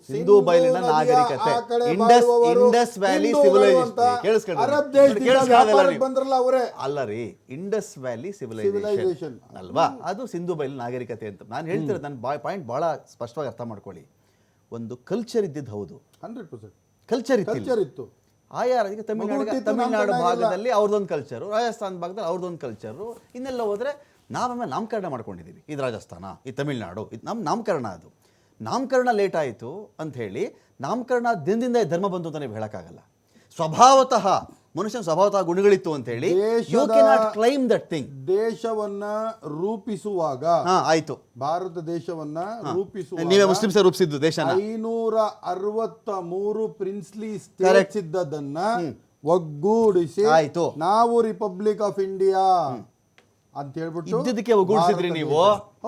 ಸಿಂಧೂ ಬಯಲಿನ ನಾಗರಿಕತೆ, ಇಂಡಸ್ ವ್ಯಾಲಿ ಸಿವಿಲೈಸೇಷನ್. ಬಂದ್ರಲ್ಲ ಅವರೇ ಅಲ್ಲ ರೀ, ಇಂಡಸ್ ವ್ಯಾಲಿ ಸಿವಿಲೈಸೇಷನ್ ಅಲ್ವಾ, ಅದು ಸಿಂಧು ಬಯಲಿನ ನಾಗರಿಕತೆ ಅಂತ ನಾನು ಹೇಳ್ತಿರೋದು. ನನ್ನ ಪಾಯಿಂಟ್ ಬಹಳ ಸ್ಪಷ್ಟವಾಗಿ ಅರ್ಥ ಮಾಡ್ಕೊಳ್ಳಿ. ಒಂದು ಕಲ್ಚರ್ ಇದ್ದಿದ್ದು ಹೌದು, 100% ಕಲ್ಚರ್ ಇತ್ತು. ಆಯಾ ಈಗ ತಮಿಳುನಾಡು ಭಾಗದಲ್ಲಿ ಅವ್ರದ್ದೊಂದು ಕಲ್ಚರು, ರಾಜಸ್ಥಾನ ಭಾಗದಲ್ಲಿ ಅವ್ರದ್ದೊಂದು ಕಲ್ಚರು, ಇನ್ನೆಲ್ಲ ಹೋದ್ರೆ ನಾವೊಮ್ಮೆ ನಾಮಕರಣ ಮಾಡ್ಕೊಂಡಿದ್ದೀವಿ. ಇದು ರಾಜಸ್ಥಾನ, ಇದು ತಮಿಳುನಾಡು, ಇದು ನಮ್ಮ ನಾಮಕರಣ. ಅದು ನಾಮಕರಣ ಲೇಟ್ ಆಯಿತು ಅಂಥೇಳಿ ನಾಮಕರಣ ದಿನದಿಂದ ಧರ್ಮ ಬಂತು ಅಂತ ನೀವು ಹೇಳೋಕ್ಕಾಗಲ್ಲ. ಸ್ವಭಾವತಃ ಮನುಷ್ಯನ ಸ್ವಭಾವತಃ ಗುಣಗಳಿತ್ತು ಅಂತ ಹೇಳಿ you cannot claim that thing. ದೇಶವನ್ನ ರೂಪಿಸುವಾಗ ಆಯ್ತು, ಭಾರತ ದೇಶವನ್ನ ರೂಪಿಸುವಾಗ ನೀವೇ ಮುಸ್ಲಿಮ್ಸ್ ರೂಪಿಸಿದ್ದು ದೇಶನ 563 ಪ್ರಿನ್ಸ್ಲಿ ಸ್ಟೇಟ್ಸ್ ಇದ್ದದನ್ನ ಒಗ್ಗೂಡಿಸಿ ಆಯ್ತು, ನಾವು ರಿಪಬ್ಲಿಕ್ ಆಫ್ ಇಂಡಿಯಾ ಅಂತ ಹೇಳ್ಬಿಟ್ಟು ಇದ್ದಕ್ಕೆ ಒಗ್ಗೂಡಿಸಿದ್ರಿ ನೀವು.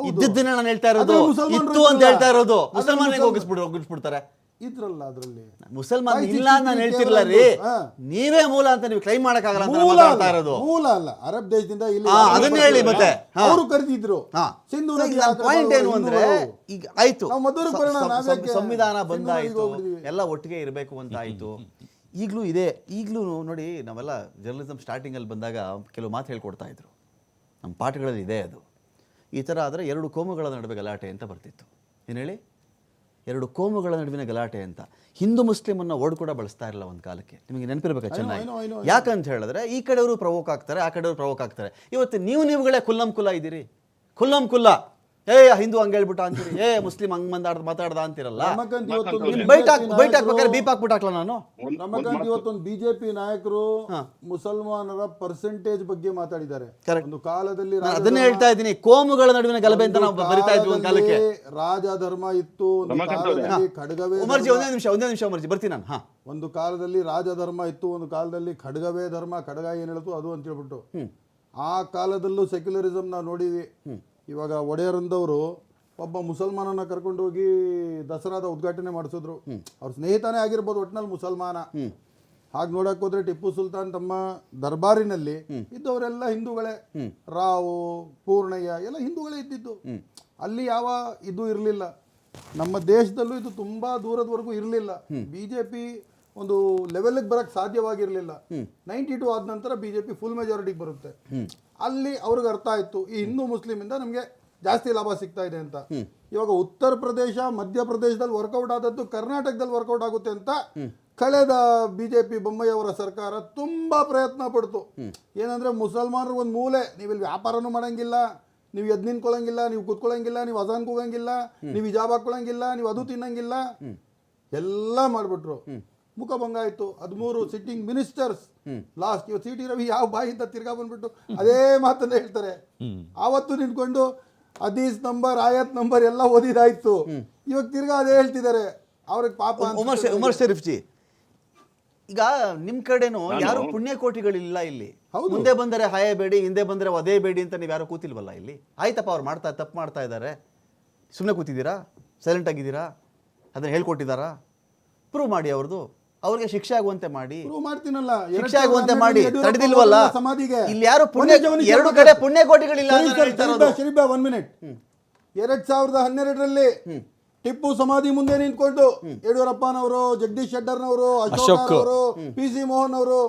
ಇದ್ದದ್ದನ್ನ ನಾನು ಹೇಳ್ತಾ ಇರೋದು, ಇತ್ತು ಅಂತ ಹೇಳ್ತಾ ಇರೋದು. ಮುಸಲ್ಮಾನಿಗೆ ಒಗ್ಗಿಸ್ಬಿಡ್ತಾರೆ ಇದ್ರಲ್ಲ, ಅದ್ರಲ್ಲಿ ಮುಸಲ್ಮಾನ್ ಇಲ್ಲ ನಾನು ಹೇಳ್ತಿರ್ಲ ರೀ. ನೀವೇ ಮೂಲ ಅಂತ ನೀವು ಕ್ಲೈಮ್ ಮಾಡಕ್ಕಾಗಲ್ಲ ಅಂತ ಮಾತಾಡ್ತಾ ಇರೋದು. ಮೂಲ ಅಲ್ಲ, ಅರಬ್ ದೇಶದಿಂದ ಇಲ್ಲಿ ಅದನ್ನ ಹೇಳಿ ಮತ್ತೆ ಅವರು ಕರೆದಿದ್ರು. ಸಿಂಧು ಪಾಯಿಂಟ್ ಏನು ಅಂದ್ರೆ ಈಗ ಆಯ್ತು, ಸಂವಿಧಾನ ಬಂದಾಯ್ತು, ಎಲ್ಲ ಒಟ್ಟಿಗೆ ಇರಬೇಕು ಅಂತ ಆಯ್ತು. ಈಗಲೂ ಇದೆ. ಈಗಲೂ ನೋಡಿ, ನಾವೆಲ್ಲ ಜರ್ನಲಿಸಮ್ ಸ್ಟಾರ್ಟಿಂಗ್ ಅಲ್ಲಿ ಬಂದಾಗ ಕೆಲವು ಮಾತು ಹೇಳ್ಕೊಡ್ತಾ ಇದ್ರು, ನಮ್ಮ ಪಾಠಗಳಲ್ಲಿ ಇದೆ ಅದು. ಈ ಥರ ಆದರೆ 2 ಕೋಮುಗಳ ನಡುವೆ ಗಲಾಟೆ ಅಂತ ಬರ್ತಿತ್ತು. ಏನು ಹೇಳಿ, 2 ಕೋಮುಗಳ ನಡುವಿನ ಗಲಾಟೆ ಅಂತ. ಹಿಂದೂ ಮುಸ್ಲಿಮನ್ನ ವರ್ಡ್ ಕೂಡ ಬಳಸ್ತಾ ಇರಲ್ಲ ಒಂದು ಕಾಲಕ್ಕೆ. ನಿಮಗೆ ನೆನಪಿರ್ಬೇಕು ಚೆನ್ನಾಗಿ. ಯಾಕಂತ ಹೇಳಿದ್ರೆ ಈ ಕಡೆಯವರು ಪ್ರವೋಕ್ ಆಗ್ತಾರೆ, ಆ ಕಡೆಯವರು ಪ್ರವೋಕ್ ಆಗ್ತಾರೆ. ಇವತ್ತು ನೀವುಗಳೇ ಕುಲ್ಲಂ ಕುಲ್ಲ ಇದ್ದೀರಿ. ಕುಲ್ಲಂ ಕುಲ್ಲ, ಹಿಂದೂ ಹಂಗೆ ಹೇಳ್ಬಿಟ್ಟ ಅಂತೀರಿ, ಮುಸ್ಲಿಂ ಹಂಗ್ ಮಾತಾಡ್ದ ಅಂತಿರಲ್ಲ. ಬೈಟ್ ಹಾಕ್ಬೇಕಾದ್ರೆ ಬೀಪ್ ಹಾಕ್ಬಿಟ್ಟು ಹಾಕ್ಲ ನಾನು. ರಮಕಾಂತ್ ಇವತ್ತೊಂದು ಬಿಜೆಪಿ ನಾಯಕರು ಮುಸಲ್ಮಾನರ ಪರ್ಸೆಂಟೇಜ್ ಬಗ್ಗೆ ಮಾತಾಡಿದ್ದಾರೆ. ಒಂದು ಕಾಲದಲ್ಲಿ ಅದನ್ನೇ ಹೇಳ್ತಾ ಇದ್ದೀನಿ, ಕೋಮುಗಳ ನಡುವಿನ ಗಲಭೆ ಅಂತ ನಾವು ಬರಿತಾ ಇದ್ವಿ ಒಂದು ಕಾಲಕ್ಕೆ. ರಾಜ ಧರ್ಮ ಇತ್ತು, ಖಡ್ಗವೇ. ಒಂದೇ ನಿಮಿಷ ಉಮರ್ಜಿ ಬರ್ತೀನಿ ನಾನು. ಒಂದು ಕಾಲದಲ್ಲಿ ರಾಜ ಧರ್ಮ ಇತ್ತು, ಒಂದು ಕಾಲದಲ್ಲಿ ಖಡ್ಗವೇ ಧರ್ಮ, ಖಡ್ಗ ಏನ್ ಹೇಳ್ತು ಅದು ಅಂತ ಹೇಳ್ಬಿಟ್ಟು. ಆ ಕಾಲದಲ್ಲೂ ಸೆಕ್ಯುಲರಿಸಮ್ ನಾವು ನೋಡಿದ್ವಿ. ಇವಾಗ ಒಡೆಯರಂದವರು ಒಬ್ಬ ಮುಸಲ್ಮಾನನ ಕರ್ಕೊಂಡು ಹೋಗಿ ದಸರಾದ ಉದ್ಘಾಟನೆ ಮಾಡಿಸಿದ್ರು. ಅವ್ರ ಸ್ನೇಹಿತನೇ ಆಗಿರ್ಬೋದು, ಒಟ್ಟಿನಲ್ಲಿ ಮುಸಲ್ಮಾನ. ಹಾಗೆ ನೋಡಕ್ ಹೋದ್ರೆ ಟಿಪ್ಪು ಸುಲ್ತಾನ್ ತಮ್ಮ ದರ್ಬಾರಿನಲ್ಲಿ ಇದ್ದವರೆಲ್ಲ ಹಿಂದೂಗಳೇ. ರಾವು, ಪೂರ್ಣಯ್ಯ ಎಲ್ಲ ಹಿಂದೂಗಳೇ ಇದ್ದಿದ್ದು. ಅಲ್ಲಿ ಯಾವ ಇದು ಇರಲಿಲ್ಲ. ನಮ್ಮ ದೇಶದಲ್ಲೂ ಇದು ತುಂಬಾ ದೂರದವರೆಗೂ ಇರಲಿಲ್ಲ. ಬಿಜೆಪಿ ಒಂದು ಲೆವೆಲ್ಗೆ ಬರಕ್ ಸಾಧ್ಯವಾಗಿರ್ಲಿಲ್ಲ. 92 ಆದ ನಂತರ ಬಿಜೆಪಿ ಫುಲ್ ಮೆಜಾರಿಟಿಗೆ ಬರುತ್ತೆ. ಅಲ್ಲಿ ಅವ್ರಿಗೆ ಅರ್ಥ ಆಯ್ತು, ಈ ಹಿಂದೂ ಮುಸ್ಲಿಂ ಇಂದ ನಮ್ಗೆ ಜಾಸ್ತಿ ಲಾಭ ಸಿಗ್ತಾ ಇದೆ ಅಂತ. ಇವಾಗ ಉತ್ತರ ಪ್ರದೇಶ, ಮಧ್ಯಪ್ರದೇಶದಲ್ಲಿ ವರ್ಕೌಟ್ ಆದದ್ದು ಕರ್ನಾಟಕದಲ್ಲಿ ವರ್ಕೌಟ್ ಆಗುತ್ತೆ ಅಂತ ಕಳೆದ ಬಿಜೆಪಿ ಬೊಮ್ಮಾಯಿ ಅವರ ಸರ್ಕಾರ ತುಂಬಾ ಪ್ರಯತ್ನ ಪಡ್ತು. ಏನಂದ್ರೆ ಮುಸಲ್ಮಾನರು ಒಂದು ಮೂಲೆ, ನೀವು ಇಲ್ಲಿ ವ್ಯಾಪಾರನೂ ಮಾಡಂಗಿಲ್ಲ, ನೀವು ಎದ್ ನಿಂತ್ಕೊಳ್ಳಂಗಿಲ್ಲ, ನೀವು ಕುತ್ಕೊಳ್ಳಂಗಿಲ್ಲ, ನೀವು ಅಜಾನ್ ಕೂಗಂಗಿಲ್ಲ, ನೀವು ಹಿಜಾಬ್ ಹಾಕೊಳಂಗಿಲ್ಲ, ನೀವು ಅದು ತಿನ್ನಂಗಿಲ್ಲ, ಎಲ್ಲ ಮಾಡ್ಬಿಟ್ರು. ಮುಖಭಂಗ ಆಯ್ತು. 13 ಸಿಟ್ಟಿಂಗ್ ಮಿನಿಸ್ಟರ್ಸ್ ಲಾಸ್ಟ್. ಇವತ್ತು ಸಿ ಟಿ ರವಿ ಯಾವ ಬಾಯಿಂದ ತಿರ್ಗಾ ಬಂದ್ಬಿಟ್ಟು ಅದೇ ಮಾತನ್ನ ಹೇಳ್ತಾರೆ. ಆವತ್ತು ನಿಂತ್ಕೊಂಡು ಹದೀಸ್ ನಂಬರ್, ಆಯತ್ ನಂಬರ್ ಎಲ್ಲ ಓದಿದಾಯ್ತು. ಇವಾಗ ತಿರ್ಗಾ ಅದೇ ಹೇಳ್ತಿದ್ದಾರೆ. ಅವ್ರಿಗೆ ಪಾಪ. ಉಮರ್ ಶರೀಫ್ ಜಿ, ಈಗ ನಿಮ್ ಕಡೆನೂ ಯಾರು ಪುಣ್ಯಕೋಟಿಗಳಿಲ್ಲ ಇಲ್ಲಿ. ಮುಂದೆ ಬಂದರೆ ಹಾಯಬೇಡಿ, ಹಿಂದೆ ಬಂದರೆ ಒದೇ ಬೇಡಿ ಅಂತ ನೀವು ಯಾರು ಕೂತಿಲ್ವಲ್ಲ ಇಲ್ಲಿ. ಆಯ್ತಪ್ಪ, ಅವ್ರು ತಪ್ಪು ಮಾಡ್ತಾ ಇದ್ದಾರೆ, ಸುಮ್ಮನೆ ಕೂತಿದ್ದೀರಾ, ಸೈಲೆಂಟ್ ಆಗಿದ್ದೀರಾ? ಅದನ್ನ ಹೇಳ್ಕೊಟ್ಟಿದ್ದಾರಾ? ಪ್ರೂವ್ ಮಾಡಿ, ಅವ್ರಿಗೆ ಶಿಕ್ಷೆ ಆಗುವಂತೆ ಮಾಡಿ. ಮಾಡ್ತೀನಲ್ಲ, ಶಿಕ್ಷೆ ಆಗುವಂತೆ ಮಾಡಿ. ತಡೆದಿಲ್ವಲ್ಲ ಸಮಾಧಿಗೆ. ಇಲ್ಲಿ ಯಾರು ಎರಡು ಕಡೆ ಪುಣ್ಯಕೋಟಿಗಳಿಲ್ಲ. 1 ಮಿನಿಟ್. 2012ರಲ್ಲಿ ಟಿಪ್ಪು ಸಮಾಧಿ ಮುಂದೆ ನಿಂತ್ಕೊಂಡು ಯಡಿಯೂರಪ್ಪನವರು, ಜಗದೀಶ್ ಶೆಟ್ಟರ್ನವರು, ಅಶೋಕ್ ಅವರು, PC ಮೋಹನ್ ಅವರು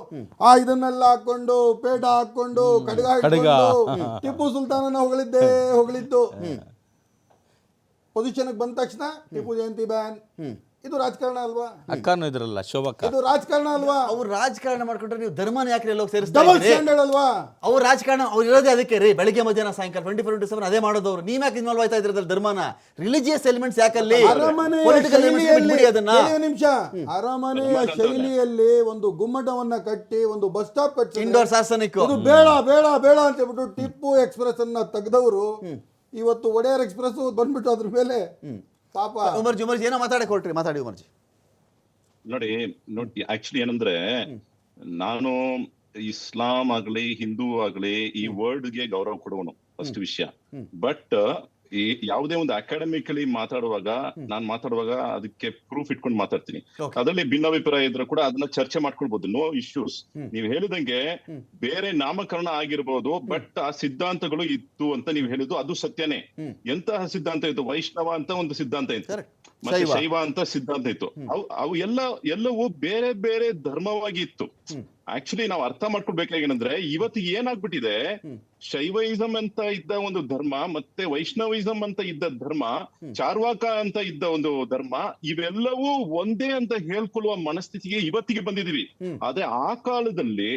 ಇದನ್ನೆಲ್ಲ ಹಾಕೊಂಡು, ಪೇಟ ಹಾಕೊಂಡು, ಖಡ್ಗ ಹಿಡ್ಕೊಂಡು ಟಿಪ್ಪು ಸುಲ್ತಾನನ ಹೊಗಳಿದ್ದು. ಪೊಸಿಷನ್ ಬಂದ ತಕ್ಷಣ ಟಿಪ್ಪು ಜಯಂತಿ ಬ್ಯಾನ್, ಇದು ರಾಜಕಾರಣ ಅಲ್ವಾ? ಅಕ್ಕನೂ ಇದ್ರಲ್ಲ ಶೋಭಕ್ಕ. ಇದು ರಾಜಕಾರಣ ಅಲ್ವಾ? ಅವ್ರು ರಾಜಕಾರಣ ಮಾಡ್ಕೊಂಡ್ರೆ ನೀವು ಧರ್ಮನ ಯಾಕೆ ಎಲ್ಲೋ ಸೇರಿಸ್ತಾ ಡಬಲ್ ಇದ್ದೀರಿ? ಸ್ಟ್ಯಾಂಡರ್ಡ್ ಅಲ್ವಾ? ಅವ್ರು ರಾಜಕಾರಣ ಅವ್ರು ಇರೋದೇ ಅದಕ್ಕೆ ರೀ, ಬೆಳಿಗ್ಗೆ ಮಧ್ಯಾಹ್ನ ಸಾಯಂಕಾಲ 24/7 ಅದೇ ಮಾಡೋದವ್ರು. ನೀವ್ ಯಾಕೆ ಇನ್ವಾಲ್ವ್ ಆಯ್ತಾ ಇದ್ರದಲ್ಲಿ ಧರ್ಮನ? Religious elements ಯಾಕಲ್ಲಿ? ಅರಮನೆಯ Political elements ಶೈಲಿಯಲ್ಲಿ ಬಿಟ್ಬಿಡಿ ಅದನ್ನ. ಕೆಲವು ನಿಮಿಷ ಅರಮನೆಯ ಶೈಲಿಯಲ್ಲಿ ಒಂದು ಗುಮ್ಮಟವನ್ನ ಕಟ್ಟಿ ಒಂದು ಬಸ್ ಸ್ಟಾಪ್ ಕಟ್ಟಿ ಇಂಡೋರ್ ಶಾಸನಿಕ್ ಇದು ಬೇಡ ಬೇಡ ಬೇಡ ಅಂತ ಹೇಳ್ಬಿಟ್ಟು ಟಿಪ್ಪು ಎಕ್ಸ್ಪ್ರೆಸ್ ಅನ್ನ ತೆಗೆದವರು ಇವತ್ತು ಒಡೆಯರ್ ಎಕ್ಸ್ಪ್ರೆಸ್ ಬಂದ್ಬಿಟ್ಟು ಅದ್ರ ಮೇಲೆ ಪಾಪ. ಉಮರ್ಜಿ ಏನೋ ಮಾತಾಡಕ್ಕೆ ಹೊರಟ್ರಿ, ಮಾತಾಡಿ ಉಮರ್ಜಿ. ನೋಡಿ ಆಕ್ಚುಲಿ ಏನಂದ್ರೆ, ನಾನು ಇಸ್ಲಾಂ ಆಗ್ಲಿ ಹಿಂದೂ ಆಗ್ಲಿ ಈ ವರ್ಡ್ ಗೆ ಗೌರವ ಕೊಡುವನು ಫಸ್ಟ್ ವಿಷಯ. ಬಟ್ ಈ ಯಾವುದೇ ಒಂದು ಅಕಾಡೆಮಿಕಲಿ ನಾನು ಮಾತಾಡುವಾಗ ಅದಕ್ಕೆ ಪ್ರೂಫ್ ಇಟ್ಕೊಂಡು ಮಾತಾಡ್ತೀನಿ. ಅದರಲ್ಲಿ ಭಿನ್ನಾಭಿಪ್ರಾಯ ಇದ್ರೂ ಕೂಡ ಅದನ್ನ ಚರ್ಚೆ ಮಾಡ್ಕೊಳ್ಬಹುದು, ನೋ ಇಶ್ಯೂಸ್. ನೀವು ಹೇಳಿದಂಗೆ ಬೇರೆ ನಾಮಕರಣ ಆಗಿರ್ಬೋದು, ಬಟ್ ಆ ಸಿದ್ಧಾಂತಗಳು ಇತ್ತು ಅಂತ ನೀವು ಹೇಳಿದ್ದು ಅದು ಸತ್ಯನೇ. ಎಂತಹ ಸಿದ್ಧಾಂತ ಇತ್ತು? ವೈಷ್ಣವ ಅಂತ ಒಂದು ಸಿದ್ಧಾಂತ ಇತ್ತು, ಮತ್ತೆ ಶೈವ ಅಂತ ಸಿದ್ಧಾಂತ ಇತ್ತು. ಅವು ಎಲ್ಲವೂ ಬೇರೆ ಬೇರೆ ಧರ್ಮವಾಗಿ ಇತ್ತು. ಆಕ್ಚುಲಿ ನಾವು ಅರ್ಥ ಮಾಡ್ಕೊಳ್ಬೇಕಾಗೇನಂದ್ರೆ, ಇವತ್ತು ಏನಾಗ್ಬಿಟ್ಟಿದೆ, ಶೈವೈಸಮ್ ಅಂತ ಇದ್ದ ಒಂದು ಧರ್ಮ ಮತ್ತೆ ವೈಷ್ಣವಿಸಮ್ ಅಂತ ಇದ್ದ ಧರ್ಮ, ಚಾರ್ವಾಕ ಅಂತ ಇದ್ದ ಒಂದು ಧರ್ಮ, ಇವೆಲ್ಲವೂ ಒಂದೇ ಅಂತ ಹೇಳ್ಕೊಳ್ಳುವ ಮನಸ್ಥಿತಿಗೆ ಇವತ್ತಿಗೆ ಬಂದಿದೀವಿ. ಆದ್ರೆ ಆ ಕಾಲದಲ್ಲಿ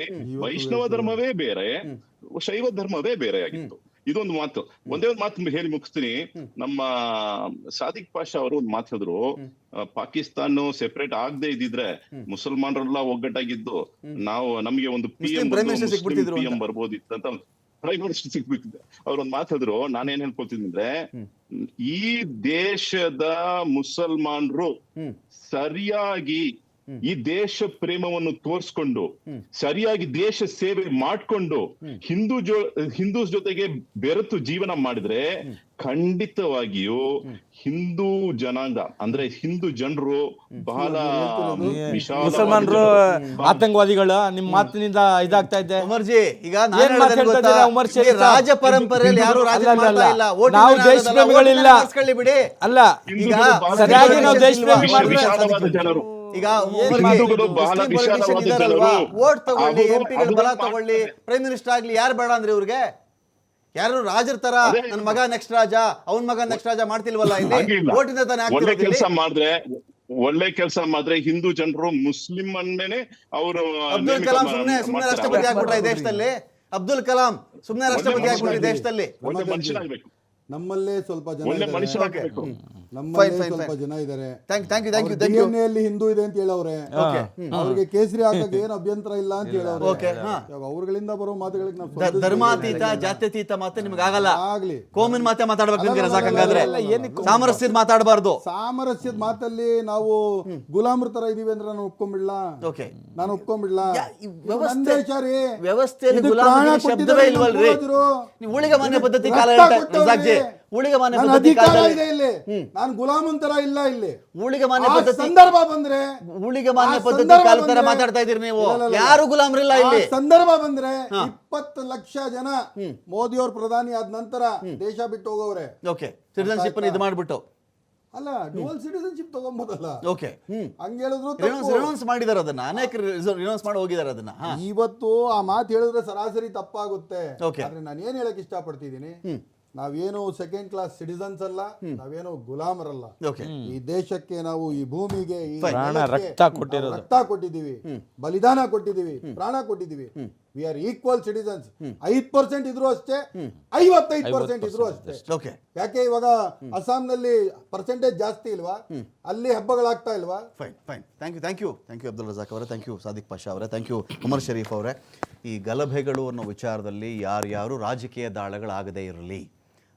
ವೈಷ್ಣವ ಧರ್ಮವೇ ಬೇರೆ, ಶೈವ ಧರ್ಮವೇ ಬೇರೆ ಆಗಿತ್ತು. ಇದೊಂದು ಮಾತು, ಒಂದೇ ಒಂದು ಮಾತು ಹೇಳಿ ಮುಗಿಸ್ತೀನಿ. ನಮ್ಮ ಸಾದಿಕ್ ಪಾಷಾ ಅವರು ಒಂದು ಮಾತು ಹೇಳಿದ್ರು, ಪಾಕಿಸ್ತಾನ ಸೆಪರೇಟ್ ಆಗದೆ ಇದ್ದಿದ್ರೆ ಮುಸಲ್ಮಾನರೆಲ್ಲ ಒಗ್ಗಟ್ಟಾಗಿದ್ದು ನಮಗೆ ಒಂದು PM ಬರ್ಬೋದಿತ್ತು ಅಂತ ಪ್ರೈಮ್ ಮಿನಿಸ್ಟರ್ ಸಿಗ್ಬಿಟ್ಟಿದೆ. ಅವ್ರೊಂದು ಮಾತು ಹೇಳಿದ್ರು, ನಾನೇನ್ ಹೇಳ್ಕೊಳ್ತೀನಿ ಅಂದ್ರೆ, ಈ ದೇಶದ ಮುಸಲ್ಮಾನ್ರು ಸರಿಯಾಗಿ ಈ ದೇಶ ಪ್ರೇಮವನ್ನು ತೋರ್ಸ್ಕೊಂಡು ಸರಿಯಾಗಿ ದೇಶ ಸೇವೆ ಮಾಡ್ಕೊಂಡು ಹಿಂದೂಸ್ ಜೊತೆಗೆ ಬೆರೆತು ಜೀವನ ಮಾಡಿದ್ರೆ ಖಂಡಿತವಾಗಿಯೂ ಹಿಂದೂ ಜನಾಂಗ ಅಂದ್ರೆ ಹಿಂದೂ ಜನರು ಬಹಳ ಮುಸಲ್ಮಾನರು ಆತಂಕವಾದಿಗಳ ನಿಮ್ಮ ಮಾತಿನಿಂದ ಇದಾಗ್ತಾ ಇದೆ. ಉಮರ್ಜಿ, ಈಗ ಉಮರ್ ಶರೀಫ್ ರಾಜ ಪರಂಪರೆಯಲ್ಲಿ ಯಾರು ನಾವು ದೇಶ ಪ್ರೇಮಿಗಳಿಲ್ಲ ಬಿಡಿ. ಅಲ್ಲ, ಈಗ ಸರಿಯಾಗಿ ನಾವು ದೇಶ ಪ್ರೇಮಿ ವಿಶಾಲವಾದ ಜನರು. ಈಗ ಬಹಳ ವಿಶಾಲವಾದ ಜನರು. ವೋಟ್ ತಗೊಳ್ಳಿ, ಎಂಪಿಗಳ ಬಲ ತಗೊಳ್ಳಿ, ಪ್ರೈಮ್ ಮಿನಿಸ್ಟರ್ ಆಗ್ಲಿ, ಯಾರು ಬೇಡ ಅಂದ್ರೆ ಇವ್ರಿಗೆ? ಯಾರು ರಾಜರ ತರ ನನ್ನ ಮಗ ನೆಕ್ಸ್ಟ್ ರಾಜ, ಅವನ್ ಮಗ ನೆಕ್ಸ್ಟ್ ರಾಜ ಮಾಡ್ತಿಲ್ವಲ್ಲ ಇಲ್ಲಿ? ವೋಟಿಂದ ತಾನೇ ಒಳ್ಳೆ ಕೆಲಸ ಮಾಡಿದ್ರೆ ಹಿಂದೂ ಜನರು ಮುಸ್ಲಿಂ ಅನ್ನೇನೆ ಅವರು. ಅಬ್ದುಲ್ ಕಲಾಂ ಸುಮ್ನೆ ರಾಷ್ಟ್ರಪತಿ ಆಗ್ಬಿಟ್ರ ಈ ದೇಶದಲ್ಲಿ? ಅಬ್ದುಲ್ ಕಲಾಂ ಸುಮ್ನೆ ರಾಷ್ಟ್ರಪತಿ ಆಗ್ಬಿಟ್ರಿ ದೇಶದಲ್ಲಿ? ಒಳ್ಳೆ ಮನುಷ್ಯನಾಗ್ಬೇಕು. ನಮ್ಮಲ್ಲೇ ಸ್ವಲ್ಪ ಜನ ಒಳ್ಳೆ ಇದ್ದಾರೆ. ಮನುಷ್ಯನಾಗ್ಬೇಕು. ನಮ್ಮಲ್ಲೇ ಸ್ವಲ್ಪ ಜನ ಇದ್ದಾರೆ. DNA ಅಲ್ಲಿ ಹಿಂದೂ ಇದೆ ಅಂತ ಹೇಳವ್ರೆ. ಅವ್ರಿಗೆ ಕೇಸರಿ ಹಾಕಕ್ಕೆ ಏನು ಅಭ್ಯಂತರ ಇಲ್ಲ ಅಂತ ಹೇಳವ್ರೆ. ಅವ್ರಗಳಿಂದ ಬರೋ ಮಾತುಗಳಿಗೆ ನಾವು ಧರ್ಮಾತೀತ ಜಾತ್ಯತೀತ ಮಾತೆ ನಿಮ್ಗೆ ಆಗಲ್ಲ. ಆಗ್ಲಿ ಕೋಮಿನ ಮಾತೆ ಮಾತಾಡ್ಬೇಕು ನಿಮ್ಗೆ ರಜಾಕ್. ಹಂಗಾದ್ರೆ ಸಾಮರಸ್ಯದ ಮಾತಾಡಬಾರ್ದು. ಸಾಮರಸ್ಯದ ಮಾತಲ್ಲಿ ನಾವು ಗುಲಾಮ್ರ ತರ ಇದೀವಿ ಅಂದ್ರೆ ನಾನು ಒಪ್ಕೊಂಡ್ಬಿಡ್ಲಾ? ನಾನು ಒಪ್ಕೊಂಡ್ಬಿಡ್ಲಾ? ವ್ಯವಸ್ಥೆಯಲ್ಲಿ ಗುಲಾಮಗಿರಿ ಶಬ್ದವೇ ಇಲ್ವಲ್ರಿ. ನೀವು ಊಳಿಗೆ ಮಾನ್ಯ ಪದ್ಧತಿ ಕಾಲ ರಜಾಕ್ಜಿ, ಊಳಿಗೆ ಮಾನ್ಯ ಪದ್ಧತಿ ಕಾಲದಲ್ಲಿ ನಾನು ಗುಲಾಮನ್ ತರ ಇಲ್ಲ ಇಲ್ಲಿ. ಊಳಿಗೆ ಮಾನ್ಯ ಪದ್ಧತಿ ಸಂದರ್ಭ ಬಂದ್ರೆ, ಊಳಿಗೆ ಮಾನ್ಯ ಪದ್ಧತಿ ಕಾಲ ತರ ಮಾತಾಡ್ತಾ ಇದೀರಿ ನೀವು. ಯಾರು ಗುಲಾಮರಿಲ್ಲ ಇಲ್ಲಿ. ಸಂದರ್ಭ ಬಂದ್ರೆ 20 ಲಕ್ಷ ಜನ ಮೋದಿ ಅವ್ರ ಪ್ರಧಾನಿ ಆದ ನಂತರ ದೇಶ ಬಿಟ್ಟು ಹೋಗವ್ರೆ. ಸಿಟಿಜನ್ಶಿಪ್ ಇದು ಮಾಡ್ಬಿಟ್ಟು. ಅಲ್ಲ, ಡುವಲ್ ಸಿಟಿಜನ್ಶಿಪ್ ತಗೊಂಬೋದಲ್ಲ. ಹಂಗ ಹೇಳಿದ್ರು ರಿನೌನ್ಸ್ ಮಾಡಿದಾರೆ ಅದನ್ನ, ಅನೇಕ ರಿನೌನ್ಸ್ ಮಾಡಿ ಹೋಗಿದ್ದಾರೆ ಅದನ್ನ. ಇವತ್ತು ಆ ಮಾತು ಹೇಳಿದ್ರೆ ಸರಾಸರಿ ತಪ್ಪಾಗುತ್ತೆ. ಆದ್ರೆ ನಾನು ಏನ್ ಹೇಳಕ್ ಇಷ್ಟಪಡ್ತಿದ್ದೀನಿ, ನಾವೇನು ಸೆಕೆಂಡ್ ಕ್ಲಾಸ್ ಸಿಟಿಸನ್ಸ್ ಅಲ್ಲ, ನಾವೇನು ಗುಲಾಮರಲ್ಲ. ಈ ದೇಶಕ್ಕೆ ನಾವು ಈ ಭೂಮಿಗೆ ರಕ್ತ ಕೊಟ್ಟಿದ್ದೀವಿ, ಬಲಿದಾನ ಕೊಟ್ಟಿದ್ದೀವಿ, ಪ್ರಾಣ ಕೊಟ್ಟಿದ್ದೀವಿ. We are equal citizens. 5% ಇದ್ರು ಅಷ್ಟೇ, 55% ಇದ್ರು ಅಷ್ಟೇ. ಯಾಕೆ ಇವಾಗ ಅಸ್ಸಾಂನಲ್ಲಿ ಪರ್ಸೆಂಟೇಜ್ ಜಾಸ್ತಿ ಇಲ್ವಾ? ಅಲ್ಲಿ ಹಬ್ಬಗಳಾಗ್ತಾ ಇಲ್ವಾ? ಥ್ಯಾಂಕ್ ಯು ಅಬ್ದುಲ್ ರಜಾಕ್ ಅವರೇ, ಥ್ಯಾಂಕ್ ಯು ಸಾದಿಕ್ ಪಾಷಾ ಅವರೇ, ಥ್ಯಾಂಕ್ ಯು ಉಮರ್ ಶರೀಫ್ ಅವರೇ. ಈ ಗಲಭೆಗಳು ಅನ್ನೋ ವಿಚಾರದಲ್ಲಿ ಯಾರ್ಯಾರು ರಾಜಕೀಯ ದಾಳಗಳಾಗದೇ ಇರಲಿ,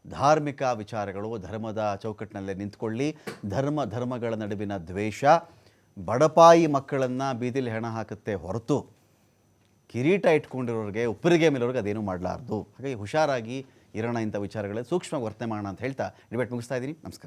ಧಾರ್ಮಿಕ ವಿಚಾರಗಳು ಧರ್ಮದ ಚೌಕಟ್ಟಿನಲ್ಲೇ ನಿಂತ್ಕೊಳ್ಳಿ. ಧರ್ಮಗಳ ನಡುವಿನ ದ್ವೇಷ ಬಡಪಾಯಿ ಮಕ್ಕಳನ್ನು ಬೀದಿಲಿ ಹೆಣ ಹಾಕುತ್ತೆ ಹೊರತು ಕಿರೀಟ ಇಟ್ಕೊಂಡಿರೋರಿಗೆ, ಉಪ್ಪರಿಗೆ ಮೇಲವ್ರಿಗೆ ಅದೇನೂ ಮಾಡಲಾರ್ದು. ಹಾಗಾಗಿ ಹುಷಾರಾಗಿ ಇರೋಣ ಇಂಥ ವಿಚಾರಗಳಲ್ಲಿ ಸೂಕ್ಷ್ಮವಾಗಿ ವರ್ತನೆ ಮಾಡೋಣ ಅಂತ ಹೇಳ್ತಾ ಡಿಬೇಟ್ ಮುಗಿಸ್ತಾ ಇದ್ದೀನಿ. ನಮಸ್ಕಾರ.